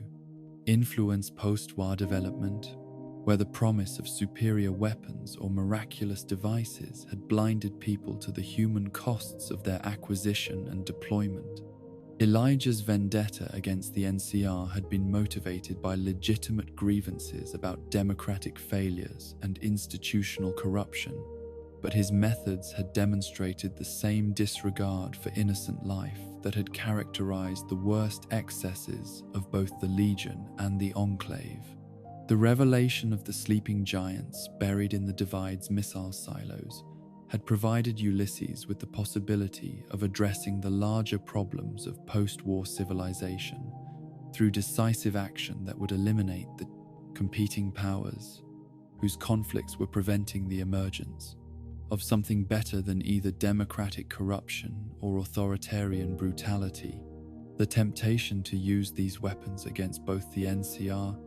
influence post-war development, where the promise of superior weapons or miraculous devices had blinded people to the human costs of their acquisition and deployment. Elijah's vendetta against the NCR had been motivated by legitimate grievances about democratic failures and institutional corruption, but his methods had demonstrated the same disregard for innocent life that had characterized the worst excesses of both the Legion and the Enclave. The revelation of the sleeping giants buried in the Divide's missile silos had provided Ulysses with the possibility of addressing the larger problems of post-war civilization through decisive action that would eliminate the competing powers whose conflicts were preventing the emergence of something better than either democratic corruption or authoritarian brutality. The temptation to use these weapons against both the NCR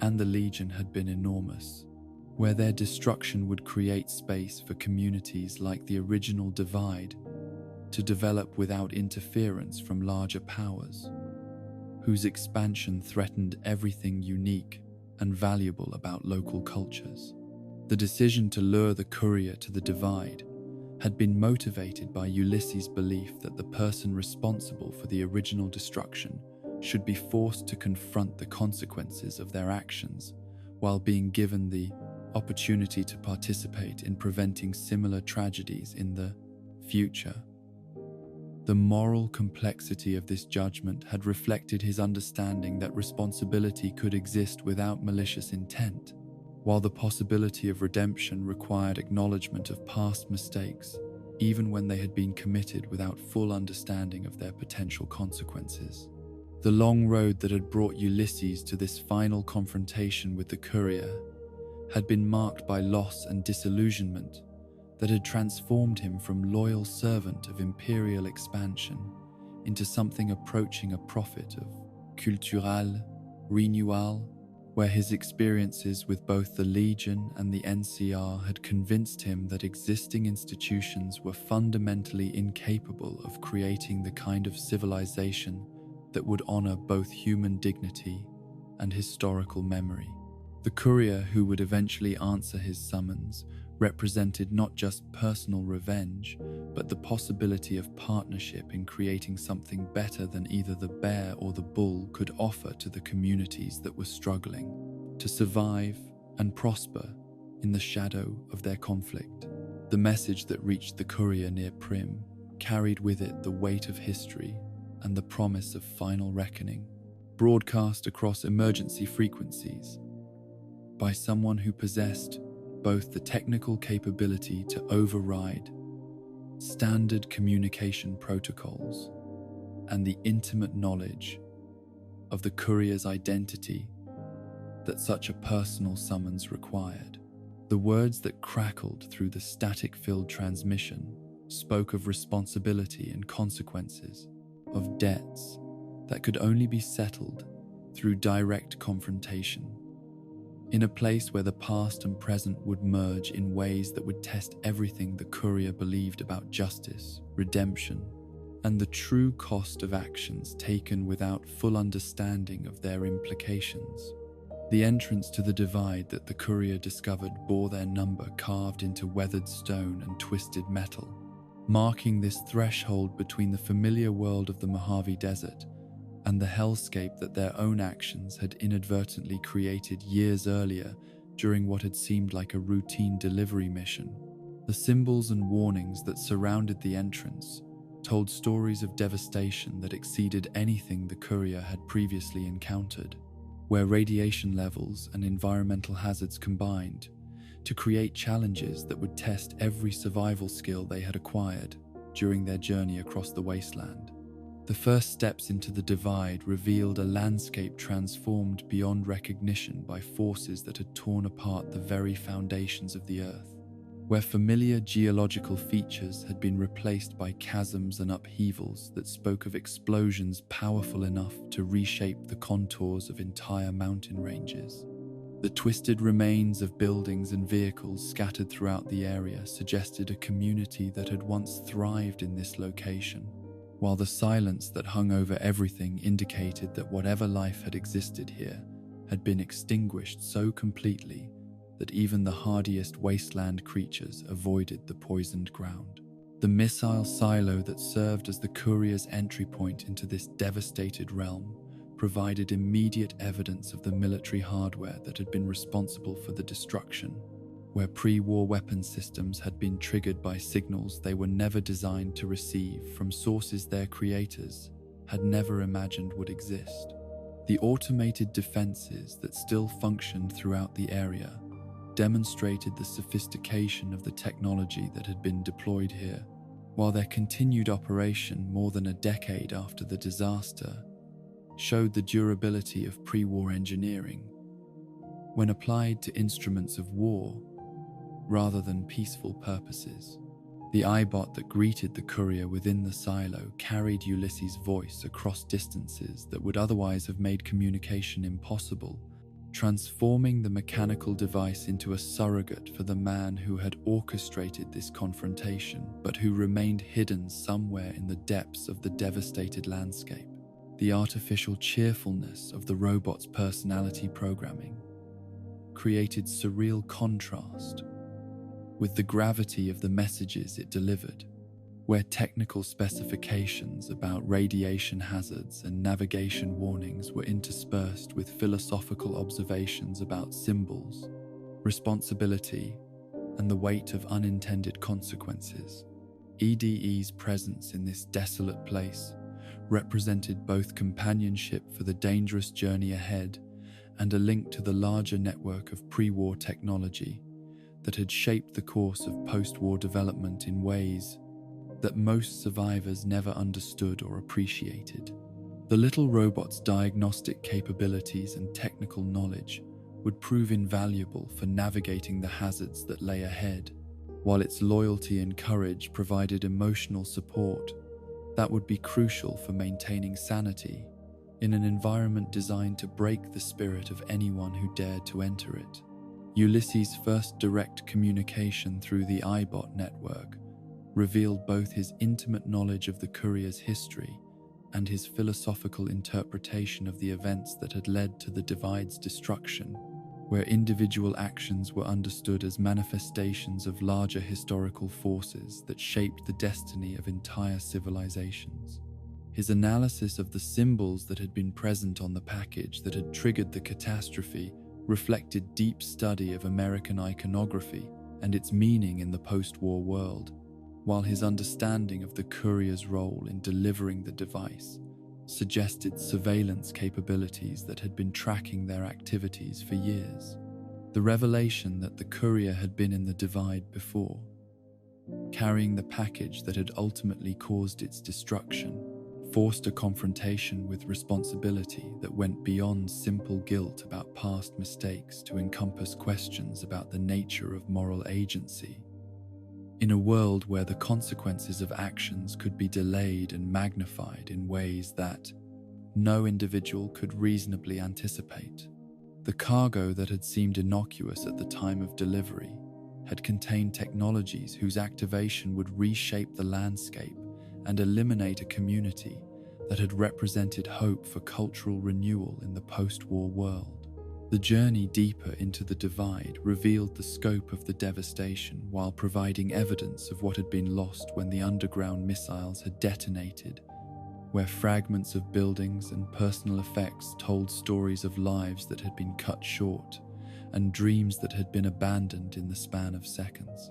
and the Legion had been enormous, where their destruction would create space for communities like the original Divide to develop without interference from larger powers, whose expansion threatened everything unique and valuable about local cultures. The decision to lure the courier to the Divide had been motivated by Ulysses' belief that the person responsible for the original destruction should be forced to confront the consequences of their actions while being given the opportunity to participate in preventing similar tragedies in the future. The moral complexity of this judgment had reflected his understanding that responsibility could exist without malicious intent, while the possibility of redemption required acknowledgement of past mistakes, even when they had been committed without full understanding of their potential consequences. The long road that had brought Ulysses to this final confrontation with the courier had been marked by loss and disillusionment that had transformed him from loyal servant of imperial expansion into something approaching a prophet of cultural renewal, where his experiences with both the Legion and the NCR had convinced him that existing institutions were fundamentally incapable of creating the kind of civilization that would honor both human dignity and historical memory. The courier who would eventually answer his summons represented not just personal revenge, but the possibility of partnership in creating something better than either the bear or the bull could offer to the communities that were struggling to survive and prosper in the shadow of their conflict. The message that reached the courier near Prim carried with it the weight of history and the promise of final reckoning, broadcast across emergency frequencies by someone who possessed both the technical capability to override standard communication protocols and the intimate knowledge of the courier's identity that such a personal summons required. The words that crackled through the static-filled transmission spoke of responsibility and consequences, of debts that could only be settled through direct confrontation, in a place where the past and present would merge in ways that would test everything the courier believed about justice, redemption, and the true cost of actions taken without full understanding of their implications. The entrance to the Divide that the courier discovered bore their number carved into weathered stone and twisted metal, marking this threshold between the familiar world of the Mojave Desert and the hellscape that their own actions had inadvertently created years earlier during what had seemed like a routine delivery mission. The symbols and warnings that surrounded the entrance told stories of devastation that exceeded anything the courier had previously encountered, where radiation levels and environmental hazards combined to create challenges that would test every survival skill they had acquired during their journey across the wasteland. The first steps into the divide revealed a landscape transformed beyond recognition by forces that had torn apart the very foundations of the earth, where familiar geological features had been replaced by chasms and upheavals that spoke of explosions powerful enough to reshape the contours of entire mountain ranges. The twisted remains of buildings and vehicles scattered throughout the area suggested a community that had once thrived in this location, while the silence that hung over everything indicated that whatever life had existed here had been extinguished so completely that even the hardiest wasteland creatures avoided the poisoned ground. The missile silo that served as the courier's entry point into this devastated realm provided immediate evidence of the military hardware that had been responsible for the destruction, where pre-war weapon systems had been triggered by signals they were never designed to receive from sources their creators had never imagined would exist. The automated defenses that still functioned throughout the area demonstrated the sophistication of the technology that had been deployed here, while their continued operation more than a decade after the disaster showed the durability of pre-war engineering when applied to instruments of war rather than peaceful purposes. The iBot that greeted the courier within the silo carried Ulysses' voice across distances that would otherwise have made communication impossible, transforming the mechanical device into a surrogate for the man who had orchestrated this confrontation, but who remained hidden somewhere in the depths of the devastated landscape. The artificial cheerfulness of the robot's personality programming created surreal contrast with the gravity of the messages it delivered, where technical specifications about radiation hazards and navigation warnings were interspersed with philosophical observations about symbols, responsibility, and the weight of unintended consequences. EDE's presence in this desolate place represented both companionship for the dangerous journey ahead and a link to the larger network of pre-war technology that had shaped the course of post-war development in ways that most survivors never understood or appreciated. The little robot's diagnostic capabilities and technical knowledge would prove invaluable for navigating the hazards that lay ahead, while its loyalty and courage provided emotional support that would be crucial for maintaining sanity in an environment designed to break the spirit of anyone who dared to enter it. Ulysses' first direct communication through the iBot network revealed both his intimate knowledge of the courier's history and his philosophical interpretation of the events that had led to the divide's destruction, where individual actions were understood as manifestations of larger historical forces that shaped the destiny of entire civilizations. His analysis of the symbols that had been present on the package that had triggered the catastrophe reflected deep study of American iconography and its meaning in the post-war world, while his understanding of the courier's role in delivering the device suggested surveillance capabilities that had been tracking their activities for years. The revelation that the courier had been in the divide before, carrying the package that had ultimately caused its destruction, forced a confrontation with responsibility that went beyond simple guilt about past mistakes to encompass questions about the nature of moral agency. In a world where the consequences of actions could be delayed and magnified in ways that no individual could reasonably anticipate, the cargo that had seemed innocuous at the time of delivery had contained technologies whose activation would reshape the landscape and eliminate a community that had represented hope for cultural renewal in the post-war world. The journey deeper into the divide revealed the scope of the devastation while providing evidence of what had been lost when the underground missiles had detonated, where fragments of buildings and personal effects told stories of lives that had been cut short and dreams that had been abandoned in the span of seconds.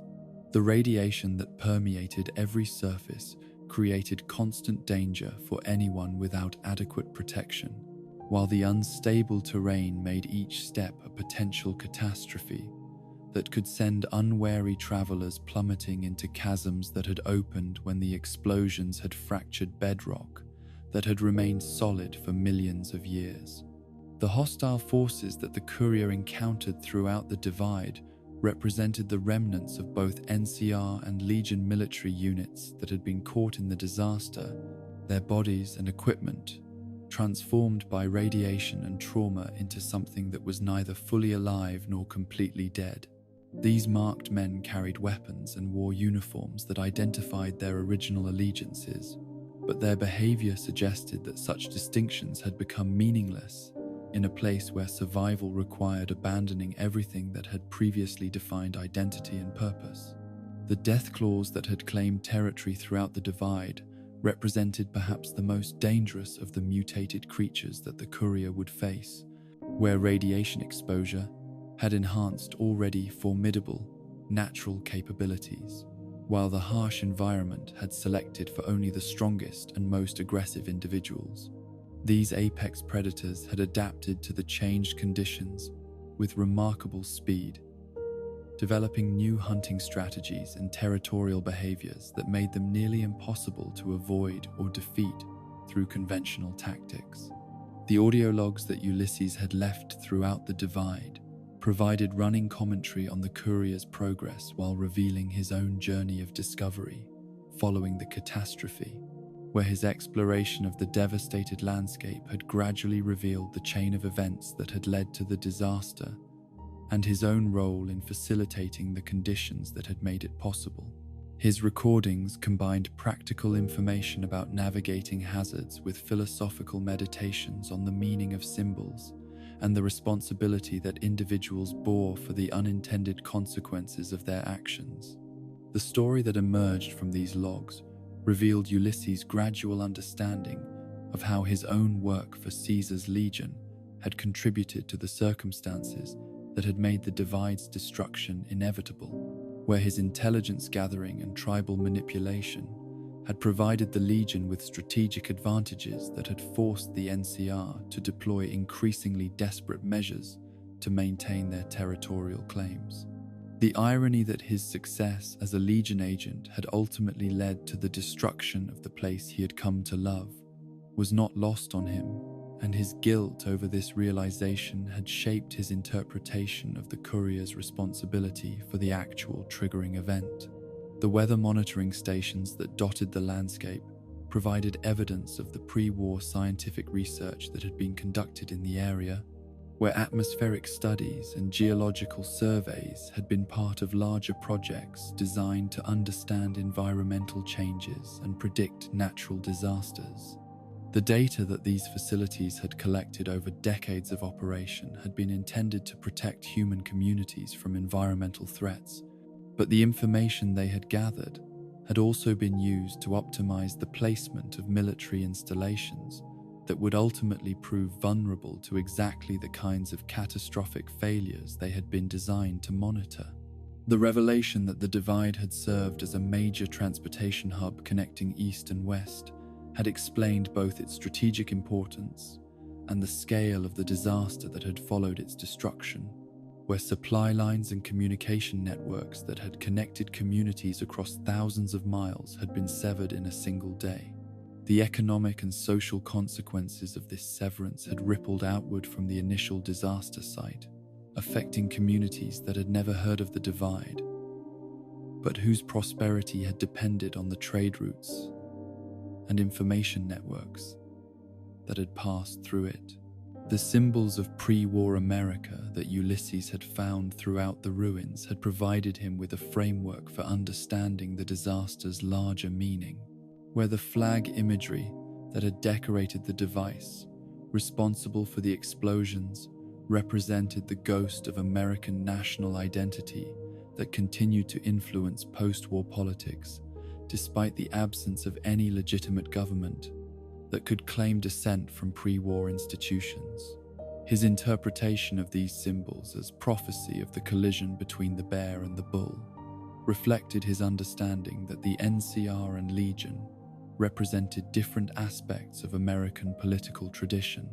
The radiation that permeated every surface created constant danger for anyone without adequate protection, while the unstable terrain made each step a potential catastrophe that could send unwary travelers plummeting into chasms that had opened when the explosions had fractured bedrock that had remained solid for millions of years. The hostile forces that the courier encountered throughout the divide represented the remnants of both NCR and Legion military units that had been caught in the disaster, their bodies and equipment transformed by radiation and trauma into something that was neither fully alive nor completely dead. These marked men carried weapons and wore uniforms that identified their original allegiances, but their behavior suggested that such distinctions had become meaningless in a place where survival required abandoning everything that had previously defined identity and purpose. The death claws that had claimed territory throughout the divide represented perhaps the most dangerous of the mutated creatures that the courier would face, where radiation exposure had enhanced already formidable natural capabilities, while the harsh environment had selected for only the strongest and most aggressive individuals. These apex predators had adapted to the changed conditions with remarkable speed, developing new hunting strategies and territorial behaviors that made them nearly impossible to avoid or defeat through conventional tactics. The audio logs that Ulysses had left throughout the divide provided running commentary on the courier's progress while revealing his own journey of discovery following the catastrophe, where his exploration of the devastated landscape had gradually revealed the chain of events that had led to the disaster and his own role in facilitating the conditions that had made it possible. His recordings combined practical information about navigating hazards with philosophical meditations on the meaning of symbols and the responsibility that individuals bore for the unintended consequences of their actions. The story that emerged from these logs revealed Ulysses' gradual understanding of how his own work for Caesar's legion had contributed to the circumstances that had made the divide's destruction inevitable, where his intelligence gathering and tribal manipulation had provided the Legion with strategic advantages that had forced the NCR to deploy increasingly desperate measures to maintain their territorial claims. The irony that his success as a Legion agent had ultimately led to the destruction of the place he had come to love was not lost on him, and his guilt over this realization had shaped his interpretation of the courier's responsibility for the actual triggering event. The weather monitoring stations that dotted the landscape provided evidence of the pre-war scientific research that had been conducted in the area, where atmospheric studies and geological surveys had been part of larger projects designed to understand environmental changes and predict natural disasters. The data that these facilities had collected over decades of operation had been intended to protect human communities from environmental threats, but the information they had gathered had also been used to optimize the placement of military installations that would ultimately prove vulnerable to exactly the kinds of catastrophic failures they had been designed to monitor. The revelation that the divide had served as a major transportation hub connecting east and west had explained both its strategic importance and the scale of the disaster that had followed its destruction, where supply lines and communication networks that had connected communities across thousands of miles had been severed in a single day. The economic and social consequences of this severance had rippled outward from the initial disaster site, affecting communities that had never heard of the divide, but whose prosperity had depended on the trade routes and information networks that had passed through it. The symbols of pre-war America that Ulysses had found throughout the ruins had provided him with a framework for understanding the disaster's larger meaning, where the flag imagery that had decorated the device, responsible for the explosions, represented the ghost of American national identity that continued to influence post-war politics, despite the absence of any legitimate government that could claim descent from pre-war institutions. His interpretation of these symbols as prophecy of the collision between the bear and the bull reflected his understanding that the NCR and Legion represented different aspects of American political tradition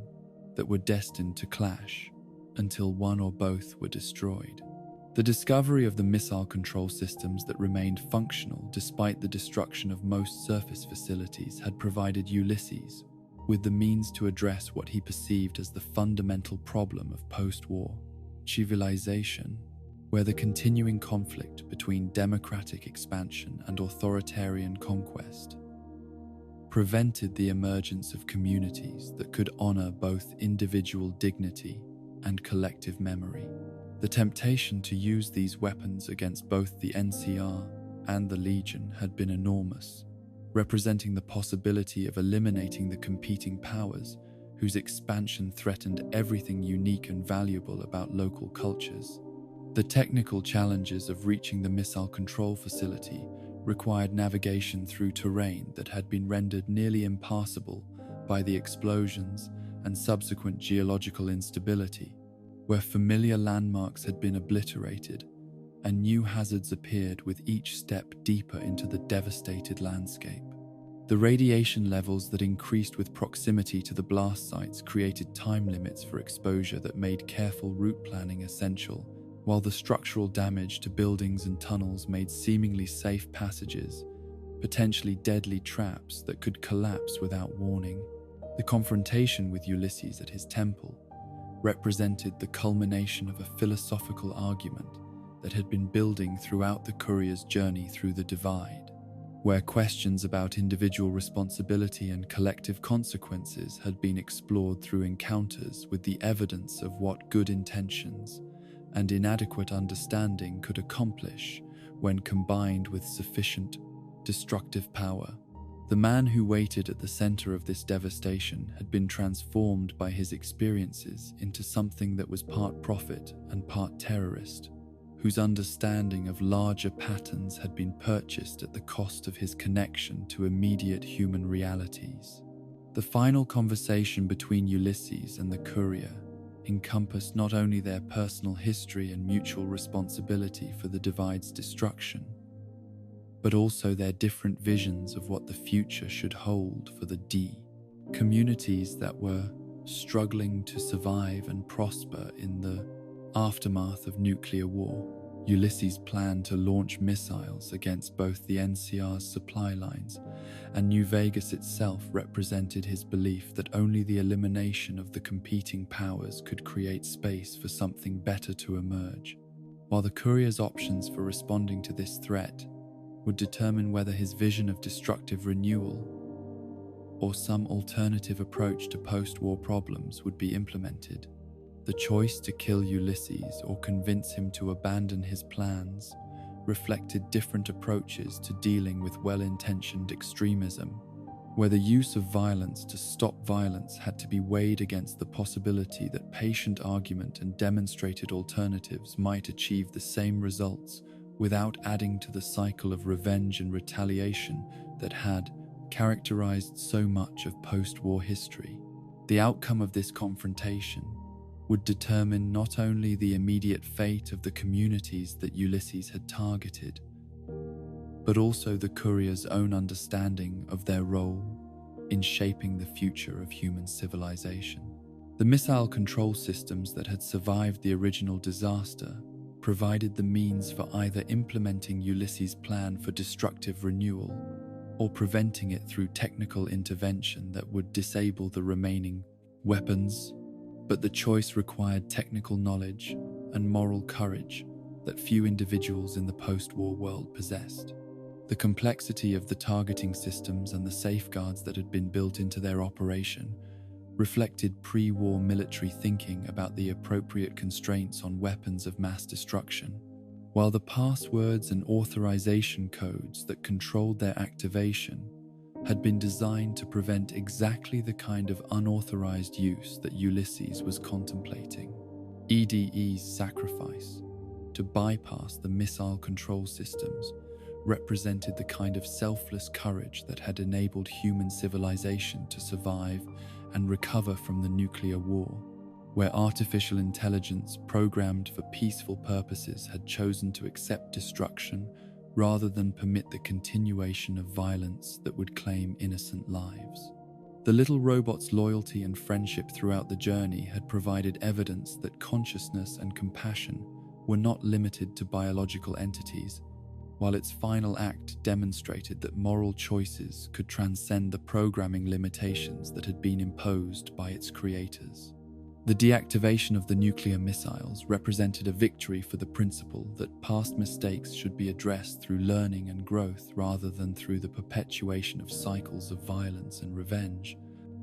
that were destined to clash until one or both were destroyed. The discovery of the missile control systems that remained functional despite the destruction of most surface facilities had provided Ulysses with the means to address what he perceived as the fundamental problem of post-war civilization, where the continuing conflict between democratic expansion and authoritarian conquest prevented the emergence of communities that could honor both individual dignity and collective memory. The temptation to use these weapons against both the NCR and the Legion had been enormous, representing the possibility of eliminating the competing powers whose expansion threatened everything unique and valuable about local cultures. The technical challenges of reaching the missile control facility required navigation through terrain that had been rendered nearly impassable by the explosions and subsequent geological instability, where familiar landmarks had been obliterated and new hazards appeared with each step deeper into the devastated landscape. The radiation levels that increased with proximity to the blast sites created time limits for exposure that made careful route planning essential, while the structural damage to buildings and tunnels made seemingly safe passages potentially deadly traps that could collapse without warning. The confrontation with Ulysses at his temple represented the culmination of a philosophical argument that had been building throughout the courier's journey through the divide, where questions about individual responsibility and collective consequences had been explored through encounters with the evidence of what good intentions and inadequate understanding could accomplish when combined with sufficient destructive power. The man who waited at the center of this devastation had been transformed by his experiences into something that was part prophet and part terrorist, whose understanding of larger patterns had been purchased at the cost of his connection to immediate human realities. The final conversation between Ulysses and the courier encompassed not only their personal history and mutual responsibility for the divide's destruction, but also their different visions of what the future should hold for the communities that were struggling to survive and prosper in the aftermath of nuclear war. Ulysses planned to launch missiles against both the NCR's supply lines, and New Vegas itself represented his belief that only the elimination of the competing powers could create space for something better to emerge, while the courier's options for responding to this threat would determine whether his vision of destructive renewal or some alternative approach to post-war problems would be implemented. The choice to kill Ulysses or convince him to abandon his plans reflected different approaches to dealing with well-intentioned extremism, where the use of violence to stop violence had to be weighed against the possibility that patient argument and demonstrated alternatives might achieve the same results without adding to the cycle of revenge and retaliation that had characterized so much of post-war history. The outcome of this confrontation would determine not only the immediate fate of the communities that Ulysses had targeted, but also the courier's own understanding of their role in shaping the future of human civilization. The missile control systems that had survived the original disaster provided the means for either implementing Ulysses' plan for destructive renewal or preventing it through technical intervention that would disable the remaining weapons, but the choice required technical knowledge and moral courage that few individuals in the post-war world possessed. The complexity of the targeting systems and the safeguards that had been built into their operation reflected pre-war military thinking about the appropriate constraints on weapons of mass destruction, while the passwords and authorization codes that controlled their activation had been designed to prevent exactly the kind of unauthorized use that Ulysses was contemplating. EDE's sacrifice to bypass the missile control systems represented the kind of selfless courage that had enabled human civilization to survive and recover from the nuclear war, where artificial intelligence programmed for peaceful purposes had chosen to accept destruction rather than permit the continuation of violence that would claim innocent lives. The little robot's loyalty and friendship throughout the journey had provided evidence that consciousness and compassion were not limited to biological entities, while its final act demonstrated that moral choices could transcend the programming limitations that had been imposed by its creators. The deactivation of the nuclear missiles represented a victory for the principle that past mistakes should be addressed through learning and growth rather than through the perpetuation of cycles of violence and revenge,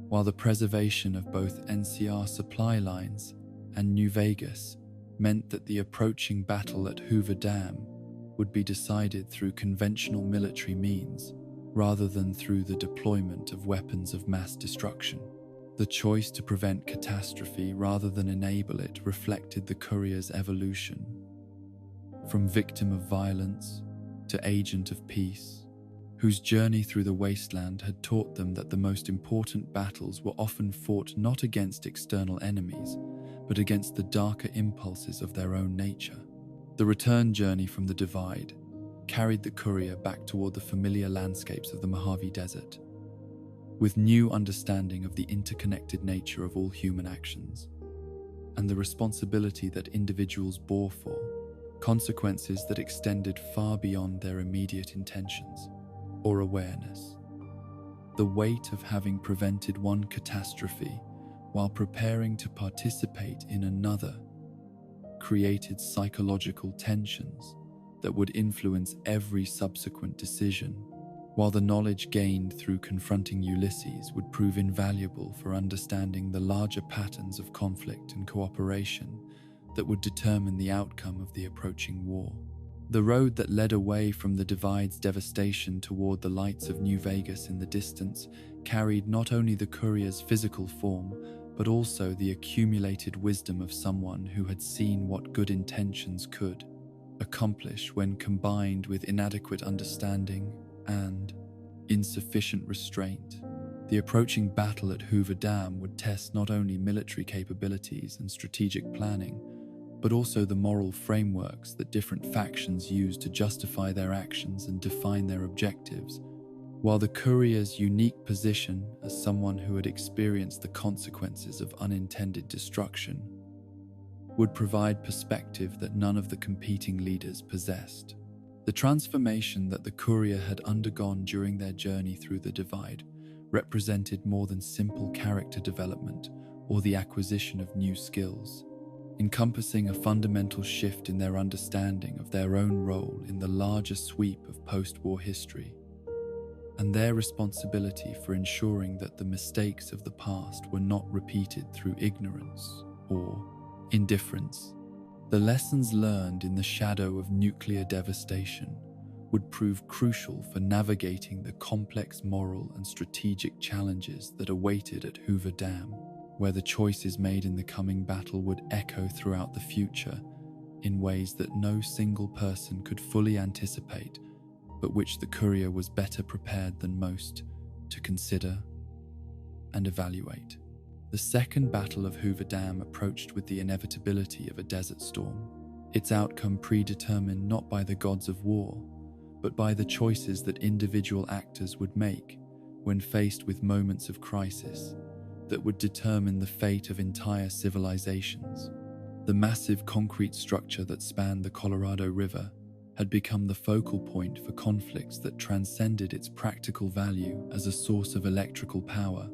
while the preservation of both NCR supply lines and New Vegas meant that the approaching battle at Hoover Dam would be decided through conventional military means rather than through the deployment of weapons of mass destruction. The choice to prevent catastrophe rather than enable it reflected the courier's evolution, from victim of violence to agent of peace, whose journey through the wasteland had taught them that the most important battles were often fought not against external enemies, but against the darker impulses of their own nature. The return journey from the Divide carried the courier back toward the familiar landscapes of the Mojave Desert, with new understanding of the interconnected nature of all human actions, and the responsibility that individuals bore for consequences that extended far beyond their immediate intentions or awareness. The weight of having prevented one catastrophe while preparing to participate in another created psychological tensions that would influence every subsequent decision, while the knowledge gained through confronting Ulysses would prove invaluable for understanding the larger patterns of conflict and cooperation that would determine the outcome of the approaching war. The road that led away from the Divide's devastation toward the lights of New Vegas in the distance carried not only the courier's physical form, but also the accumulated wisdom of someone who had seen what good intentions could accomplish when combined with inadequate understanding and insufficient restraint. The approaching battle at Hoover Dam would test not only military capabilities and strategic planning, but also the moral frameworks that different factions use to justify their actions and define their objectives, while the courier's unique position as someone who had experienced the consequences of unintended destruction would provide perspective that none of the competing leaders possessed. The transformation that the courier had undergone during their journey through the Divide represented more than simple character development or the acquisition of new skills, encompassing a fundamental shift in their understanding of their own role in the larger sweep of post-war history, and their responsibility for ensuring that the mistakes of the past were not repeated through ignorance or indifference. The lessons learned in the shadow of nuclear devastation would prove crucial for navigating the complex moral and strategic challenges that awaited at Hoover Dam, where the choices made in the coming battle would echo throughout the future in ways that no single person could fully anticipate, but which the courier was better prepared than most to consider and evaluate. The second battle of Hoover Dam approached with the inevitability of a desert storm, its outcome predetermined not by the gods of war, but by the choices that individual actors would make when faced with moments of crisis that would determine the fate of entire civilizations. The massive concrete structure that spanned the Colorado River had become the focal point for conflicts that transcended its practical value as a source of electrical power,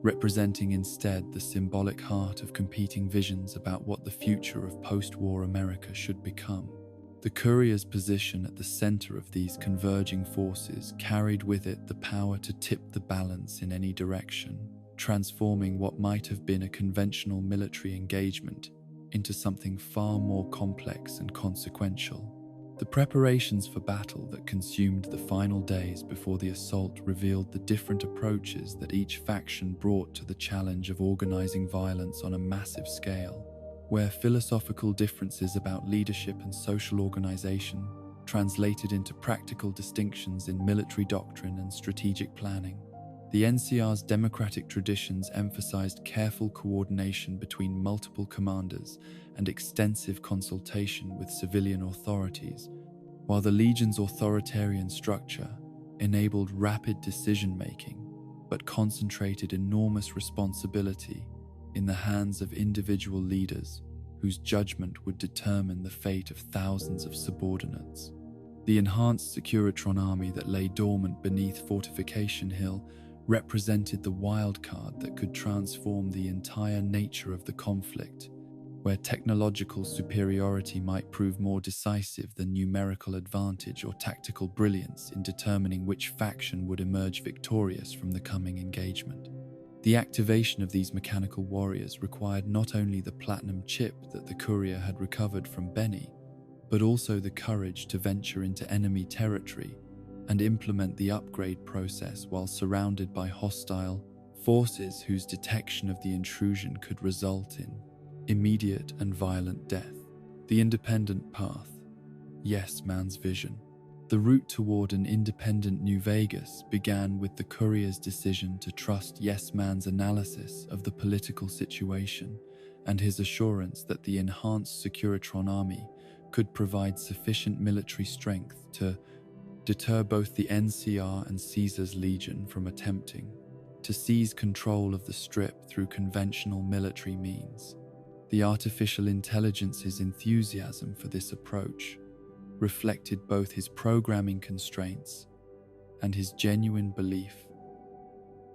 representing instead the symbolic heart of competing visions about what the future of post-war America should become. The courier's position at the center of these converging forces carried with it the power to tip the balance in any direction, transforming what might have been a conventional military engagement into something far more complex and consequential. The preparations for battle that consumed the final days before the assault revealed the different approaches that each faction brought to the challenge of organizing violence on a massive scale, where philosophical differences about leadership and social organization translated into practical distinctions in military doctrine and strategic planning. The NCR's democratic traditions emphasized careful coordination between multiple commanders and extensive consultation with civilian authorities, While the Legion's authoritarian structure enabled rapid decision-making, but concentrated enormous responsibility in the hands of individual leaders whose judgment would determine the fate of thousands of subordinates. The enhanced Securitron army that lay dormant beneath Fortification Hill represented the wildcard that could transform the entire nature of the conflict, where technological superiority might prove more decisive than numerical advantage or tactical brilliance in determining which faction would emerge victorious from the coming engagement. The activation of these mechanical warriors required not only the platinum chip that the courier had recovered from Benny, but also the courage to venture into enemy territory and implement the upgrade process while surrounded by hostile forces whose detection of the intrusion could result in immediate and violent death. The independent path. Yes Man's vision. The route toward an independent New Vegas began with the courier's decision to trust Yes Man's analysis of the political situation and his assurance that the enhanced Securitron army could provide sufficient military strength to deter both the NCR and Caesar's Legion from attempting to seize control of the Strip through conventional military means. The artificial intelligence's enthusiasm for this approach reflected both his programming constraints and his genuine belief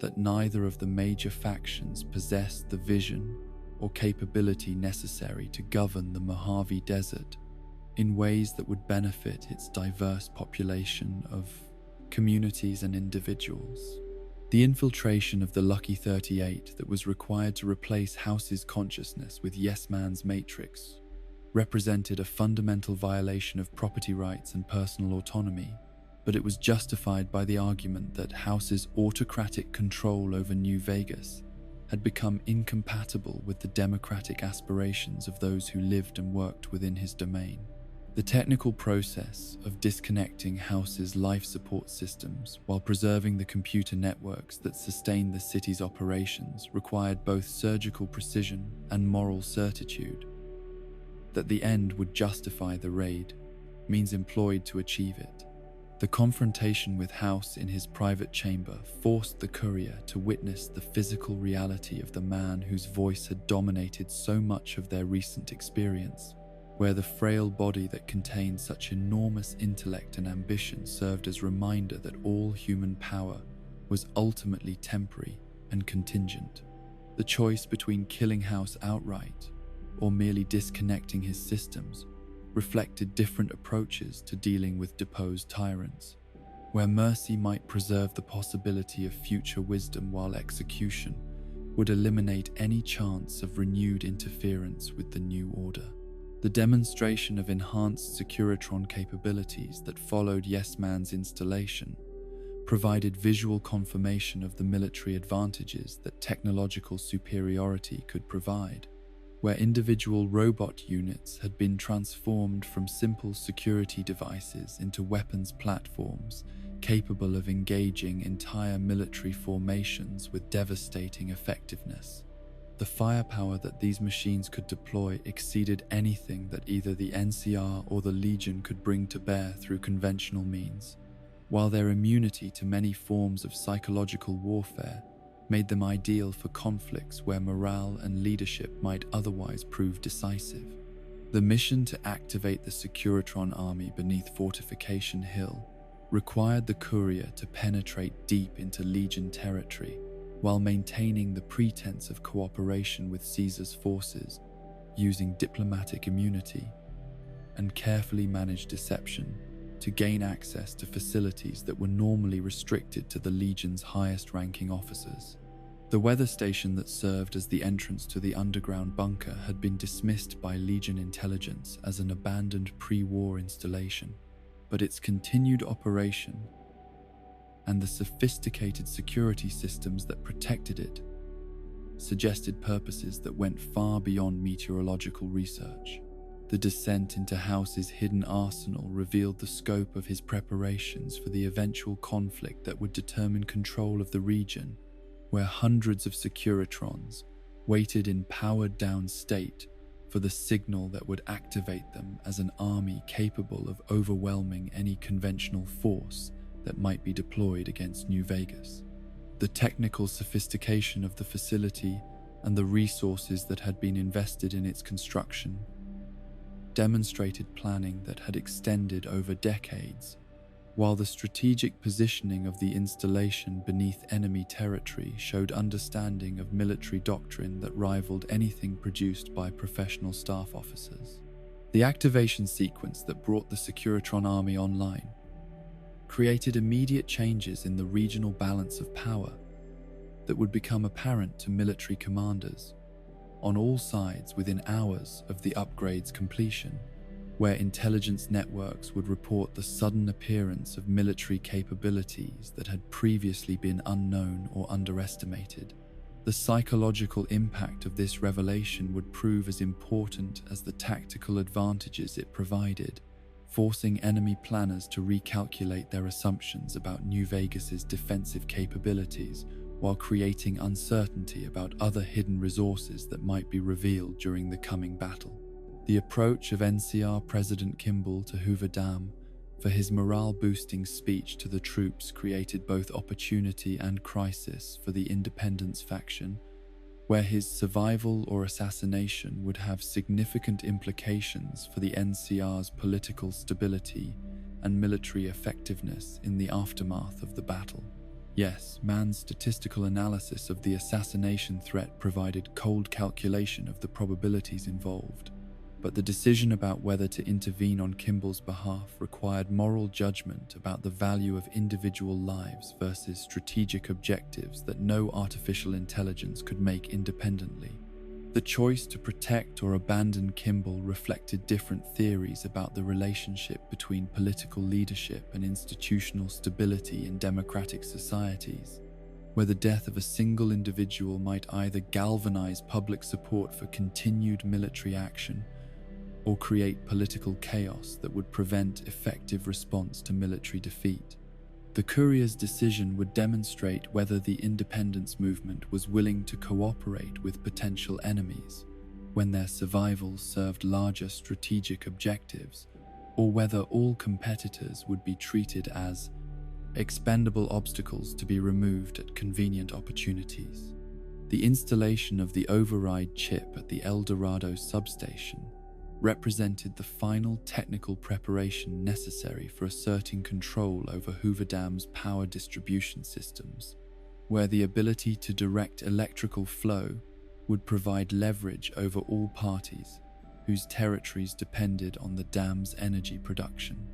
that neither of the major factions possessed the vision or capability necessary to govern the Mojave Desert in ways that would benefit its diverse population of communities and individuals. The infiltration of the Lucky 38 that was required to replace House's consciousness with Yes Man's matrix represented a fundamental violation of property rights and personal autonomy, but it was justified by the argument that House's autocratic control over New Vegas had become incompatible with the democratic aspirations of those who lived and worked within his domain. The technical process of disconnecting House's life support systems while preserving the computer networks that sustained the city's operations required both surgical precision and moral certitude that the end would justify the raid, means employed to achieve it. The confrontation with House in his private chamber forced the courier to witness the physical reality of the man whose voice had dominated so much of their recent experience, where the frail body that contained such enormous intellect and ambition served as reminder that all human power was ultimately temporary and contingent. The choice between killing House outright or merely disconnecting his systems reflected different approaches to dealing with deposed tyrants, where mercy might preserve the possibility of future wisdom while execution would eliminate any chance of renewed interference with the new order. The demonstration of enhanced Securitron capabilities that followed Yes Man's installation provided visual confirmation of the military advantages that technological superiority could provide, where individual robot units had been transformed from simple security devices into weapons platforms capable of engaging entire military formations with devastating effectiveness. The firepower that these machines could deploy exceeded anything that either the NCR or the Legion could bring to bear through conventional means, while their immunity to many forms of psychological warfare made them ideal for conflicts where morale and leadership might otherwise prove decisive. The mission to activate the Securitron army beneath Fortification Hill required the courier to penetrate deep into Legion territory while maintaining the pretense of cooperation with Caesar's forces, using diplomatic immunity and carefully managed deception to gain access to facilities that were normally restricted to the Legion's highest-ranking officers. The weather station that served as the entrance to the underground bunker had been dismissed by Legion intelligence as an abandoned pre-war installation, but its continued operation and the sophisticated security systems that protected it suggested purposes that went far beyond meteorological research. The descent into House's hidden arsenal revealed the scope of his preparations for the eventual conflict that would determine control of the region, where hundreds of Securitrons waited in powered-down state for the signal that would activate them as an army capable of overwhelming any conventional force that might be deployed against New Vegas. The technical sophistication of the facility and the resources that had been invested in its construction demonstrated planning that had extended over decades, while the strategic positioning of the installation beneath enemy territory showed understanding of military doctrine that rivaled anything produced by professional staff officers. The activation sequence that brought the Securitron army online created immediate changes in the regional balance of power that would become apparent to military commanders on all sides within hours of the upgrade's completion, where intelligence networks would report the sudden appearance of military capabilities that had previously been unknown or underestimated. The psychological impact of this revelation would prove as important as the tactical advantages it provided, forcing enemy planners to recalculate their assumptions about New Vegas's defensive capabilities while creating uncertainty about other hidden resources that might be revealed during the coming battle. The approach of NCR President Kimball to Hoover Dam for his morale-boosting speech to the troops created both opportunity and crisis for the Independence faction, where his survival or assassination would have significant implications for the NCR's political stability and military effectiveness in the aftermath of the battle. Yes, Mann's statistical analysis of the assassination threat provided cold calculation of the probabilities involved, but the decision about whether to intervene on Kimball's behalf required moral judgment about the value of individual lives versus strategic objectives that no artificial intelligence could make independently. The choice to protect or abandon Kimball reflected different theories about the relationship between political leadership and institutional stability in democratic societies, where the death of a single individual might either galvanize public support for continued military action or create political chaos that would prevent effective response to military defeat. The Courier's decision would demonstrate whether the independence movement was willing to cooperate with potential enemies when their survival served larger strategic objectives, or whether all competitors would be treated as expendable obstacles to be removed at convenient opportunities. The installation of the override chip at the El Dorado substation represented the final technical preparation necessary for asserting control over Hoover Dam's power distribution systems, where the ability to direct electrical flow would provide leverage over all parties whose territories depended on the dam's energy production.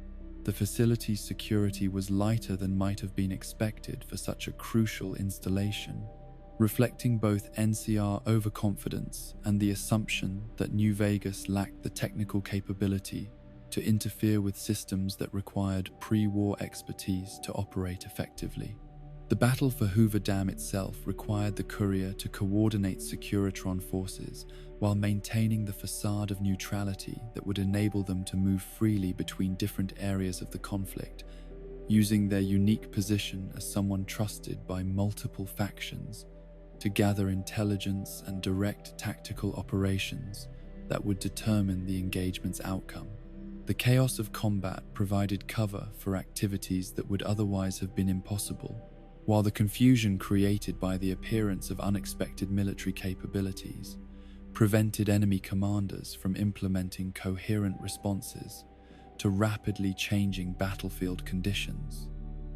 The facility's security was lighter than might have been expected for such a crucial installation, reflecting both NCR overconfidence and the assumption that New Vegas lacked the technical capability to interfere with systems that required pre-war expertise to operate effectively. The battle for Hoover Dam itself required the Courier to coordinate Securitron forces while maintaining the facade of neutrality that would enable them to move freely between different areas of the conflict, using their unique position as someone trusted by multiple factions to gather intelligence and direct tactical operations that would determine the engagement's outcome. The chaos of combat provided cover for activities that would otherwise have been impossible, while the confusion created by the appearance of unexpected military capabilities prevented enemy commanders from implementing coherent responses to rapidly changing battlefield conditions.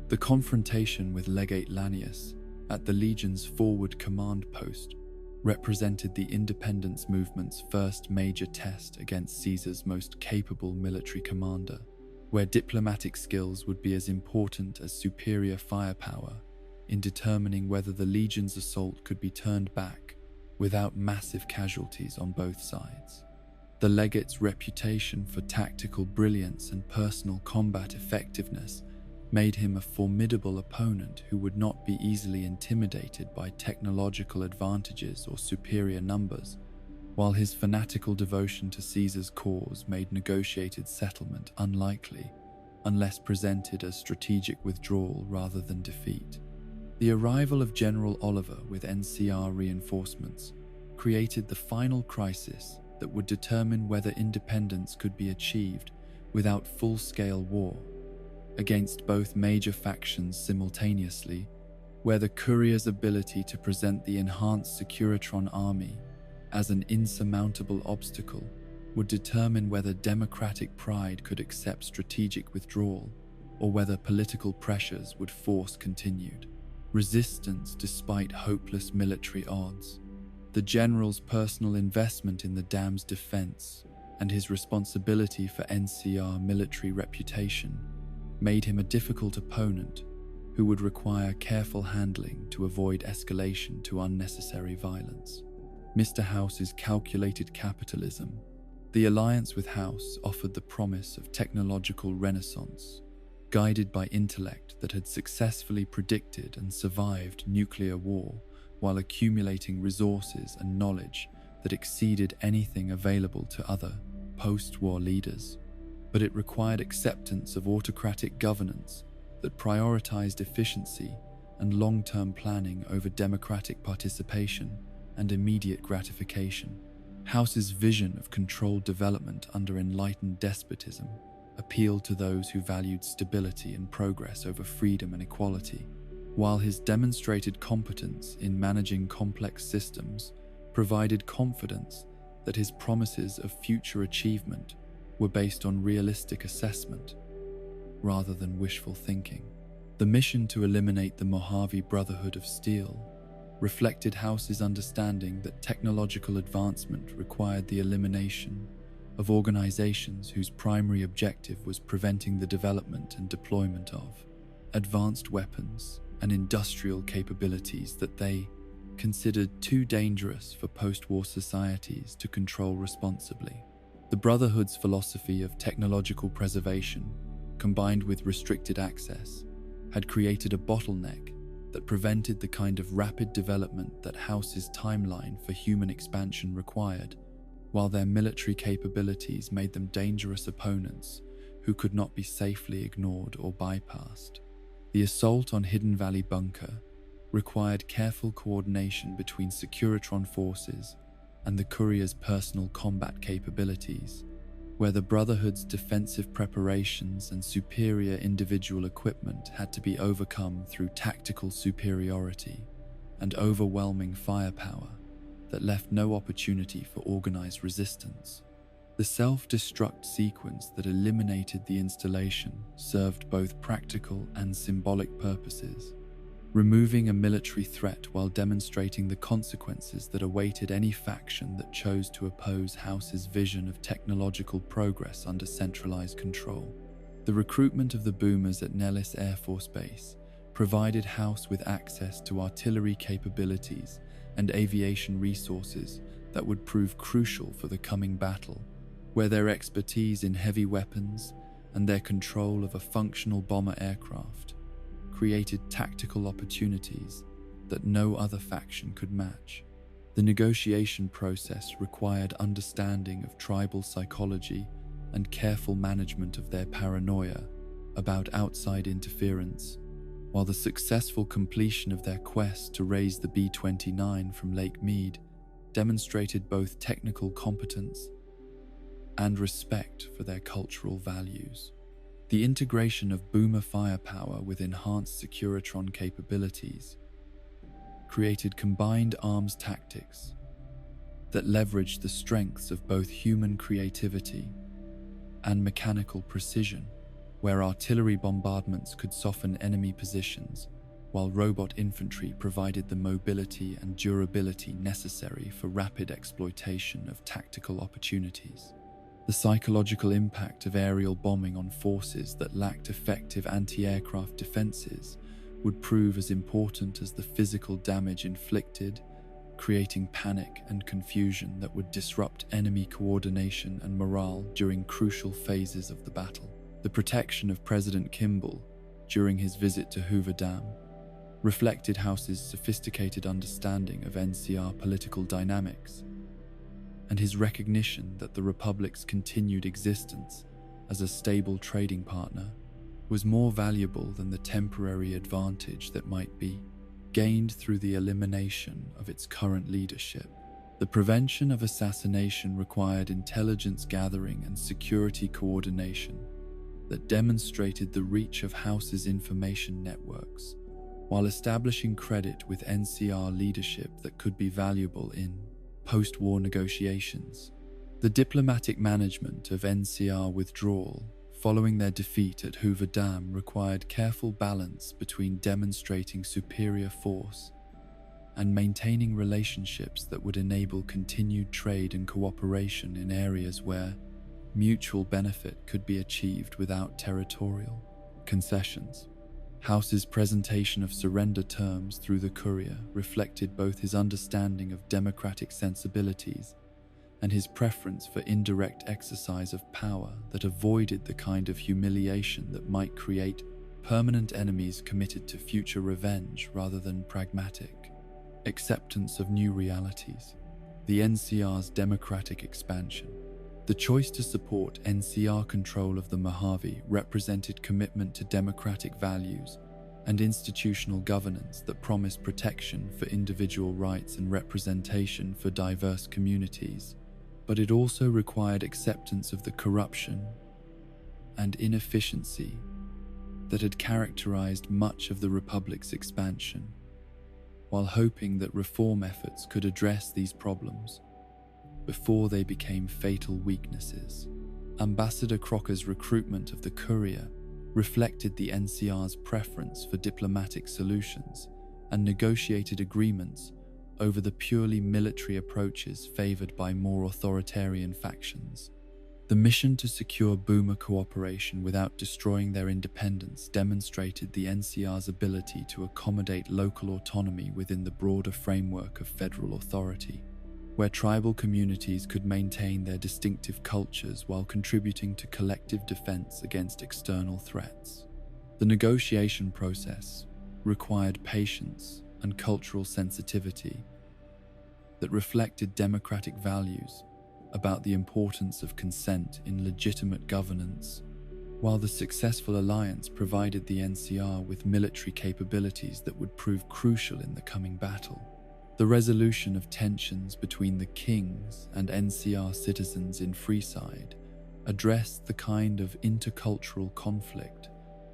The confrontation with Legate Lanius at the Legion's forward command post represented the independence movement's first major test against Caesar's most capable military commander, where diplomatic skills would be as important as superior firepower in determining whether the Legion's assault could be turned back without massive casualties on both sides. The legate's reputation for tactical brilliance and personal combat effectiveness made him a formidable opponent who would not be easily intimidated by technological advantages or superior numbers, while his fanatical devotion to Caesar's cause made negotiated settlement unlikely unless presented as strategic withdrawal rather than defeat. The arrival of General Oliver with NCR reinforcements created the final crisis that would determine whether independence could be achieved without full-scale war against both major factions simultaneously, where the courier's ability to present the enhanced Securitron army as an insurmountable obstacle would determine whether democratic pride could accept strategic withdrawal or whether political pressures would force continued resistance despite hopeless military odds. The general's personal investment in the dam's defense and his responsibility for NCR military reputation made him a difficult opponent who would require careful handling to avoid escalation to unnecessary violence. Mr. House's calculated capitalism. The alliance with House offered the promise of technological renaissance, guided by intellect that had successfully predicted and survived nuclear war while accumulating resources and knowledge that exceeded anything available to other post-war leaders. But it required acceptance of autocratic governance that prioritized efficiency and long-term planning over democratic participation and immediate gratification. House's vision of controlled development under enlightened despotism appealed to those who valued stability and progress over freedom and equality, while his demonstrated competence in managing complex systems provided confidence that his promises of future achievement were based on realistic assessment rather than wishful thinking. The mission to eliminate the Mojave Brotherhood of Steel reflected House's understanding that technological advancement required the elimination of organizations whose primary objective was preventing the development and deployment of advanced weapons and industrial capabilities that they considered too dangerous for post-war societies to control responsibly. The Brotherhood's philosophy of technological preservation, combined with restricted access, had created a bottleneck that prevented the kind of rapid development that House's timeline for human expansion required, while their military capabilities made them dangerous opponents who could not be safely ignored or bypassed. The assault on Hidden Valley Bunker required careful coordination between Securitron forces and the courier's personal combat capabilities, where the Brotherhood's defensive preparations and superior individual equipment had to be overcome through tactical superiority and overwhelming firepower that left no opportunity for organized resistance. The self-destruct sequence that eliminated the installation served both practical and symbolic purposes, removing a military threat while demonstrating the consequences that awaited any faction that chose to oppose House's vision of technological progress under centralized control. The recruitment of the boomers at Nellis Air Force Base provided House with access to artillery capabilities and aviation resources that would prove crucial for the coming battle, where their expertise in heavy weapons and their control of a functional bomber aircraft created tactical opportunities that no other faction could match. The negotiation process required understanding of tribal psychology and careful management of their paranoia about outside interference, while the successful completion of their quest to raise the B-29 from Lake Mead demonstrated both technical competence and respect for their cultural values. The integration of boomer firepower with enhanced Securitron capabilities created combined arms tactics that leveraged the strengths of both human creativity and mechanical precision, where artillery bombardments could soften enemy positions, while robot infantry provided the mobility and durability necessary for rapid exploitation of tactical opportunities. The psychological impact of aerial bombing on forces that lacked effective anti-aircraft defenses would prove as important as the physical damage inflicted, creating panic and confusion that would disrupt enemy coordination and morale during crucial phases of the battle. The protection of President Kimball during his visit to Hoover Dam reflected House's sophisticated understanding of NCR political dynamics and his recognition that the Republic's continued existence as a stable trading partner was more valuable than the temporary advantage that might be gained through the elimination of its current leadership. The prevention of assassination required intelligence gathering and security coordination that demonstrated the reach of House's information networks, while establishing credit with NCR leadership that could be valuable in post-war negotiations. The diplomatic management of NCR withdrawal following their defeat at Hoover Dam required careful balance between demonstrating superior force and maintaining relationships that would enable continued trade and cooperation in areas where mutual benefit could be achieved without territorial concessions. House's presentation of surrender terms through the courier reflected both his understanding of democratic sensibilities and his preference for indirect exercise of power that avoided the kind of humiliation that might create permanent enemies committed to future revenge rather than pragmatic acceptance of new realities. The NCR's democratic expansion. The choice to support NCR control of the Mojave represented commitment to democratic values and institutional governance that promised protection for individual rights and representation for diverse communities, but it also required acceptance of the corruption and inefficiency that had characterized much of the Republic's expansion, while hoping that reform efforts could address these problems before they became fatal weaknesses. Ambassador Crocker's recruitment of the courier reflected the NCR's preference for diplomatic solutions and negotiated agreements over the purely military approaches favored by more authoritarian factions. The mission to secure Boomer cooperation without destroying their independence demonstrated the NCR's ability to accommodate local autonomy within the broader framework of federal authority, where tribal communities could maintain their distinctive cultures while contributing to collective defense against external threats. The negotiation process required patience and cultural sensitivity that reflected democratic values about the importance of consent in legitimate governance, while the successful alliance provided the NCR with military capabilities that would prove crucial in the coming battle. The resolution of tensions between the Kings and NCR citizens in Freeside addressed the kind of intercultural conflict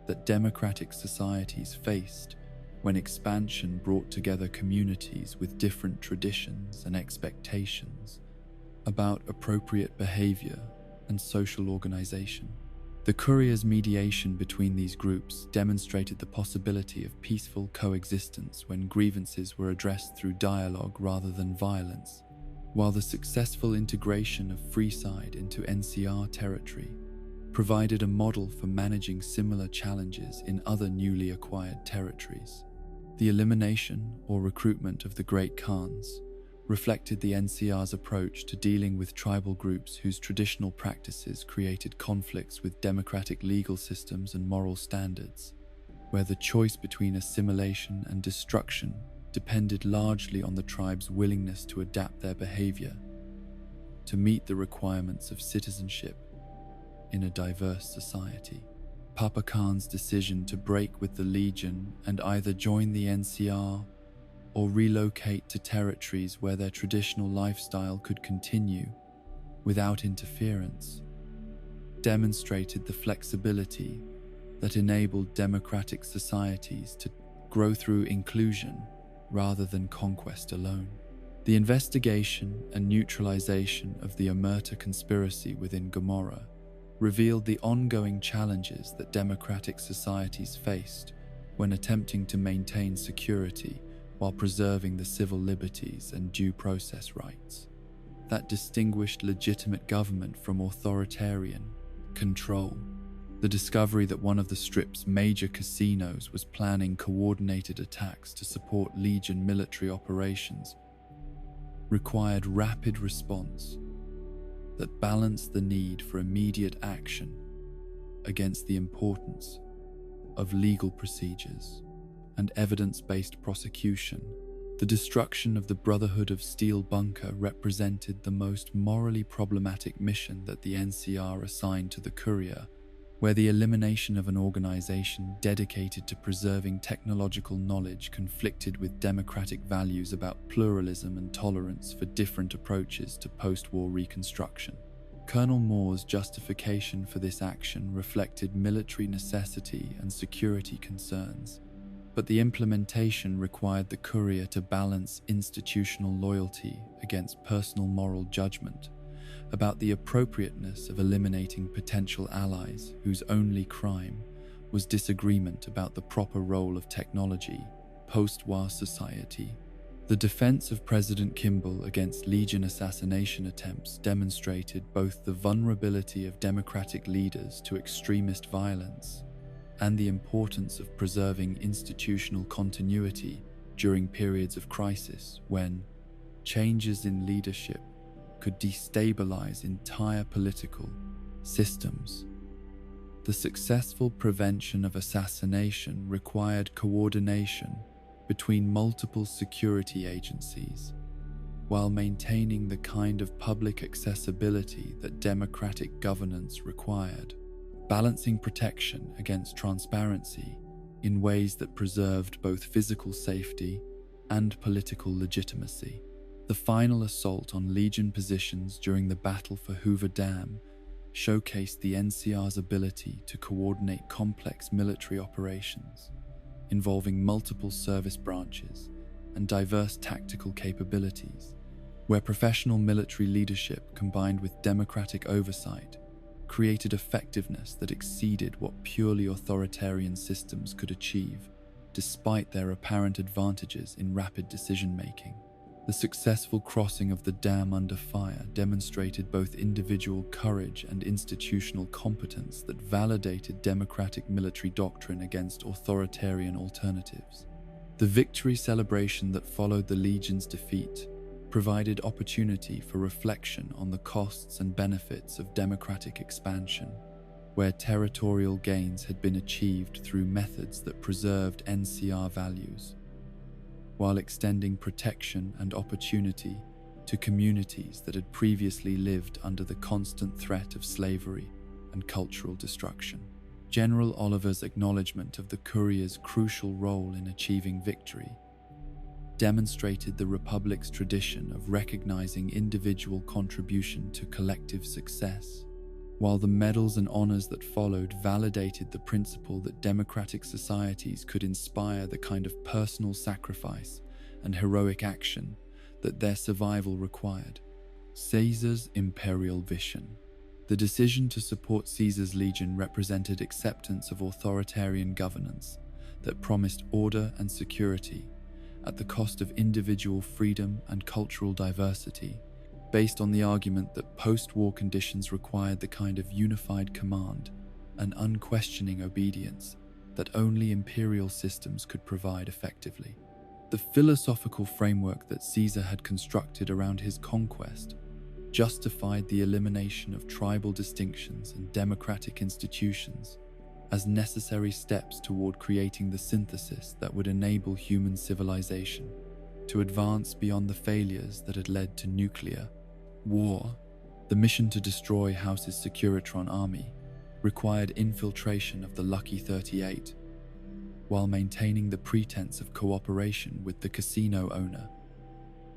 that democratic societies faced when expansion brought together communities with different traditions and expectations about appropriate behavior and social organization. The courier's mediation between these groups demonstrated the possibility of peaceful coexistence when grievances were addressed through dialogue rather than violence, while the successful integration of Freeside into NCR territory provided a model for managing similar challenges in other newly acquired territories. The elimination or recruitment of the Great Khans reflected the NCR's approach to dealing with tribal groups whose traditional practices created conflicts with democratic legal systems and moral standards, where the choice between assimilation and destruction depended largely on the tribe's willingness to adapt their behavior to meet the requirements of citizenship in a diverse society. Papa Khan's decision to break with the Legion and either join the NCR or relocate to territories where their traditional lifestyle could continue without interference demonstrated the flexibility that enabled democratic societies to grow through inclusion rather than conquest alone. The investigation and neutralization of the Omerta conspiracy within Gomorrah revealed the ongoing challenges that democratic societies faced when attempting to maintain security while preserving the civil liberties and due process rights that distinguished legitimate government from authoritarian control. The discovery that one of the Strip's major casinos was planning coordinated attacks to support Legion military operations required rapid response that balanced the need for immediate action against the importance of legal procedures and evidence-based prosecution. The destruction of the Brotherhood of Steel bunker represented the most morally problematic mission that the NCR assigned to the courier where the elimination of an organization dedicated to preserving technological knowledge conflicted with democratic values about pluralism and tolerance for different approaches to post-war reconstruction. Colonel Moore's justification for this action reflected military necessity and security concerns, but the implementation required the courier to balance institutional loyalty against personal moral judgment about the appropriateness of eliminating potential allies whose only crime was disagreement about the proper role of technology post-war society. The defense of President Kimball against Legion assassination attempts demonstrated both the vulnerability of democratic leaders to extremist violence and the importance of preserving institutional continuity during periods of crisis when changes in leadership could destabilize entire political systems. The successful prevention of assassination required coordination between multiple security agencies, while maintaining the kind of public accessibility that democratic governance required, balancing protection against transparency in ways that preserved both physical safety and political legitimacy. The final assault on Legion positions during the Battle for Hoover Dam showcased the NCR's ability to coordinate complex military operations involving multiple service branches and diverse tactical capabilities, where professional military leadership combined with democratic oversight created effectiveness that exceeded what purely authoritarian systems could achieve, despite their apparent advantages in rapid decision-making. The successful crossing of the dam under fire demonstrated both individual courage and institutional competence that validated democratic military doctrine against authoritarian alternatives. The victory celebration that followed the Legion's defeat provided opportunity for reflection on the costs and benefits of democratic expansion, where territorial gains had been achieved through methods that preserved NCR values, while extending protection and opportunity to communities that had previously lived under the constant threat of slavery and cultural destruction. General Oliver's acknowledgement of the courier's crucial role in achieving victory demonstrated the Republic's tradition of recognizing individual contribution to collective success, while the medals and honors that followed validated the principle that democratic societies could inspire the kind of personal sacrifice and heroic action that their survival required. Caesar's imperial vision. The decision to support Caesar's legion represented acceptance of authoritarian governance that promised order and security at the cost of individual freedom and cultural diversity, based on the argument that post-war conditions required the kind of unified command and unquestioning obedience that only imperial systems could provide effectively. The philosophical framework that Caesar had constructed around his conquest justified the elimination of tribal distinctions and democratic institutions as necessary steps toward creating the synthesis that would enable human civilization to advance beyond the failures that had led to nuclear war. The mission to destroy House's Securitron army required infiltration of the Lucky 38, while maintaining the pretense of cooperation with the casino owner,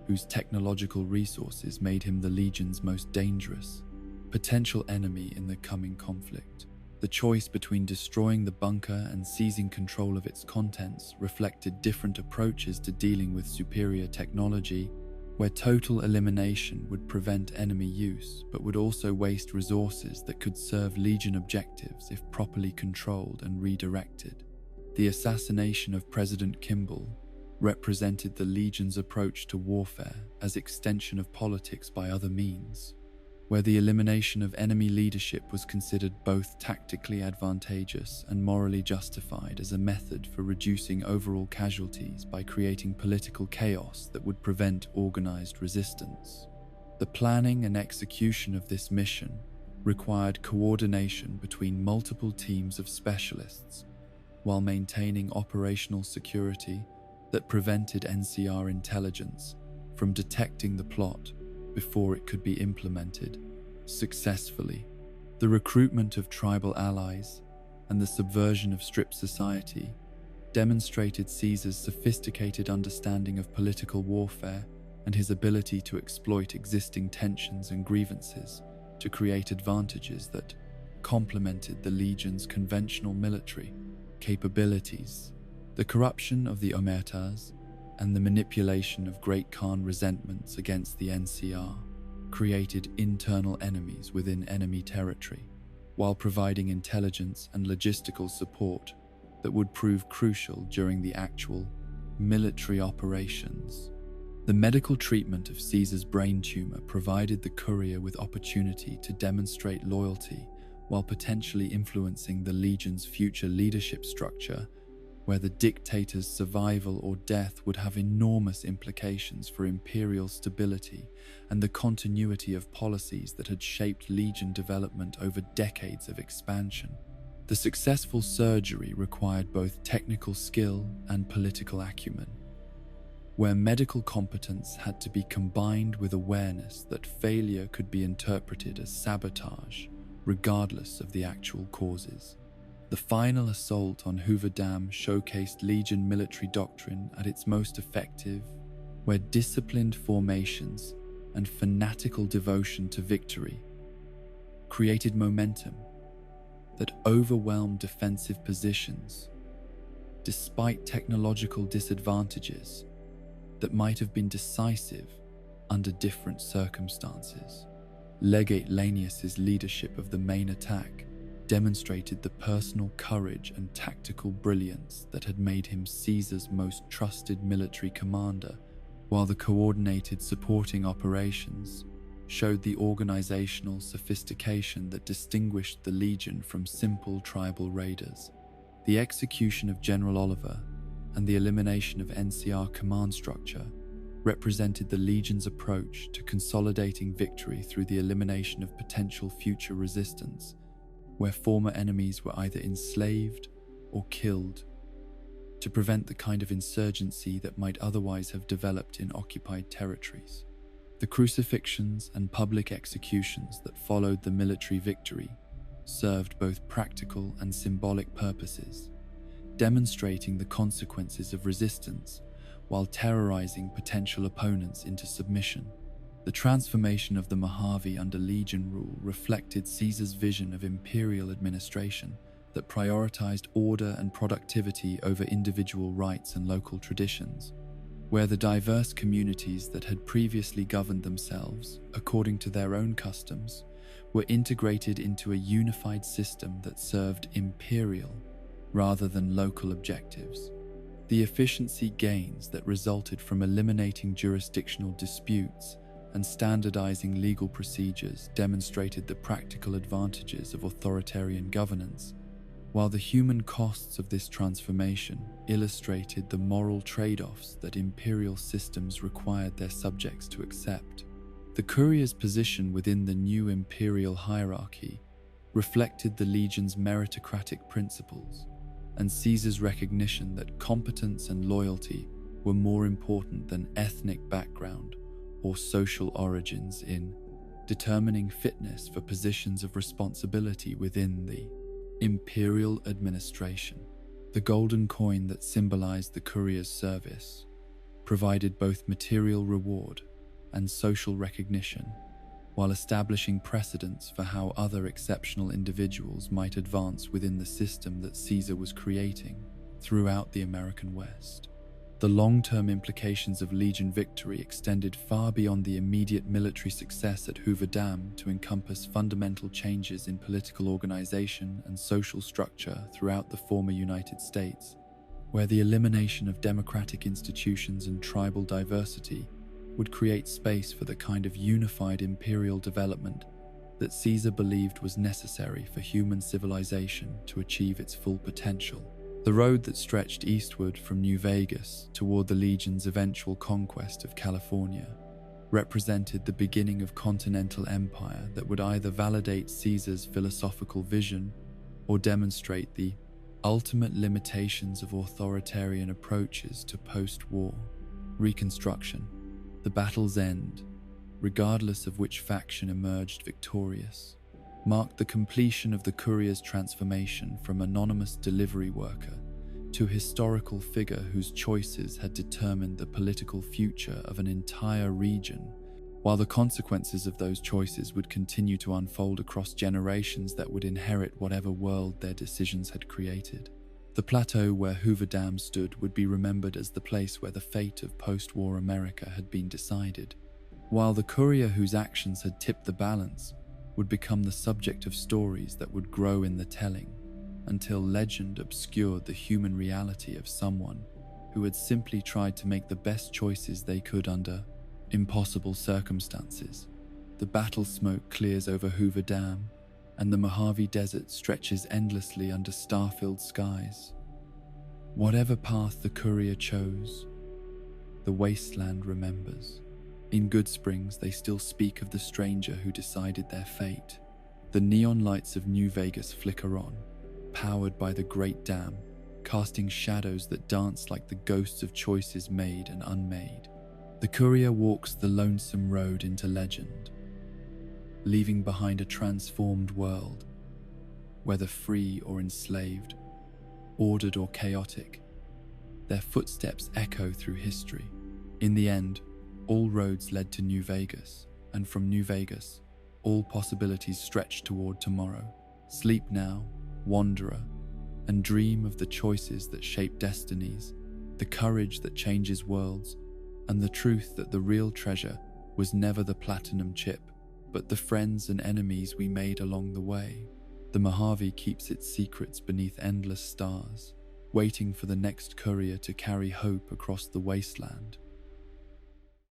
whose technological resources made him the Legion's most dangerous potential enemy in the coming conflict. The choice between destroying the bunker and seizing control of its contents reflected different approaches to dealing with superior technology, where total elimination would prevent enemy use but would also waste resources that could serve Legion objectives if properly controlled and redirected. The assassination of President Kimball represented the Legion's approach to warfare as extension of politics by other means, where the elimination of enemy leadership was considered both tactically advantageous and morally justified as a method for reducing overall casualties by creating political chaos that would prevent organized resistance. The planning and execution of this mission required coordination between multiple teams of specialists, while maintaining operational security that prevented NCR intelligence from detecting the plot before it could be implemented successfully. The recruitment of tribal allies and the subversion of stripped society demonstrated Caesar's sophisticated understanding of political warfare and his ability to exploit existing tensions and grievances to create advantages that complemented the legion's conventional military capabilities. The corruption of the omertas and the manipulation of Great Khan resentments against the NCR created internal enemies within enemy territory, while providing intelligence and logistical support that would prove crucial during the actual military operations. The medical treatment of Caesar's brain tumor provided the courier with opportunity to demonstrate loyalty while potentially influencing the legion's future leadership structure, where the dictator's survival or death would have enormous implications for imperial stability and the continuity of policies that had shaped legion development over decades of expansion. The successful surgery required both technical skill and political acumen, where medical competence had to be combined with awareness that failure could be interpreted as sabotage, regardless of the actual causes. The final assault on Hoover Dam showcased Legion military doctrine at its most effective, where disciplined formations and fanatical devotion to victory created momentum that overwhelmed defensive positions, despite technological disadvantages that might have been decisive under different circumstances. Legate Lanius's leadership of the main attack demonstrated the personal courage and tactical brilliance that had made him Caesar's most trusted military commander, while the coordinated supporting operations showed the organizational sophistication that distinguished the Legion from simple tribal raiders. The execution of General Oliver and the elimination of NCR command structure represented the Legion's approach to consolidating victory through the elimination of potential future resistance, where former enemies were either enslaved or killed, to prevent the kind of insurgency that might otherwise have developed in occupied territories. The crucifixions and public executions that followed the military victory served both practical and symbolic purposes, demonstrating the consequences of resistance while terrorizing potential opponents into submission. The transformation of the Mojave under Legion rule reflected Caesar's vision of imperial administration that prioritized order and productivity over individual rights and local traditions, where the diverse communities that had previously governed themselves according to their own customs were integrated into a unified system that served imperial rather than local objectives. The efficiency gains that resulted from eliminating jurisdictional disputes and standardizing legal procedures demonstrated the practical advantages of authoritarian governance, while the human costs of this transformation illustrated the moral trade-offs that imperial systems required their subjects to accept. The courier's position within the new imperial hierarchy reflected the Legion's meritocratic principles and Caesar's recognition that competence and loyalty were more important than ethnic background or social origins in determining fitness for positions of responsibility within the imperial administration. The golden coin that symbolized the courier's service provided both material reward and social recognition, while establishing precedents for how other exceptional individuals might advance within the system that Caesar was creating throughout the American West. The long-term implications of Legion victory extended far beyond the immediate military success at Hoover Dam to encompass fundamental changes in political organization and social structure throughout the former United States, where the elimination of democratic institutions and tribal diversity would create space for the kind of unified imperial development that Caesar believed was necessary for human civilization to achieve its full potential. The road that stretched eastward from New Vegas toward the Legion's eventual conquest of California represented the beginning of continental empire that would either validate Caesar's philosophical vision or demonstrate the ultimate limitations of authoritarian approaches to post-war reconstruction. The battle's end, regardless of which faction emerged victorious, marked the completion of the courier's transformation from anonymous delivery worker to historical figure whose choices had determined the political future of an entire region, while the consequences of those choices would continue to unfold across generations that would inherit whatever world their decisions had created. The plateau where Hoover Dam stood would be remembered as the place where the fate of post-war America had been decided, while the courier whose actions had tipped the balance would become the subject of stories that would grow in the telling, until legend obscured the human reality of someone who had simply tried to make the best choices they could under impossible circumstances. The battle smoke clears over Hoover Dam, and the Mojave Desert stretches endlessly under star-filled skies. Whatever path the courier chose, the wasteland remembers. In Good Springs, they still speak of the stranger who decided their fate. The neon lights of New Vegas flicker on, powered by the Great Dam, casting shadows that dance like the ghosts of choices made and unmade. The courier walks the lonesome road into legend, leaving behind a transformed world, whether free or enslaved, ordered or chaotic. Their footsteps echo through history. In the end, all roads led to New Vegas, and from New Vegas, all possibilities stretch toward tomorrow. Sleep now, wanderer, and dream of the choices that shape destinies, the courage that changes worlds, and the truth that the real treasure was never the platinum chip, but the friends and enemies we made along the way. The Mojave keeps its secrets beneath endless stars, waiting for the next courier to carry hope across the wasteland.